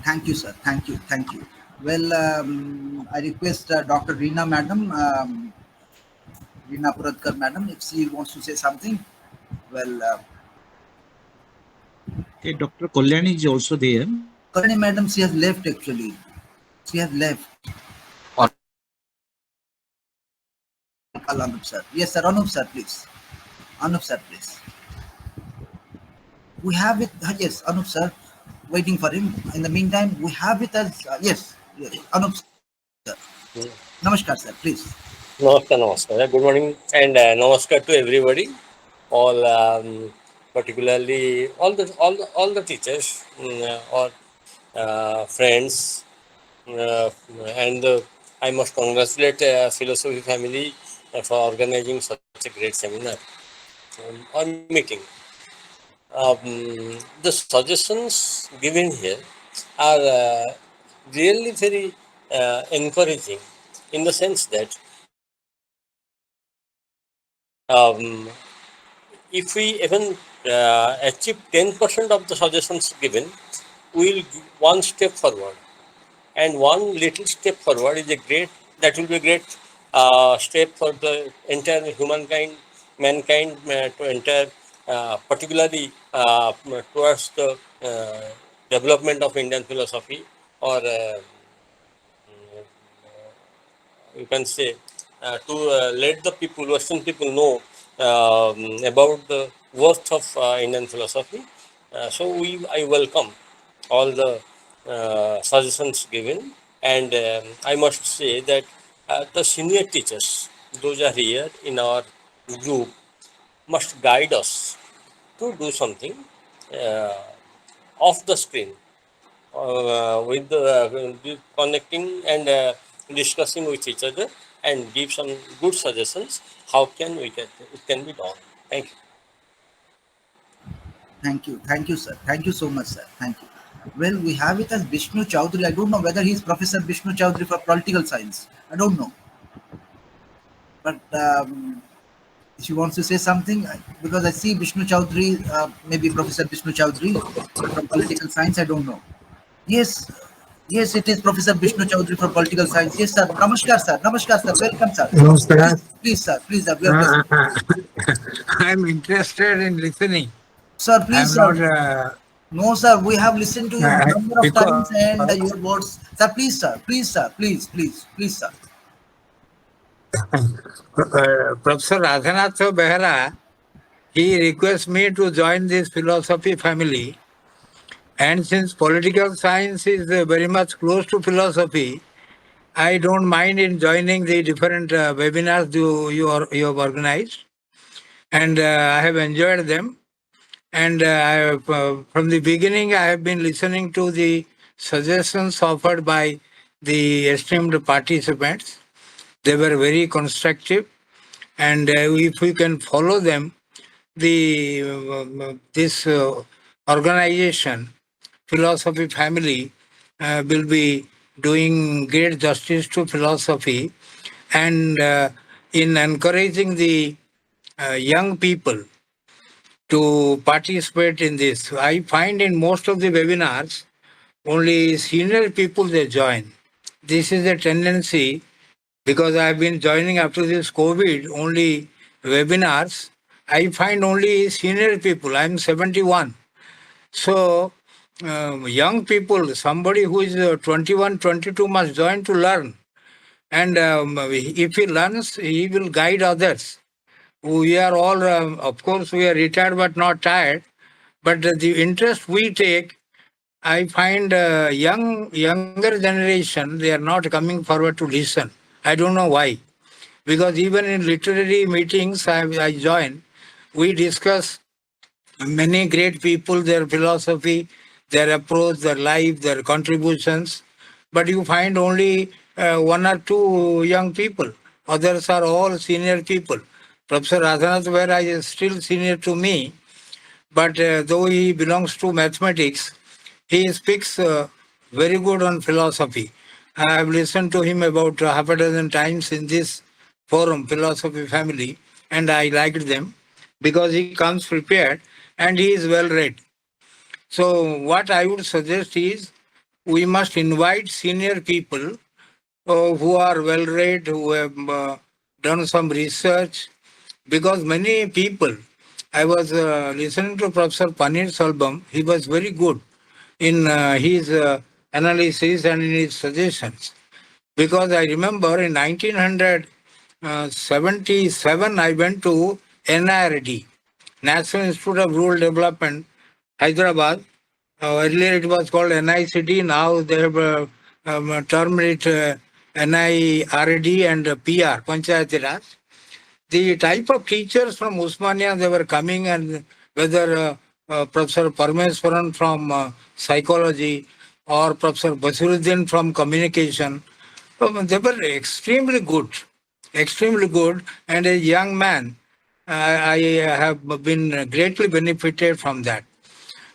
Thank you, sir. Thank you. Thank you. Well, I request Dr. Reena Madam, Reena Puradkar Madam, if she wants to say something. Well, Okay, Dr. Kalyani is also there. Kalyani Madam, she has left actually. She has left. Anup sir. Yes, sir. Anup sir, please. Anup sir, please. We have it. Yes, Anup sir. Waiting for him. In the meantime, we have it as yes, Anup sir. Namaskar, sir. Please. Namaskar, namaskar. Good morning and namaskar to everybody. All, particularly all the teachers or friends, and I must congratulate Philosophy Family for organizing such a great seminar or meeting. The suggestions given here are really very encouraging in the sense that if we even achieve 10% of the suggestions given, we will one step forward. And one little step forward is a great, that will be a great step for the entire humankind, mankind to enter, particularly towards the development of Indian philosophy, or you can say to let the people, Western people know about the worth of Indian philosophy. I welcome all the suggestions given, and I must say that the senior teachers, those are here in our group, must guide us to do something uh, off the screen, with connecting and discussing with each other, and give some good suggestions how it can be done. Thank you. Thank you. Thank you, sir. Thank you so much, sir. Thank you. Well, we have it as Vishnu Chowdhury. I don't know whether he's Professor Vishnu Chowdhury for political science. I don't know. But She wants to say something because I see Vishnu Chaudhary, maybe Professor Vishnu Chaudhary from political science. I don't know. Yes, yes, it is Professor Vishnu Chaudhary from political science. Yes, sir. Namaskar, sir. Namaskar, sir. Welcome, sir. Namaskar. Please, sir. Please, sir. We are blessed. I'm interested in listening. Sir, please, I'm sir. not. No, sir. We have listened to you number of times Because and your words. Sir, please, sir. Please, sir. Please, please, please, sir. Professor Radhanath Behra, he requests me to join this philosophy family. And since political science is very much close to philosophy, I don't mind in joining the different webinars you have organized. And I have enjoyed them. And from the beginning, I have been listening to the suggestions offered by the esteemed participants. They were very constructive. And if we can follow them, this organization, Philosophy Family, will be doing great justice to philosophy and in encouraging the young people to participate in this. I find in most of the webinars, only senior people they join. This is a tendency because I've been joining after this COVID only webinars. I find only senior people. I'm 71. So young people, somebody who is 21, 22 must join to learn. And if he learns, he will guide others. We are all, of course, we are retired but not tired. But the interest we take, I find younger generation, they are not coming forward to listen. I don't know why. Because even in literary meetings I join, we discuss many great people, their philosophy, their approach, their life, their contributions. But you find only one or two young people. Others are all senior people. Professor Radhanath Behra is still senior to me, but though he belongs to mathematics, he speaks very good on philosophy. I have listened to him about half a dozen times in this forum, Philosophy Family, and I liked them because he comes prepared and he is well read. So what I would suggest is we must invite senior people who are well read, who have done some research, because many people, I was listening to Professor Panir Salbam, he was very good in his analysis and in his suggestions. Because I remember in 1977, I went to NIRD, National Institute of Rural Development, Hyderabad. Earlier it was called NICD, now they have termed it NIRD and PR, Panchayati Raj. The type of teachers from Usmania, they were coming, and whether Professor Parmeswaran from psychology or Professor Basiruddin from communication, they were extremely good, and a young man, I have been greatly benefited from that.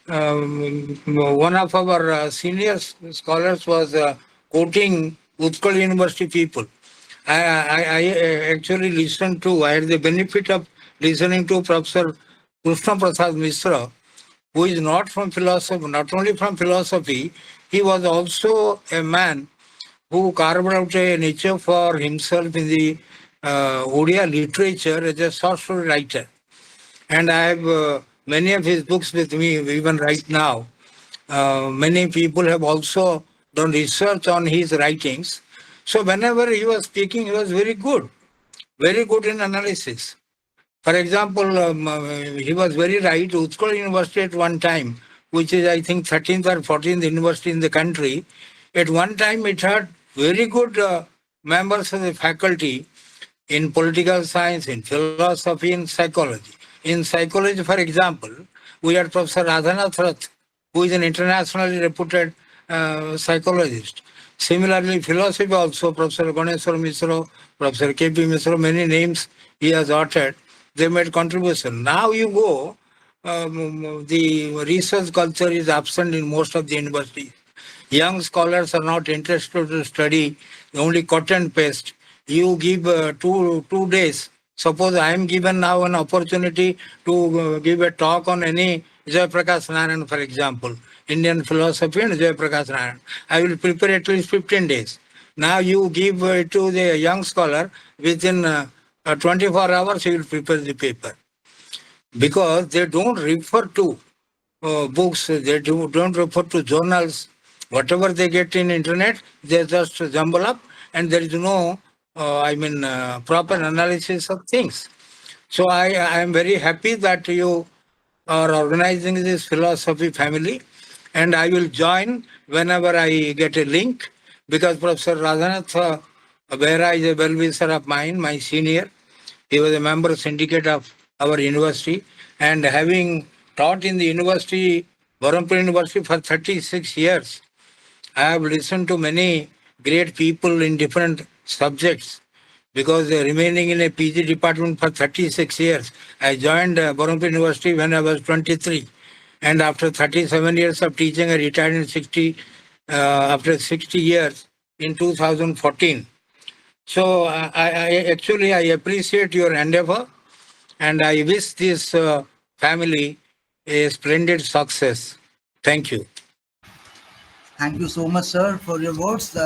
One of our senior scholars was quoting Utkal University people. I actually listened to, I had the benefit of listening to Professor Krishna Prasad Misra, who is not from philosophy, not only from philosophy, he was also a man who carved out a niche for himself in the Odia literature as a short story writer. And I have many of his books with me even right now. Many people have also done research on his writings. So whenever he was speaking, he was very good in analysis. For example, he was very right. Utkal University at one time, which is I think 13th or 14th university in the country, at one time it had very good members of the faculty in political science, in philosophy, in psychology. In psychology, for example, we had Professor Radhanath Rath, who is an internationally reputed psychologist. Similarly, philosophy also, Professor Ganeshwar Misra, Professor K.P. Misra, many names he has uttered. They made contribution. Now you go, the research culture is absent in most of the universities. Young scholars are not interested to study only cut and paste. You give 2 days Suppose I am given now an opportunity to give a talk on any Jaya Prakash Narayan, for example, Indian philosophy and Jaya Prakash Narayan. I will prepare at least 15 days. Now you give it to the young scholar, within 24 hours he will prepare the paper. Because they don't refer to books, they don't refer to journals. Whatever they get in internet, they just jumble up, and there is no, proper analysis of things. So I am very happy that you are organizing this philosophy family, and I will join whenever I get a link, because Professor Radhanath Behra is a well-wisher of mine, my senior. He was a member syndicate of our university, and having taught in the university, Barampur University, for 36 years, I have listened to many great people in different subjects, because remaining in a PG department for 36 years. I joined Barampur University when I was 23, and after 37 years of teaching, I retired in after 60 years in 2014. So I appreciate your endeavor, and I wish this family a splendid success. Thank you. Thank you so much, sir, for your words.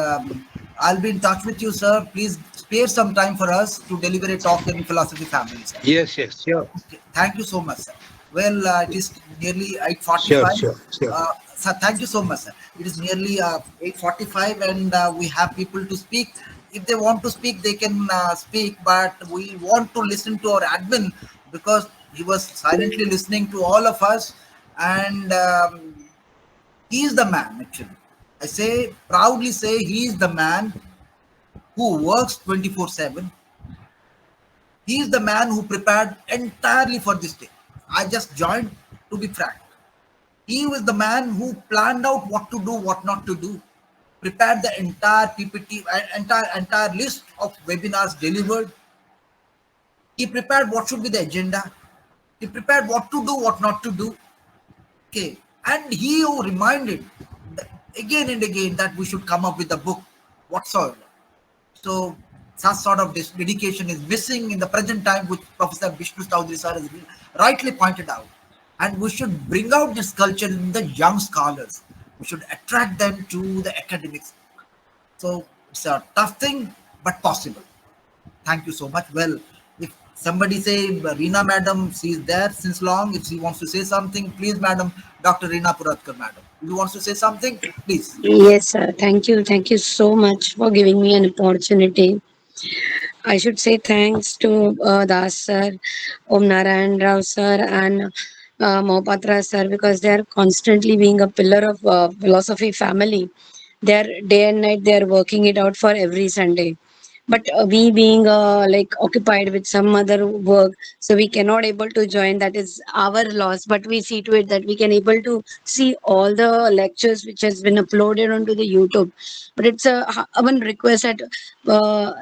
I'll be in touch with you, sir. Please spare some time for us to deliver a talk in philosophy family, sir. Yes, sure. Okay. Thank you so much, sir. Well, it is nearly Sure. 8:45. Sure. Sir, thank you so much, sir. It is nearly 8:45, and we have people to speak. If they want to speak, they can speak, but we want to listen to our admin, because he was silently listening to all of us, and he is the man, actually. I say, proudly say, he is the man who works 24/7. He is the man who prepared entirely for this day. I just joined, to be frank. He was the man who planned out what to do, what not to do, prepared the entire PPT, entire list of webinars delivered. He prepared what should be the agenda. He prepared what to do, what not to do. Okay, and he who reminded again and again that we should come up with a book whatsoever. So such sort of dedication is missing in the present time, which Professor Vishnu Chaudhary sir has rightly pointed out. And we should bring out this culture in the young scholars. We should attract them to the academics. So it's a tough thing, but possible. Thank you so much. Well, if somebody say Reena Madam, she is there since long. If she wants to say something, please, Madam, Dr. Reena Puratkar, Madam. If you want to say something, please. Yes, sir. Thank you. Thank you so much for giving me an opportunity. I should say thanks to Das sir, Om Narayan Rao sir, and Mohapatra sir, because they are constantly being a pillar of philosophy family. They are day and night. They are working it out for every Sunday. But we being like occupied with some other work, so we cannot able to join. That is our loss. But we see to it that we can able to see all the lectures which has been uploaded onto the YouTube. But it's a one request at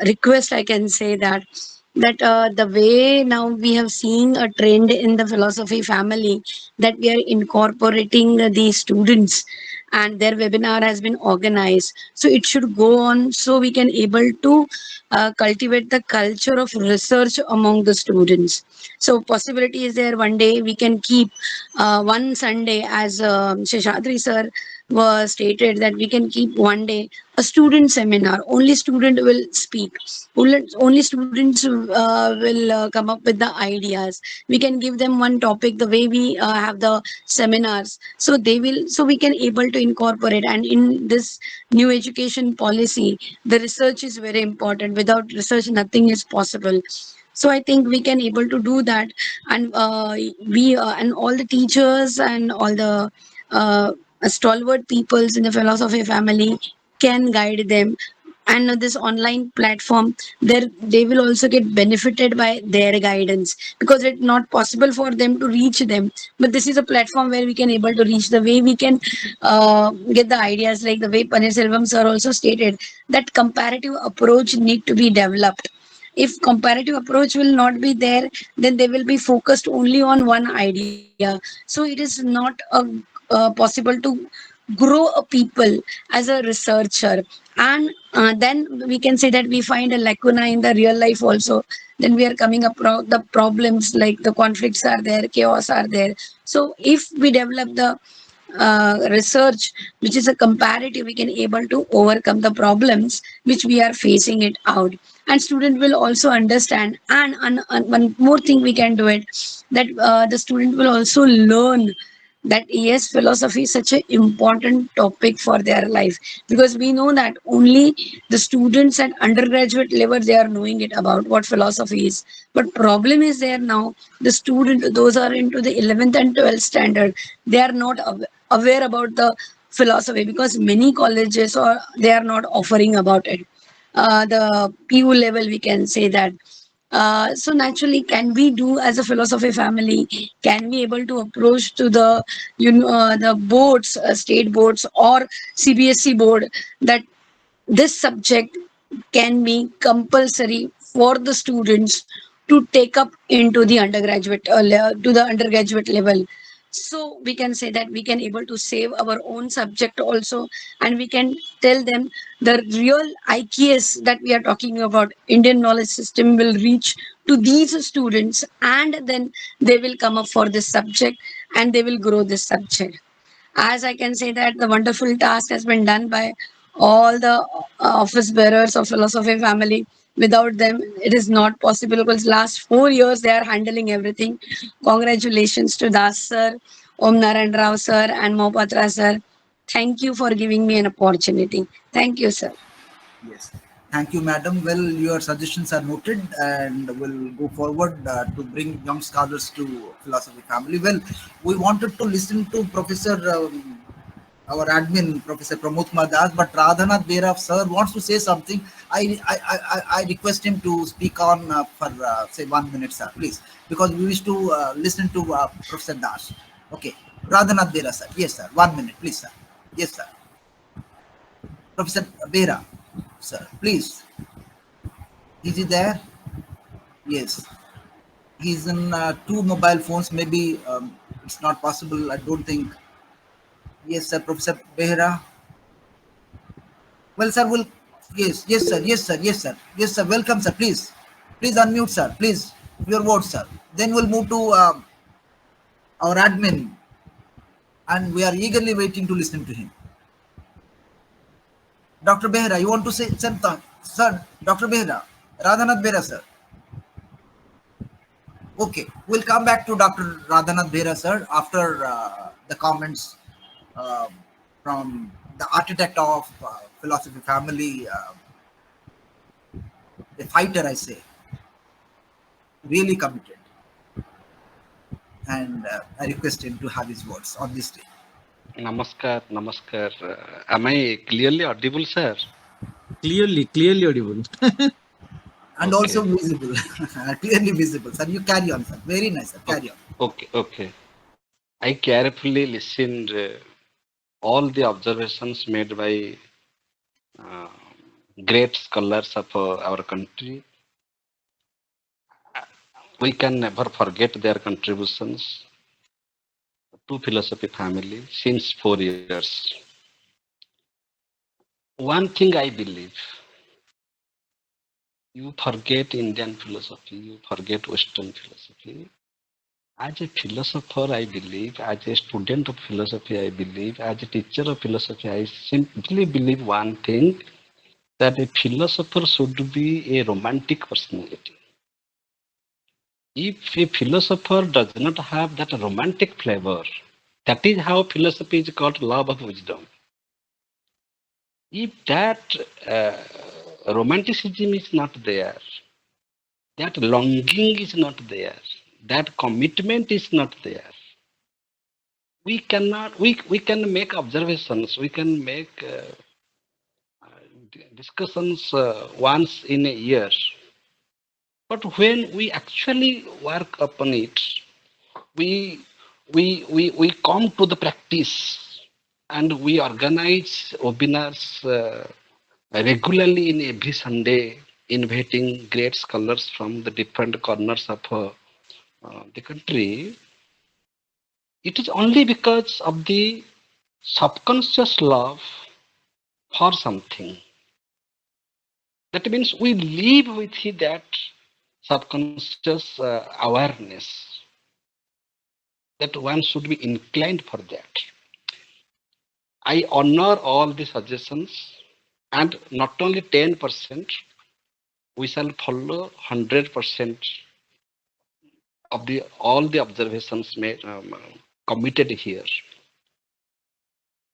request, I can say that the way now we have seen a trend in the philosophy family, that we are incorporating the students, and their webinar has been organized, so it should go on, so we can able to cultivate the culture of research among the students. So possibility is there, one day we can keep one Sunday, as Sheshadri sir was stated, that we can keep one day a student seminar. Only student will speak. Only students will come up with the ideas. We can give them one topic, the way we have the seminars. So they will. So we can able to incorporate. And in this new education policy, the research is very important. Without research, nothing is possible. So I think we can able to do that, and we and all the teachers and all the stalwart peoples in the philosophy family can guide them. And this online platform, there they will also get benefited by their guidance, because it's not possible for them to reach them. But this is a platform where we can able to reach, the way we can get the ideas, like the way Panirselvam sir also stated, that comparative approach need to be developed. If comparative approach will not be there, then they will be focused only on one idea. So it is not possible to grow a people as a researcher, and then we can say that we find a lacuna in the real life also. Then we are coming up the problems, like the conflicts are there, chaos are there. So if we develop the research which is a comparative, we can able to overcome the problems which we are facing it out, and student will also understand. And one more thing we can do it, that the student will also learn that yes, philosophy is such an important topic for their life, because we know that only the students at undergraduate level, they are knowing it about what philosophy is. But problem is there now, the student, those are into the 11th and 12th standard, they are not aware about the philosophy, because many colleges or they are not offering about it. The PU level, we can say that. So naturally, can we do as a philosophy family? Can we able to approach to the the boards, state boards or CBSE board, that this subject can be compulsory for the students to take up into the undergraduate to the undergraduate level? So we can say that we can able to save our own subject also, and we can tell them the real IQS that we are talking about, Indian knowledge system, will reach to these students, and then they will come up for this subject and they will grow this subject. As I can say that the wonderful task has been done by all the office bearers of philosophy family. Without them, it is not possible, because last 4 years they are handling everything. Congratulations to Das sir, Om Narayan Rao sir, and Mohapatra sir. Thank you for giving me an opportunity. Thank you, sir. Yes. Thank you, madam. Well, your suggestions are noted, and we'll go forward to bring young scholars to philosophy family. Well, we wanted to listen to Professor, our admin, Professor Pramod Kumar Das, but Radhanath Bera sir wants to say something. I request him to speak on for say 1 minute, sir, please, because we wish to listen to Professor Das. Okay, Radhanath Bera sir. Yes, sir. 1 minute, please, sir. Yes, sir. Professor Bera, sir, please. Is he there? Yes. He's in two mobile phones. Maybe it's not possible. I don't think. Yes, sir. Professor Behra. Well, sir, will. Yes, yes, sir. Yes, sir. Yes, sir. Yes, sir. Welcome, sir. Please. Please unmute, sir. Please. Your word, sir. Then we'll move to our admin, and we are eagerly waiting to listen to him. Dr. Behra, you want to say something? Sir, Dr. Behra. Radhanath Behra, sir. Okay, we'll come back to Dr. Radhanath Bera, sir, after the comments uh, from the architect of philosophy family, the fighter, I say, really committed. And I request him to have his words on this day. Namaskar, namaskar. Am I clearly audible, sir? Clearly audible. And Okay. also visible, clearly visible. Sir, you carry on, sir. Very nice, sir. Carry on. Okay. I carefully listened all the observations made by uh, great scholars of our country. We can never forget their contributions to philosophy family since 4 years. One thing I believe, you forget Indian philosophy, you forget Western philosophy. As a philosopher, I believe, as a student of philosophy, I believe, as a teacher of philosophy, I simply believe one thing, that a philosopher should be a romantic personality. If a philosopher does not have that romantic flavor, that is how philosophy is called love of wisdom. If that romanticism is not there, that longing is not there, that commitment is not there, we can make observations, we can make discussions once in a year. But when we actually work upon it, we come to the practice and we organize webinars regularly in every Sunday, inviting great scholars from the different corners of the country. It is only because of the subconscious love for something. That means we live with that subconscious awareness that one should be inclined for that. I honor all the suggestions, and not only 10%, we shall follow 100% of the all the observations made committed here.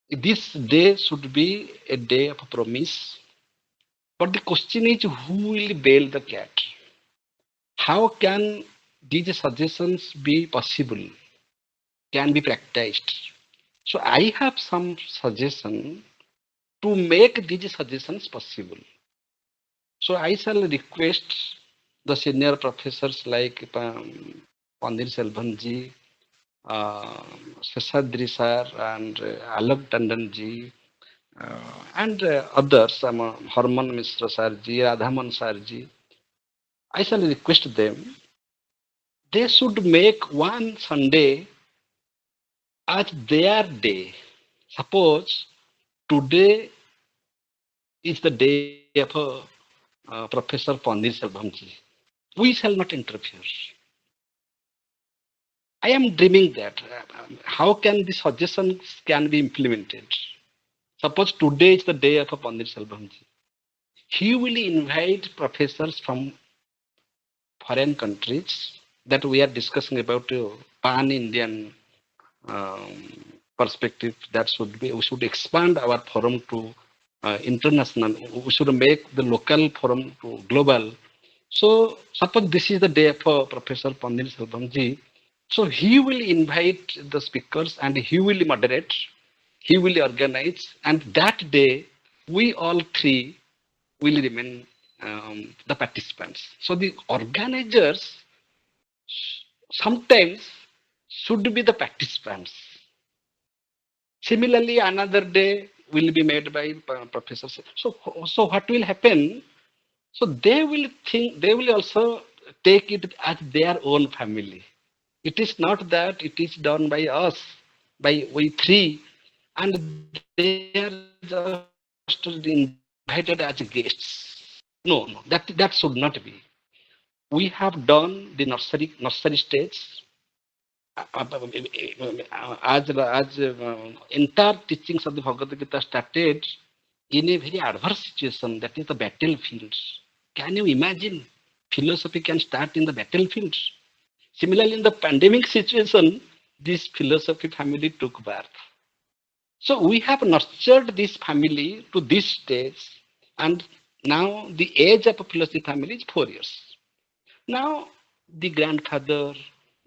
This day should be a day of promise, but the question is, who will bail the cat? How can these suggestions be possible? Can be practiced? So I have some suggestion to make these suggestions possible. So I shall request the senior professors like Pandit Selvanji, Seshadri sir, and Alok Tandon ji, and others, Harman Mishra sir ji, Radhaman sir ji. I shall request them. They should make one Sunday as their day. Suppose today is the day of Professor Pandit Selvanji. We shall not interfere. I am dreaming that how can the suggestions can be implemented. Suppose today is the day of Pandit Selvanji. He will invite professors from foreign countries that we are discussing about pan-Indian perspective. That should be, we should expand our forum to international. We should make the local forum to global. So suppose this is the day for Professor Pandit Selvanji. So he will invite the speakers and he will moderate, he will organize, and that day we all three will remain the participants. So the organizers sometimes should be the participants. Similarly, another day will be made by professors. So what will happen? So they will think, they will also take it as their own family. It is not that it is done by us, by we three, and they are just invited as guests. No, that should not be. We have done the nursery stage. As entire teachings of the Bhagavad Gita started in a very adverse situation, that is the battlefield. Can you imagine? Philosophy can start in the battlefield. Similarly, in the pandemic situation, this philosophy family took birth. So we have nurtured this family to this stage, and now the age of a philosophy family is 4 years. Now the grandfather,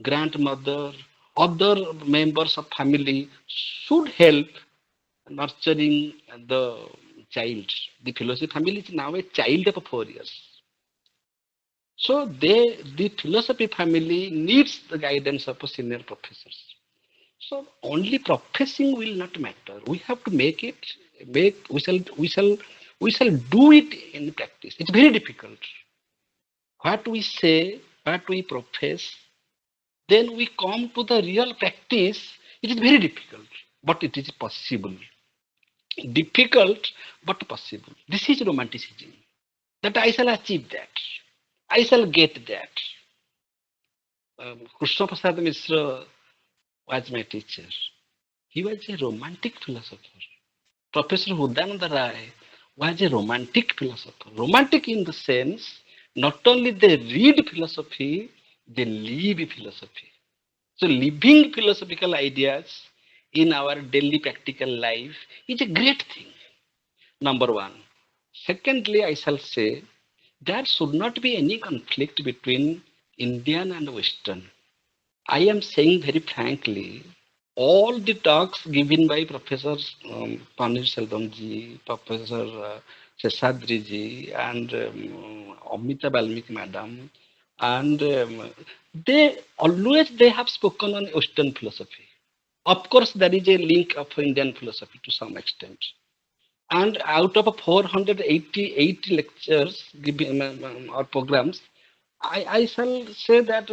grandmother, other members of family should help nurturing the child. The philosophy family is now a child of 4 years. So the philosophy family needs the guidance of senior professors. So only professing will not matter. We have to make it. We shall do it in practice. It's very difficult. What we say, what we profess, then we come to the real practice. It is very difficult, but it is possible. Difficult, but possible. This is romanticism. That I shall achieve that. I shall get that. Krishna Prasad Mishra was my teacher. He was a romantic philosopher. Professor Hudananda Rai was a romantic philosopher. Romantic in the sense, not only they read philosophy, they live philosophy. So living philosophical ideas in our daily practical life is a great thing. Number one. Secondly, I shall say there should not be any conflict between Indian and Western. I am saying very frankly, all the talks given by Professor Panir Selvam Professor Seshadri and Amita Balmiki Madam, and they have spoken on Western philosophy. Of course, there is a link of Indian philosophy to some extent. And out of 488 lectures given or programs, I shall say that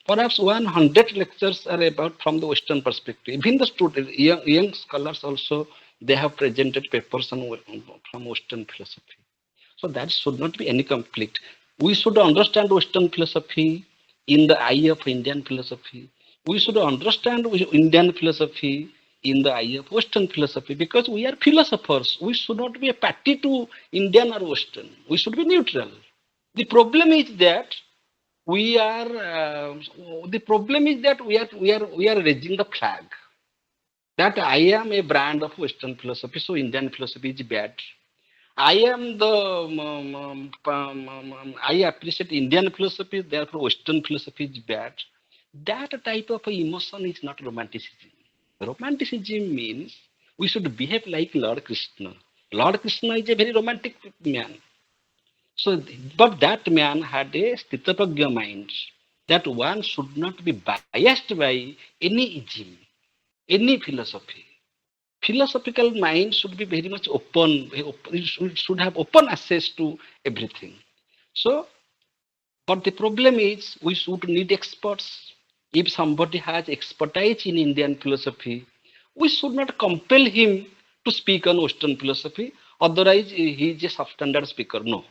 Perhaps 100 lectures are about from the Western perspective. Even the students, young scholars also, they have presented papers on, from Western philosophy. So that should not be any conflict. We should understand Western philosophy in the eye of Indian philosophy. We should understand Indian philosophy in the eye of Western philosophy because we are philosophers. We should not be a party to Indian or Western. We should be neutral. The problem is that we are. The problem is that we are raising the flag that I am a brand of Western philosophy, so Indian philosophy is bad. I am the I appreciate Indian philosophy, therefore Western philosophy is bad. That type of emotion is not romanticism. Romanticism means we should behave like Lord Krishna. Lord Krishna is a very romantic man. So, but that man had a sthitapagya mind that one should not be biased by any ism, any philosophy. Philosophical mind should be very much open. It should have open access to everything. So, but the problem is we should need experts. If somebody has expertise in Indian philosophy, we should not compel him to speak on Western philosophy. Otherwise, he is a substandard speaker. No.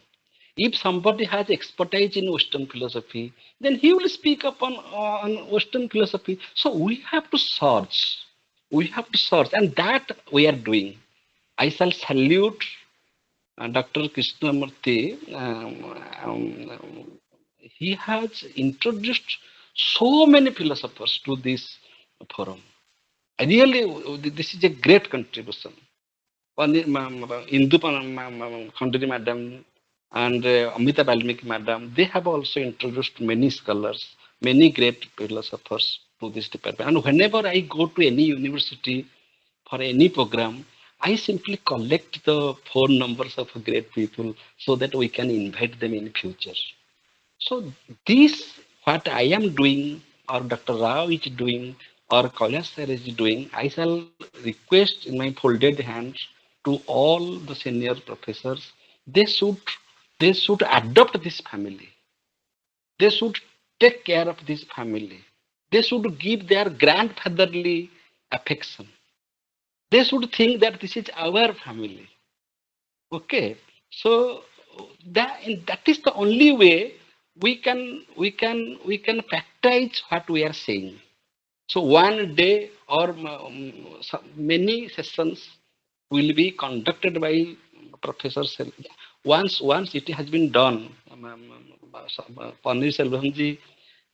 If somebody has expertise in Western philosophy, then he will speak up on Western philosophy. So we have to search. We have to search, and that we are doing. I shall salute Dr. Krishnamurti. He has introduced so many philosophers to this forum. Really, this is a great contribution. Indu Khanduri madam and Amita Balmiki madam, they have also introduced many scholars, many great philosophers to this department. And whenever I go to any university for any program, I simply collect the phone numbers of great people so that we can invite them in future. So this, what I am doing, or Dr. Rao is doing, or Kailash sir is doing, I shall request in my folded hands to all the senior professors, they should adopt this family. They should take care of this family. They should give their grandfatherly affection. They should think that this is our family. Okay, so that is the only way we can practice what we are saying. So one day or many sessions will be conducted by professors. Once it has been done, Panir Selvanji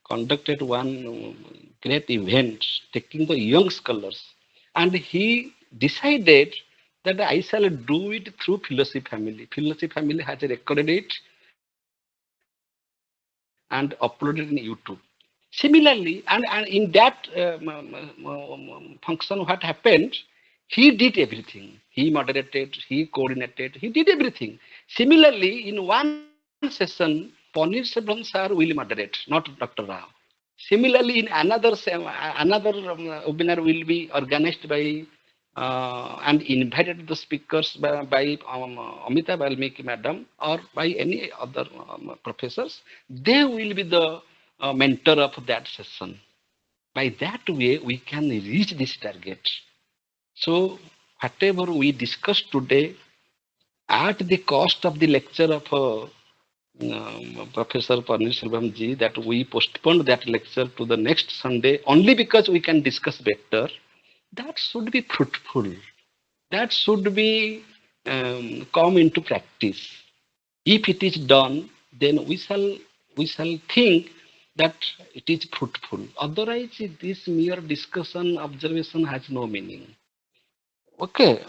conducted one great event taking the young scholars, and he decided that I shall do it through Philosophy Family. Philosophy Family has recorded it and uploaded in YouTube. Similarly, and in that function, what happened? He did everything. He moderated, he coordinated, he did everything. Similarly, in one session, Panir Selvam sir will moderate, not Dr. Rao. Similarly, in another webinar will be organized by and invited the speakers by Amita Valmiki madam or by any other professors. They will be the mentor of that session. By that way, we can reach this target. So, whatever we discussed today, at the cost of the lecture of Professor Panirselvam ji, that we postponed that lecture to the next Sunday only because we can discuss better, that should be fruitful. That should be come into practice. If it is done, then we shall think that it is fruitful. Otherwise, this mere discussion, observation has no meaning. Okay,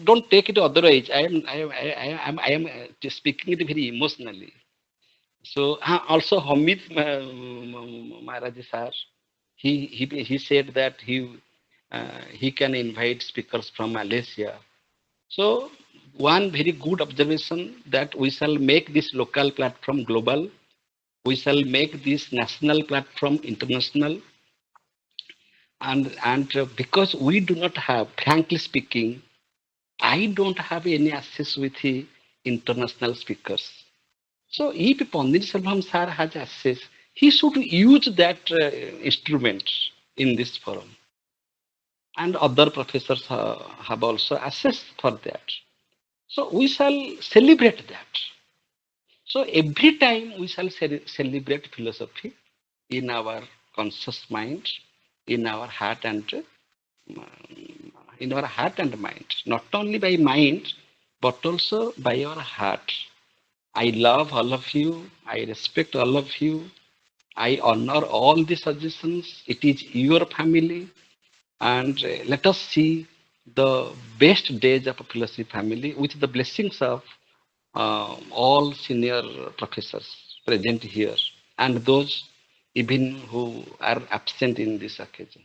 don't take it otherwise. I am just speaking it very emotionally. So also Hamid Maharaj sir, he said that he can invite speakers from Malaysia. So one very good observation that we shall make this local platform global. We shall make this national platform international. And because we do not have, frankly speaking, I don't have any access with the international speakers. So if Pandit Selvam sir has access, he should use that instrument in this forum. And other professors have also assessed for that. So we shall celebrate that. So every time we shall celebrate philosophy in our conscious mind, in our heart and mind, not only by mind but also by our heart. I love all of you. I respect all of you. I honor all the suggestions. It is your family, and let us see the best days of a philosophy family with the blessings of all senior professors present here and those even who are absent in this occasion.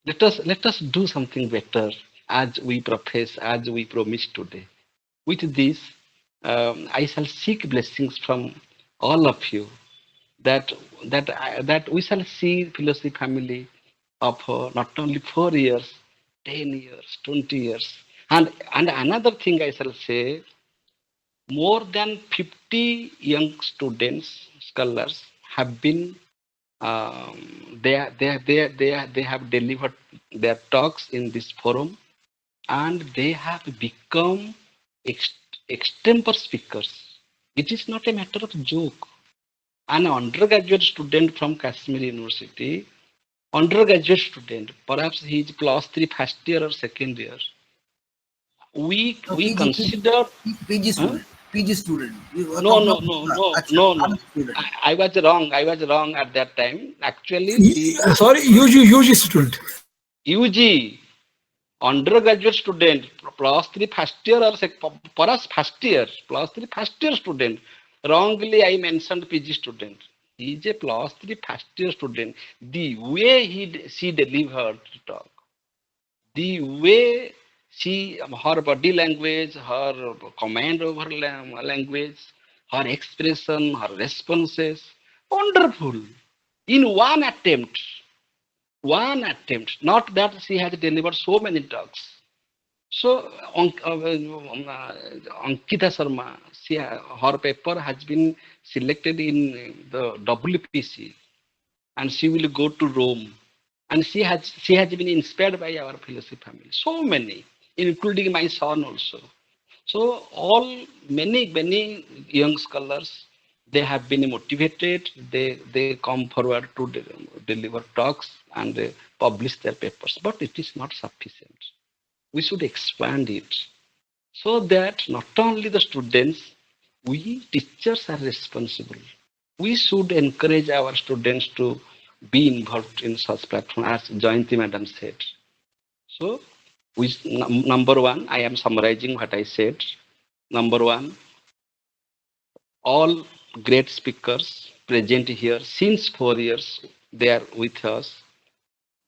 Let us do something better as we profess, as we promise today. With this, I shall seek blessings from all of you that that we shall see philosophy family of not only 4 years, 10 years, 20 years. And another thing I shall say, more than 50 young students, scholars have been they have delivered their talks in this forum, and they have become extempore speakers. It is not a matter of joke. An undergraduate student from Kashmir University, undergraduate student, perhaps he is plus 3 first year or second year. We consider PG student. PG student. no. I was wrong. I was wrong at that time. Actually, he Sorry, UG student. UG undergraduate student, plus 3 first year or perhaps first year, plus 3 first year student. Wrongly, I mentioned PG student. He is a plus 3 first year student. The way she delivered the talk, the way her body language, her command over language, her expression, her responses, wonderful. In one attempt, not that she has delivered so many talks. So, Ankita Sharma, her paper has been selected in the WPC, and she will go to Rome. And she has been inspired by our philosophy family. So many, including my son also. So many young scholars, they have been motivated. They come forward to deliver talks and publish their papers. But it is not sufficient. We should expand it so that not only the students, we teachers are responsible. We should encourage our students to be involved in such platform, as Jayanti Madam said. So, number one, I am summarizing what I said. Number one, all great speakers present here since 4 years, they are with us.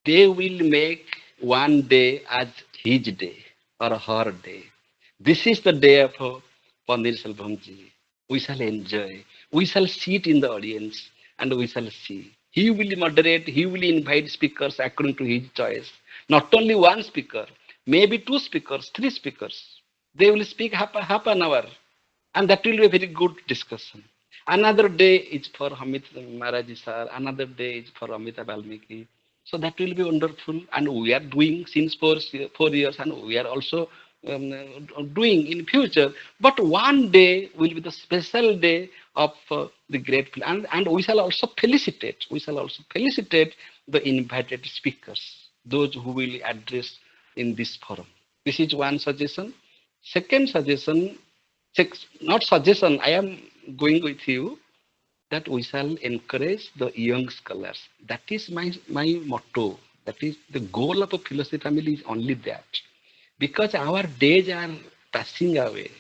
They will make one day as his day or her day. This is the day of Pandit Selvam-ji. We shall enjoy. We shall sit in the audience and we shall see. He will moderate, he will invite speakers according to his choice. Not only one speaker, maybe 2 speakers, 3 speakers. They will speak half an hour, and that will be a very good discussion. Another day is for Hamid Maharaji sir, another day is for Amita Valmiki. So that will be wonderful, and we are doing since 4 years, and we are also doing in future. But one day will be the special day of the great, and we shall also felicitate. We shall also felicitate the invited speakers, those who will address in this forum. This is one suggestion. Second suggestion, not suggestion, I am going with you, that we shall encourage the young scholars. That is my motto. That is the goal of a philosophy family, is only that. Because our days are passing away.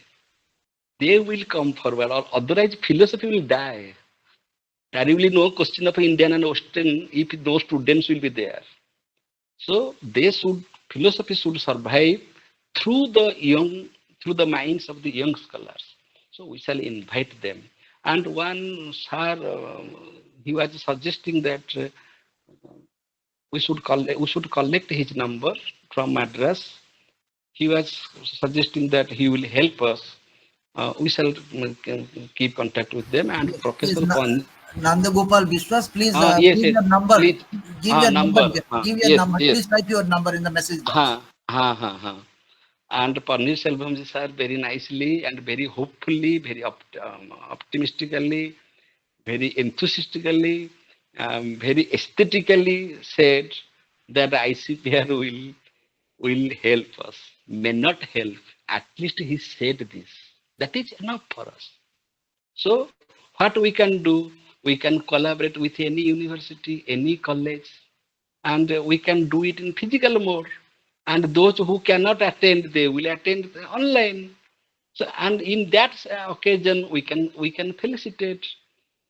They will come forward, or otherwise philosophy will die. There will be no question of Indian and Western if no students will be there. So philosophy should survive through the minds of the young scholars. So we shall invite them. And one sir, he was suggesting that we should collect his number from Madras. He was suggesting that he will help us. We shall keep contact with them. And Professor Nandagopal Biswas, please Yes, give yes. your number. Please, Give your number. number. Give your Yes, number. yes. Please type your number in the message box. And Parnir Selvam sir very nicely and very hopefully, very optimistically, very enthusiastically, very aesthetically said that ICPR will help us. May not help. At least he said this. That is enough for us. So what we can do? We can collaborate with any university, any college, and we can do it in physical mode. And those who cannot attend, they will attend online. So, and in that occasion, we can felicitate.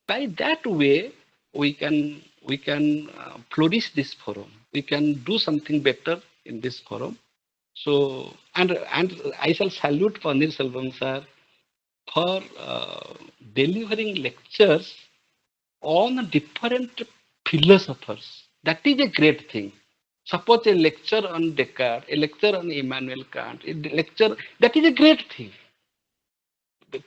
By that way, we can flourish this forum. We can do something better in this forum. So, and I shall salute Panir Selvam sir for delivering lectures on different philosophers. That is a great thing. Suppose a lecture on Descartes, a lecture on Immanuel Kant, a lecture, that is a great thing.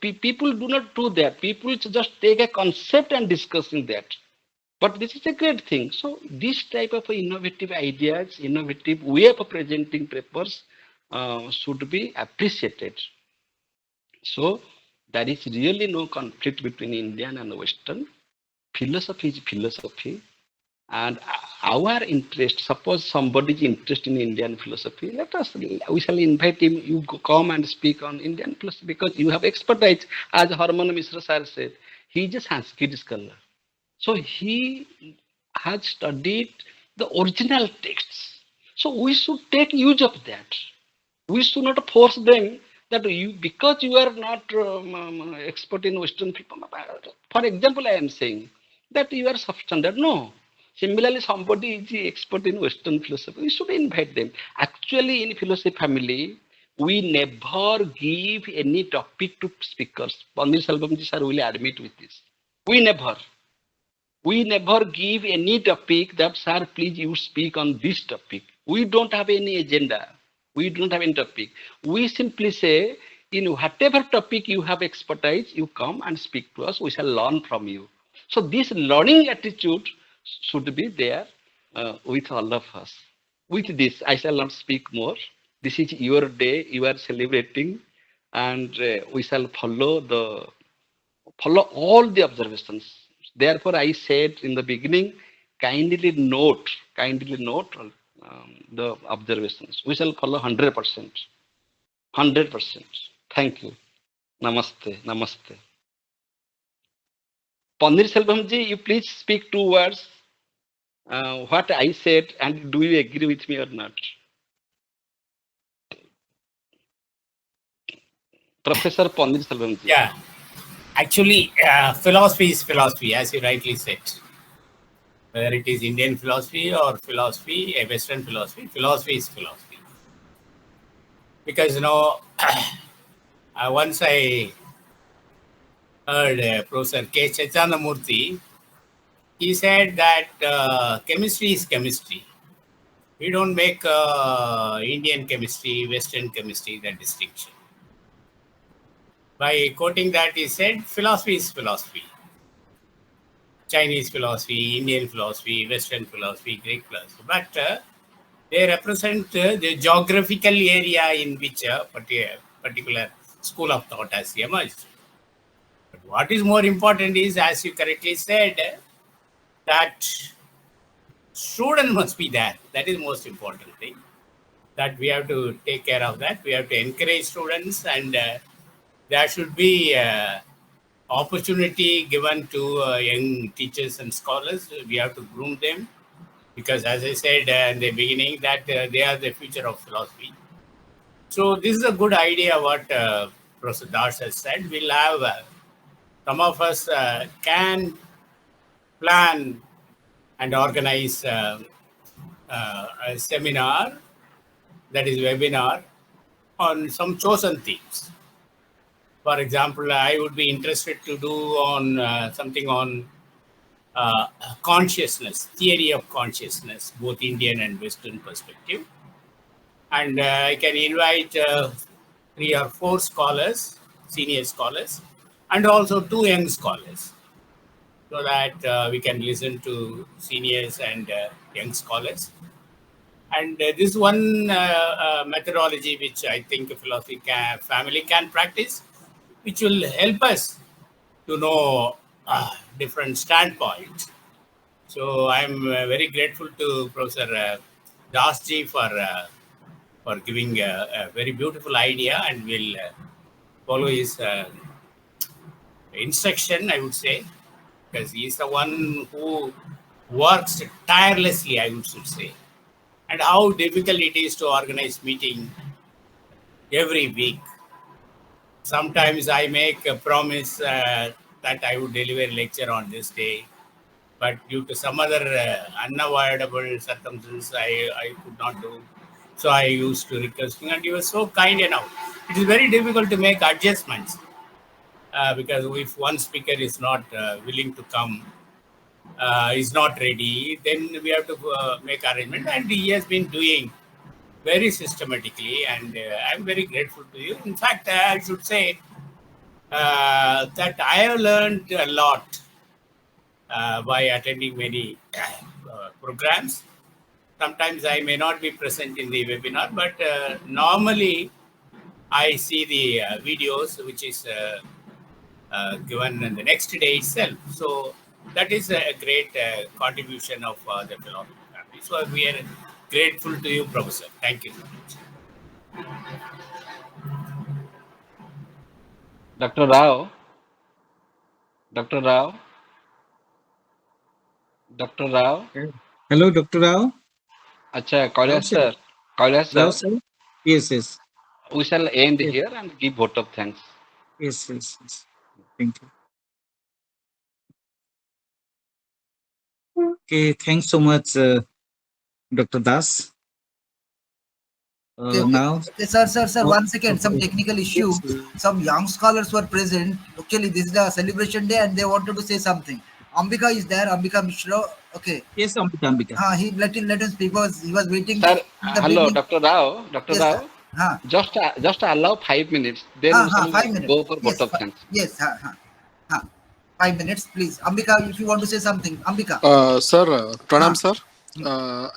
People do not do that. People just take a concept and discussing that. But this is a great thing. So this type of innovative ideas, innovative way of presenting papers should be appreciated. So there is really no conflict between Indian and Western. Philosophy is philosophy. And our interest, suppose somebody is interested in Indian philosophy, we shall invite him, you come and speak on Indian philosophy because you have expertise. As Harman Mishra sir said, he is a Sanskrit scholar. So he has studied the original texts. So we should take use of that. We should not force them that you, because you are not expert in Western. For example, I am saying that you are substandard. No. Similarly, somebody is expert in Western philosophy. We should invite them. Actually, in philosophy family, we never give any topic to speakers. Panir Selvam sir will admit with this. We never. We never give any topic that, sir, please you speak on this topic. We don't have any agenda. We don't have any topic. We simply say, in whatever topic you have expertise, you come and speak to us. We shall learn from you. So this learning attitude should be there with all of us. With this, I shall not speak more. This is your day. You are celebrating, and we shall follow all the observations. Therefore, I said in the beginning, kindly note the observations. We shall follow 100%. 100%. Thank you. Namaste. Namaste. Panir Selvam you please speak 2 words. What I said, and do you agree with me or not? Professor Panir Selvam Yeah. Actually, philosophy is philosophy, as you rightly said. Whether it is Indian philosophy or philosophy, a Western philosophy, philosophy is philosophy. Because, once I heard Professor K. Chaitanya, he said that chemistry is chemistry. We don't make Indian chemistry, Western chemistry, that distinction. By quoting that, he said, philosophy is philosophy. Chinese philosophy, Indian philosophy, Western philosophy, Greek philosophy. But they represent the geographical area in which a particular school of thought has emerged. But what is more important is, as you correctly said, that student must be there. That is the most important thing. That we have to take care of that. We have to encourage students, and there should be opportunity given to young teachers and scholars. We have to groom them because, as I said in the beginning, that they are the future of philosophy. So this is a good idea what Professor Das has said. We'll have some of us can plan and organize a seminar, that is webinar, on some chosen themes. For example, I would be interested to do on something on consciousness, theory of consciousness, both Indian and Western perspective. And I can invite 3 or 4 scholars, senior scholars, and also 2 young scholars. so that we can listen to seniors and young scholars. And this one methodology which I think a philosophy family can practice, which will help us to know different standpoints. So I'm very grateful to Professor Das ji for giving a very beautiful idea, and will follow his instruction, I would say, because he is the one who works tirelessly, I would say, and how difficult it is to organize meeting every week. Sometimes I make a promise that I would deliver a lecture on this day, but due to some other unavoidable circumstances, I could not do. So I used to request him, and he was so kind enough. It is very difficult to make adjustments because if one speaker is not willing to come, is not ready, then we have to make arrangement. And he has been doing very systematically, and I'm very grateful to you. In fact, I should say that I have learned a lot by attending many programs. Sometimes I may not be present in the webinar, but normally I see the videos which is given in the next day itself. So that is a great contribution of the philosophy family. So we are grateful to you, Professor. Thank you so much. Dr. Rao, Dr. Rao, Dr. Rao. Hello, Dr. Rao. Acha, Rao Kailash sir. sir. Kailash Rao sir. sir. Yes, yes. We shall end Yes, here and give vote of thanks. yes, yes. Yes. Thank you. Okay, thanks so much, Dr. Das. Okay, Now, sir, oh, 1 second. Some okay. technical issue. Yes, yes. Some young scholars were present. Actually, this is a celebration day, and they wanted to say something. Ambika is there. Ambika Mishra. Okay. Yes, Ambika. He let him speak because he was waiting Sir, in the hello, beginning. Dr. Rao. Dr. Yes, sir. Rao. Just allow 5 minutes. Then we shall 5 minutes. go for vote Yes, of thanks. yes. 5 minutes, please. Ambika, if you want to say something, Ambika. Sir, Pranam sir.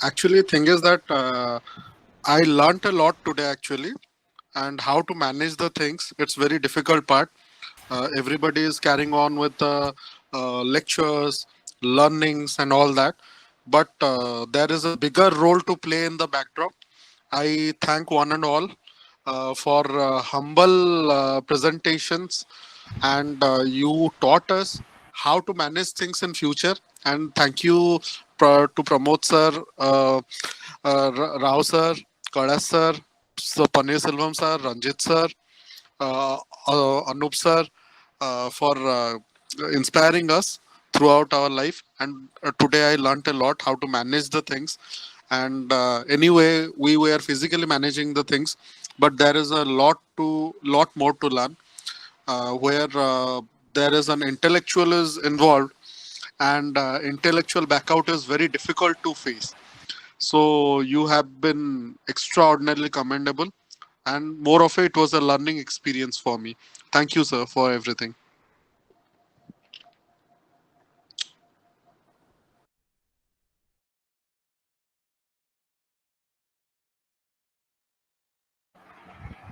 Actually, thing is that I learnt a lot today actually, and how to manage the things. It's very difficult part. Everybody is carrying on with the lectures, learnings, and all that. But there is a bigger role to play in the backdrop. I thank one and all for humble presentations, and you taught us how to manage things in future. And thank you to Pramod sir, Rao sir, Kadas sir, Panir Selvam sir, Ranjit sir, Anup sir, for inspiring us throughout our life. And today I learnt a lot how to manage the things. And anyway, we were physically managing the things, but there is a lot more to learn, where there is an intellectual is involved, and intellectual backout is very difficult to face. So you have been extraordinarily commendable, and more of it was a learning experience for me. Thank you, sir, for everything.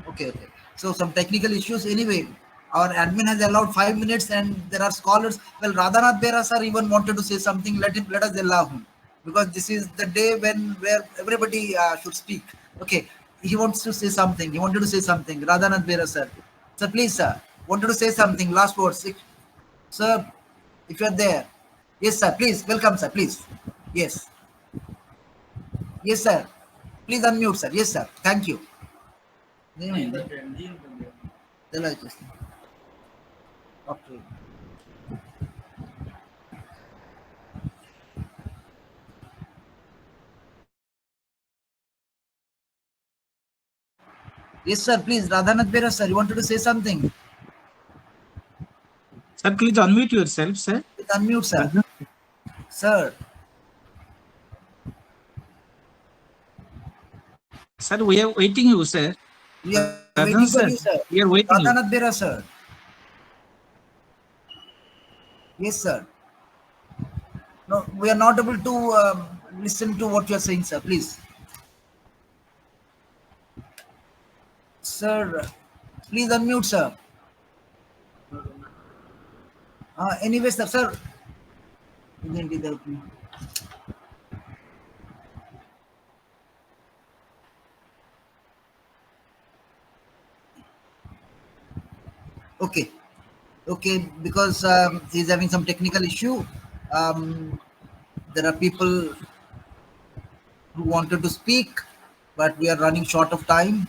Okay. So some technical issues. Anyway, our admin has allowed 5 minutes, and there are scholars. Well, Radhanath Bera sir even wanted to say something. Let us allow him, because this is the day where everybody should speak. Okay, he wants to say something. He wanted to say something. Radhanath Bera sir. Sir, please, sir. Wanted to say something. Last words. Sir, if you are there. Yes, sir. Please, welcome, sir. Please. Yes. Yes, sir. Please unmute, sir. Yes, sir. Thank you. Okay. Yes, sir. Please, Radhanath Bera, sir. You wanted to say something? Sir, please unmute yourself, sir. Please unmute, sir. Sir. Sir, we are waiting you, sir. We are waiting for you, sir. We are waiting you. Radhanath Bera, sir. Yes, sir. No, we are not able to listen to what you are saying, sir. Please. Sir, please unmute, sir. Anyway, sir. Okay. Okay, because he's having some technical issue. There are people who wanted to speak, but we are running short of time.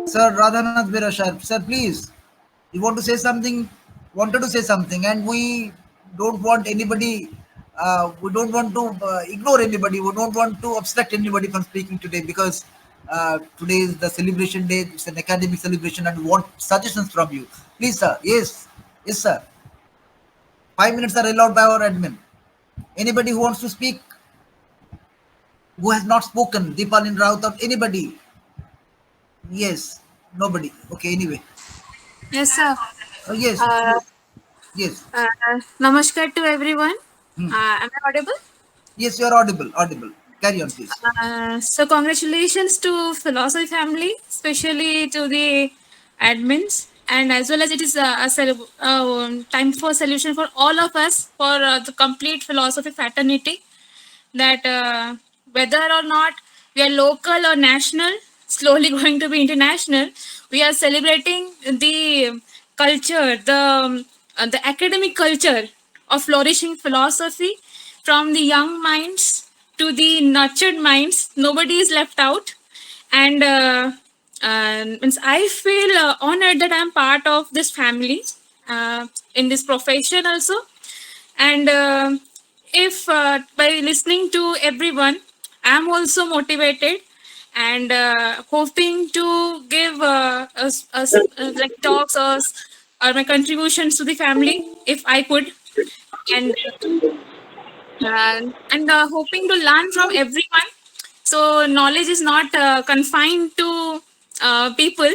Sir Radhanath Virashar, sir, please, you want to say something? Wanted to say something, and we don't want anybody. We don't want to ignore anybody. We don't want to obstruct anybody from speaking today because today is the celebration day. It's an academic celebration, and we want suggestions from you. Please, sir. Yes, yes, sir. 5 minutes are allowed by our admin. Anybody who wants to speak, who has not spoken, Deepalin Raut or anybody? Yes, nobody. Okay, anyway. Yes, sir. Yes, Uh, yes. Namaskar to everyone. Am I audible? Yes, you are audible. Audible. Carry on, please. So, congratulations to Philosophy family, especially to the admins, and as well as it is time for solution for all of us for the complete philosophy fraternity. That whether or not we are local or national, slowly going to be international, we are celebrating the culture, the academic culture of flourishing philosophy from the young minds to the nurtured minds. Nobody is left out, and means I feel honored that I'm part of this family in this profession also, and if by listening to everyone I'm also motivated and hoping to give like talks or my contributions to the family if I could, and hoping to learn from everyone. So knowledge is not confined to people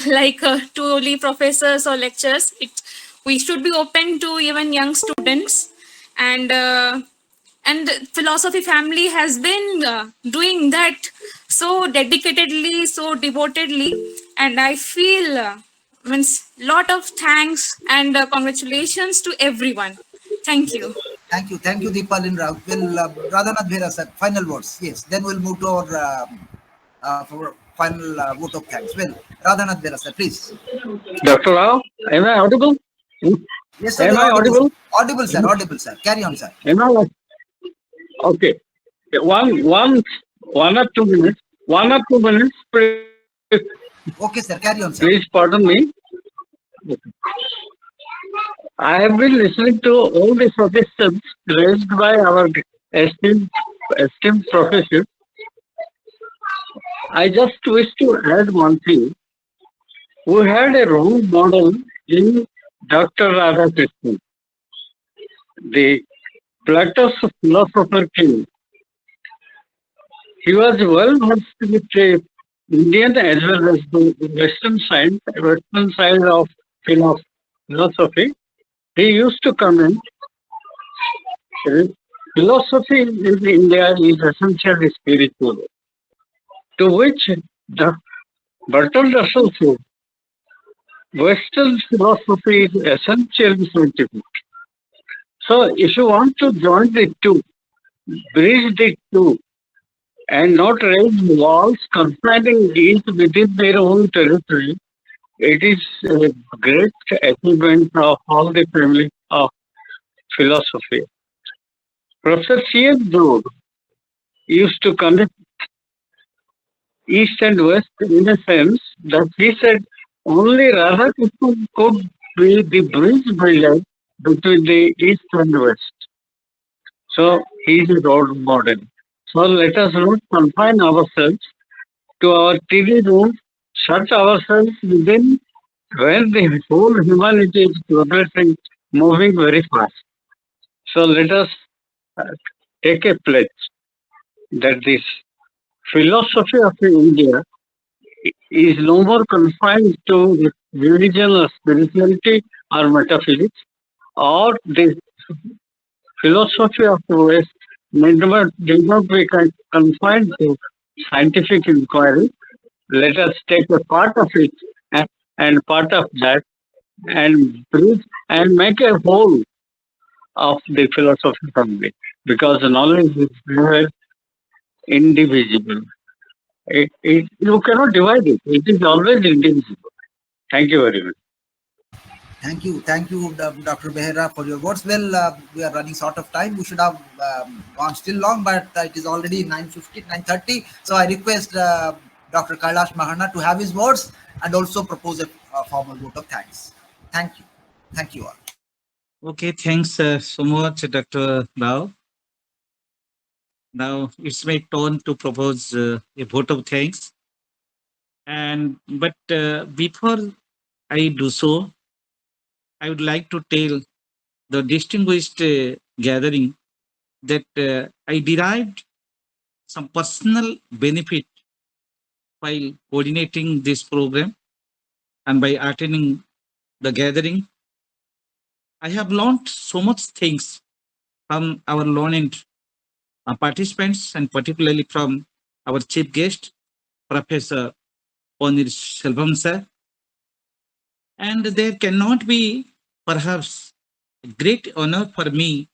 like to only professors or lecturers. We should be open to even young students, and philosophy family has been doing that so dedicatedly, so devotedly, and I feel means lot of thanks and congratulations to everyone. Thank you. Thank you, Deepalin Rao. Will Radhanath Bhera, sir, final words. Yes, then we'll move to our for final vote of thanks. Well, Radhanath Bhera, sir, please. Dr. Rao, am I audible? Yes, sir, Am you're I audible. audible? Audible, sir. Audible, sir. Carry on, sir. Am I? Okay. One or 2 minutes. 1 or 2 minutes, please. Okay, sir. Carry on, sir. Please pardon me. I have been listening to all the suggestions raised by our esteemed professor. I just wish to add one thing. We had a role model in Dr. Radhakrishnan, the Plato's philosopher king. He was well versed with the Indian as well as the Western side of philosophy. He used to comment, philosophy in India is essentially spiritual, to which the Bertrand Russell said, Western philosophy is essentially scientific. So if you want to join the two, bridge the two, and not raise walls confining each within their own territory, it is a great achievement of all the family of philosophy. Professor C.S. Joad used to connect East and West in a sense that he said only Radhakrishnan could be the bridge builder between the East and West. So he is a role model. So let us not confine ourselves to our TV rooms, shut ourselves within when the whole humanity is progressing, moving very fast. So let us take a pledge that this philosophy of India is no more confined to religion or spirituality or metaphysics or the philosophy of the West need not be confined to scientific inquiry. Let us take a part of it and part of that and breathe and make a whole of the philosophy family because the knowledge is never indivisible. You cannot divide it. It is always indivisible. Thank you very much. Thank you, Dr. Behera, for your words. Well, we are running short of time. We should have gone still long, but it is already 9:50, 9:30. So I request Dr. Kailash Mahana to have his words and also propose a formal vote of thanks. Thank you. Thank you all. Okay, thanks so much, Dr. Rao. Now it's my turn to propose a vote of thanks. But before I do so, I would like to tell the distinguished gathering that I derived some personal benefit while coordinating this program and by attending the gathering. I have learned so much things from our learned participants and particularly from our chief guest, Professor Ponir Selvam sir. And there cannot be perhaps a great honor for me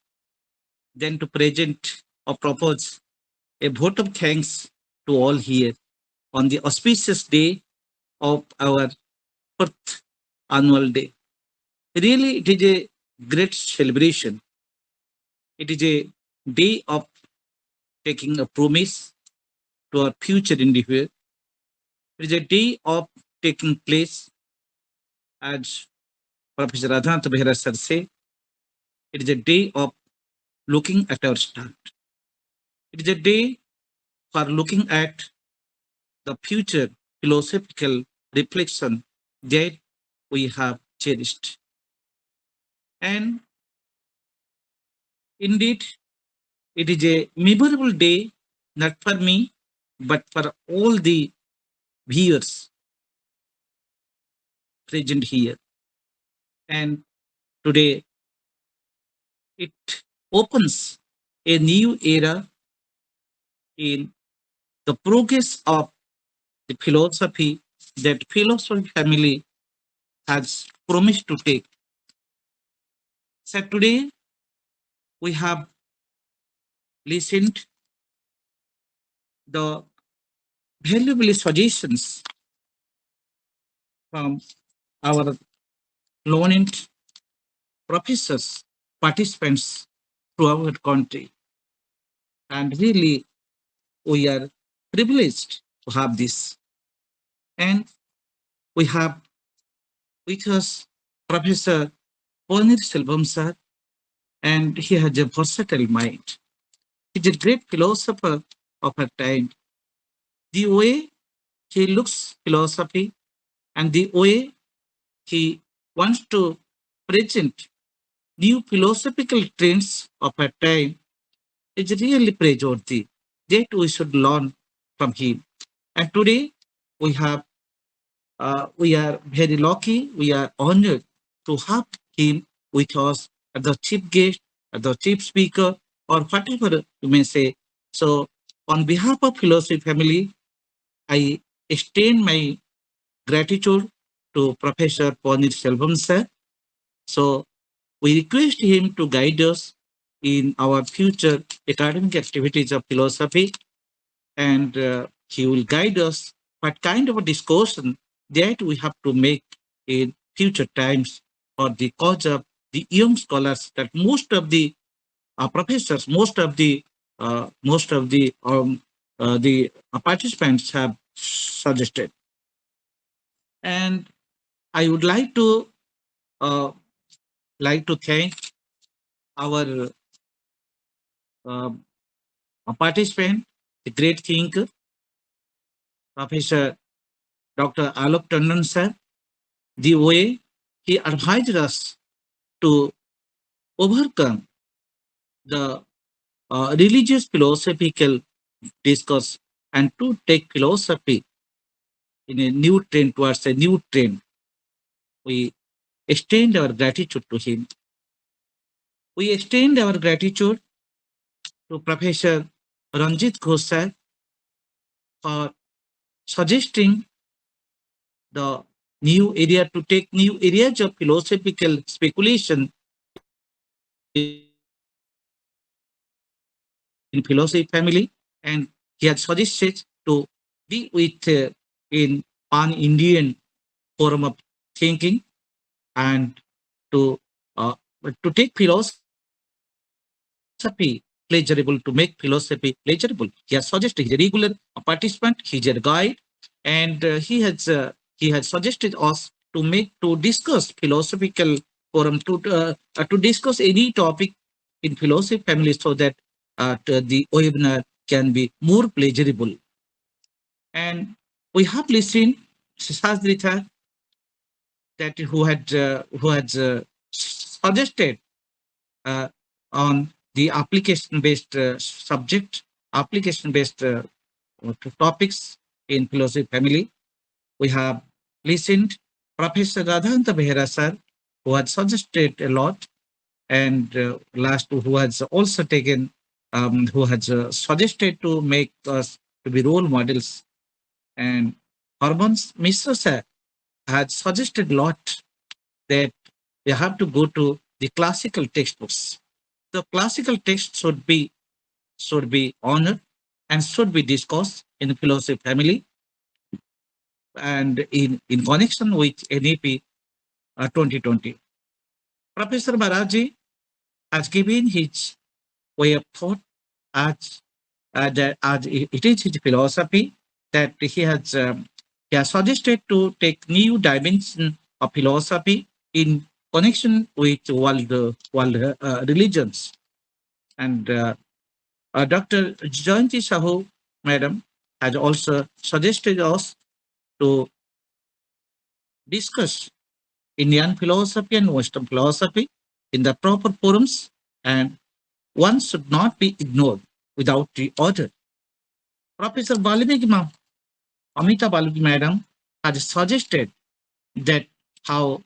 than to present or propose a vote of thanks to all here on the auspicious day of our fourth annual day. Really, it is a great celebration. It is a day of taking a promise to our future individual. It is a day of taking place, as Professor Radhanath Behra sir say, it is a day of looking at our start. It is a day for looking at the future philosophical reflection that we have cherished. And indeed, it is a memorable day, not for me, but for all the viewers present here. And today, it opens a new era in the progress of the philosophy that philosophy family has promised to take. So today, we have listened the valuable suggestions from our learned professors, participants throughout our country. And really, we are privileged to have this. And we have with us Professor Ponir Selvam sir, and he has a versatile mind. He's a great philosopher of our time. The way he looks philosophy and the way he wants to present new philosophical trends of our time is really praiseworthy. That we should learn from him. And today we are very lucky, we are honored to have him with us as the chief guest, as the chief speaker, or whatever you may say. So, on behalf of Philosophy Family, I extend my gratitude to Professor Ponir Selvam sir. So, we request him to guide us in our future academic activities of philosophy, and he will guide us what kind of a discussion that we have to make in future times for the cause of the young scholars that most of the professors, most of the participants have suggested. And I would like to thank our participant, the great thinker, Professor Dr. Alok Tandon sir, the way he advised us to overcome the religious philosophical discourse and to take philosophy in a new trend towards a new trend. We extend our gratitude to him. We extend our gratitude to Professor Ranjit Ghosh for suggesting the new area to take new areas of philosophical speculation in philosophy family, and he had suggested to deal with in pan-Indian forum of thinking, and to to take philosophy pleasurable, to make philosophy pleasurable. He has suggested he's a regular participant, he's a guide, and he has suggested us to discuss philosophical forum to discuss any topic in philosophy family, so that the webinar can be more pleasurable. And we have listened Shastritha that who had suggested uh, on the application-based subject, application-based topics in philosophy family. We have listened Professor Radhanta Behera sir, who had suggested a lot, and last who has also taken, who has suggested to make us to be role models. And Harman's Mishra sir had suggested a lot that we have to go to the classical textbooks. The classical text should be honored and should be discussed in the philosophy family, and in connection with NEP 2020. Professor Baraji has given his way of thought as as it is his philosophy, that he has suggested to take new dimension of philosophy in connection with world religions. And Dr. Jayanti Sahu, madam, has also suggested us to discuss Indian philosophy and Western philosophy in the proper forums, and one should not be ignored without the other. Professor Amita Baligi madam has suggested that how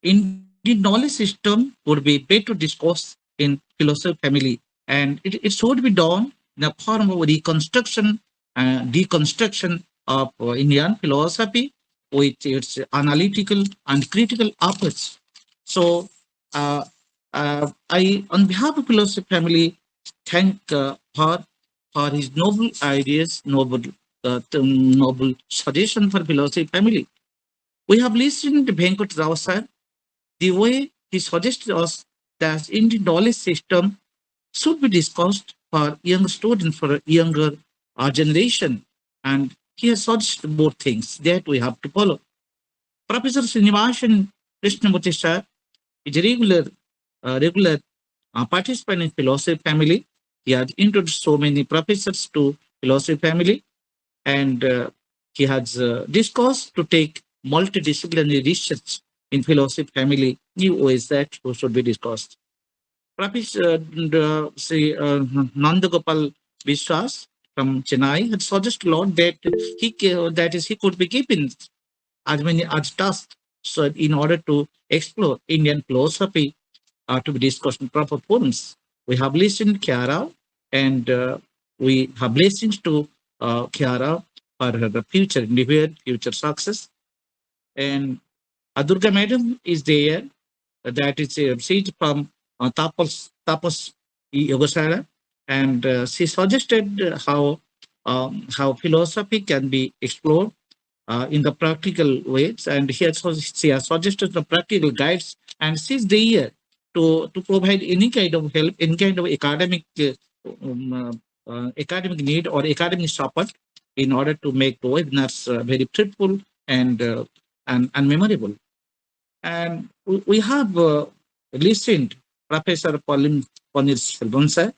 Indian knowledge system would be better discussed in philosophy family, and it should be done in the form of reconstruction, deconstruction of Indian philosophy with its analytical and critical approach. So, I, on behalf of philosophy family, thank for his noble ideas, noble suggestion for philosophy family. We have listened to Venkat Rao sir, the way he suggested us that Indian knowledge system should be discussed for young students, for a younger generation. And he has suggested both things that we have to follow. Professor Srinivasan Krishnamurti sir is a regular participant in philosophy family. He has introduced so many professors to philosophy family, and he has discussed to take multidisciplinary research in philosophy family, new ways that should be discussed. Professor Nandagopal Vishwas from Chennai had suggested a lot that he could be given as many as tasks, so in order to explore Indian philosophy to be discussed in proper forums. We have listened to Kiara, and we have listened to Kiara for the future endeavor, future success. And Durga madam is there, that is a seat from Tapas Yogosara, and she suggested how philosophy can be explored in the practical ways, and she has suggested the practical guides, and she's there to provide any kind of help, any kind of academic need or academic support in order to make the webinars very fruitful and memorable. And we have listened Professor Panir Selvan sir,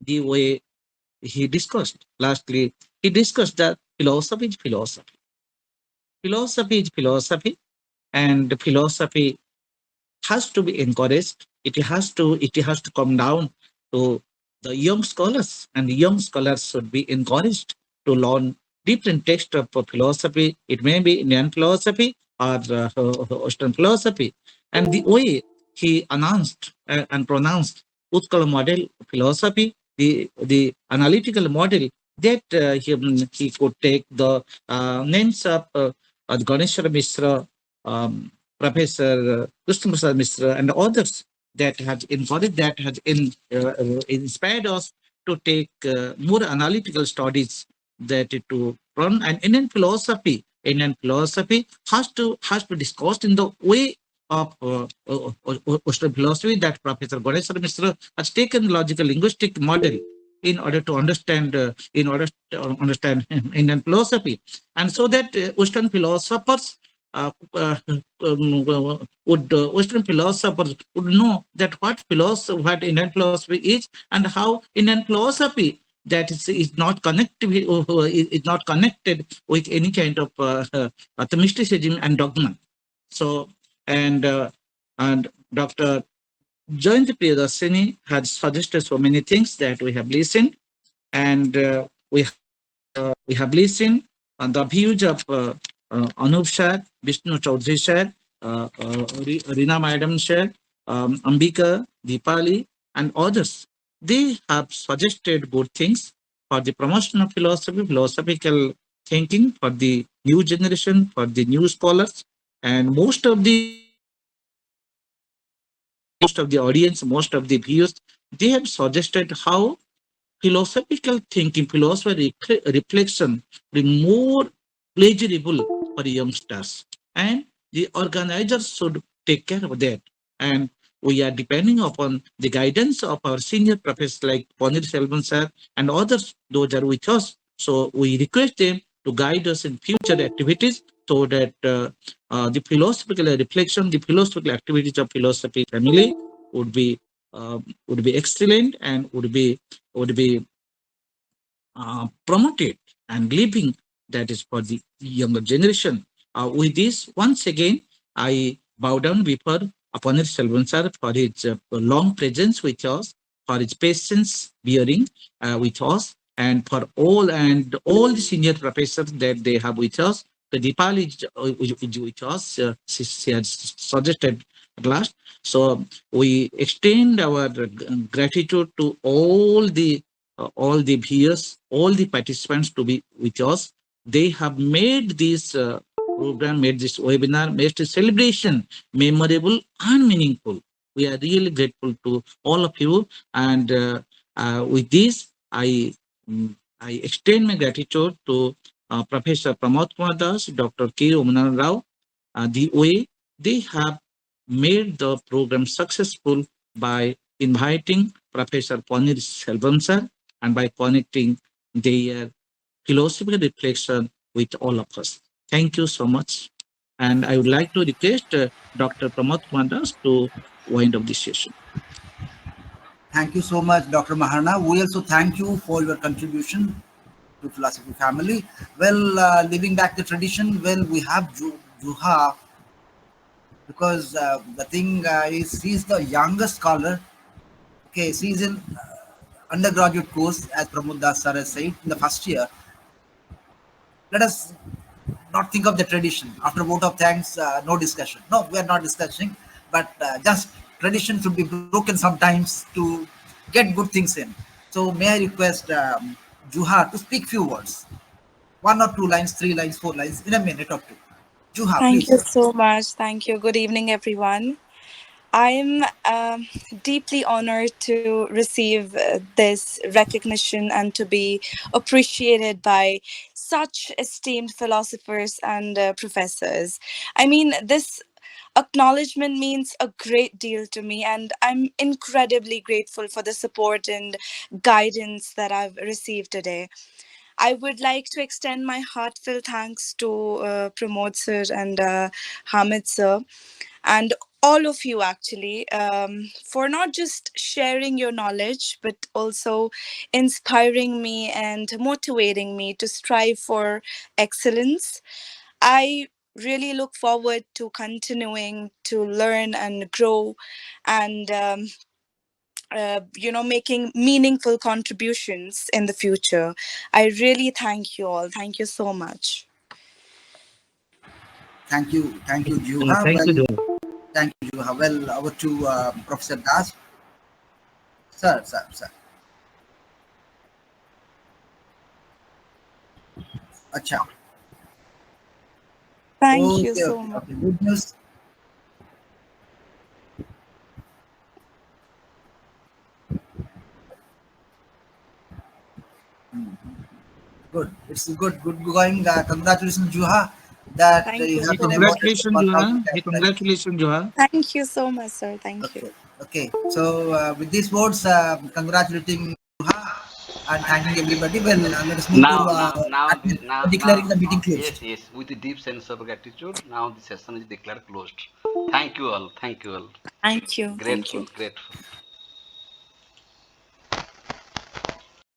the way he discussed. Lastly, he discussed that philosophy is philosophy. Philosophy is philosophy, and philosophy has to be encouraged. It has to come down to the young scholars, and the young scholars should be encouraged to learn different texts of philosophy. It may be Indian philosophy or Western philosophy, and the way he announced and pronounced Utkal model philosophy, the analytical model that he could take the names of Ganeshwar Mishra, Professor Krishna Prasad Mishra, and others that has encouraged, that has inspired us to take more analytical studies, that to run an Indian philosophy. Indian philosophy has to discuss in the way of Western philosophy, that Professor Ganeshwar Mishra has taken logical linguistic model in order to understand Indian philosophy, and so that Western philosophers Western philosophers would know that what Indian philosophy is, and how Indian philosophy that is not connected is not connected with any kind of mysticism and dogma. So and Dr. Jayanti Priyadarshini had suggested so many things that we have listened, and we have listened on the views of Anup Shah, Vishnu Chaudhary Shah, Rina Madam Shah, Ambika, Deepali, and others. They have suggested good things for the promotion of philosophy, philosophical thinking for the new generation, for the new scholars, and most of the audience, most of the viewers, they have suggested how philosophical thinking, philosophy reflection be more pleasurable for youngsters. And the organizers should take care of that. And we are depending upon the guidance of our senior professors like Ponir Selvan sir and others, those are with us. So we request them to guide us in future activities, so that the philosophical reflection, the philosophical activities of philosophy family would be excellent, and would be promoted and living, that is for the younger generation. With this, once again, I bow down before Apanir Selvan sir for his long presence with us, for his patience bearing with us, and for all the senior professors that they have with us. The Deepali is with us, she has suggested at last. So we extend our gratitude to all the viewers, all the participants to be with us. They have made this program, made this webinar, made this celebration memorable and meaningful. We are really grateful to all of you. And with this, I extend my gratitude to Professor Pramod Kumar Das, Dr. K. Omanan Rao, the way they have made the program successful by inviting Professor Ponir Selvam sir, and by connecting their philosophical reflection with all of us. Thank you so much. And I would like to request Dr. Pramod Kumar Das to wind up this session. Thank you so much, Dr. Maharana. We also thank you for your contribution to Philosophy Family. Well, living back the tradition, well, we have Juha, because the thing is, she's the youngest scholar. Okay, she's in undergraduate course, as Pramod Das sir has said, in the first year. Let us not think of the tradition. After vote of thanks, no discussion. No, we are not discussing, but just tradition should be broken sometimes to get good things in. So may I request Juha to speak few words, 1 or 2 lines, 3 lines, 4 lines, in a minute or two. Juha, Thank you please. so much. Thank you. Good evening, everyone. I'm deeply honored to receive this recognition and to be appreciated by such esteemed philosophers and professors. I mean, this acknowledgement means a great deal to me, and I'm incredibly grateful for the support and guidance that I've received today. I would like to extend my heartfelt thanks to Pramod sir and Hamid sir and all of you actually, for not just sharing your knowledge but also inspiring me and motivating me to strive for excellence. I really look forward to continuing to learn and grow, and making meaningful contributions in the future. I really thank you all. Thank you so much. Thank you, Juha. Thank you, Well, Juha. Thank you, Juha. Well, over to Professor Das. Sir. Acha. Thank you Okay, so okay, much. okay. Good news. Good. It's good. Good going. Congratulations, Juha, that Thank you you have so been much. awarded the Congratulations, Joha. 1,000 Hey, cash prize. congratulations, Joha. Thank you so much, sir. Thank you. Okay. So with these words, congratulating Juha and thanking everybody. Well, let us move to admin for declaring the meeting closed. Yes, with a deep sense of gratitude, now the session is declared closed. Thank you all. Thank you all. Thank you. Thank Grateful, you. grateful.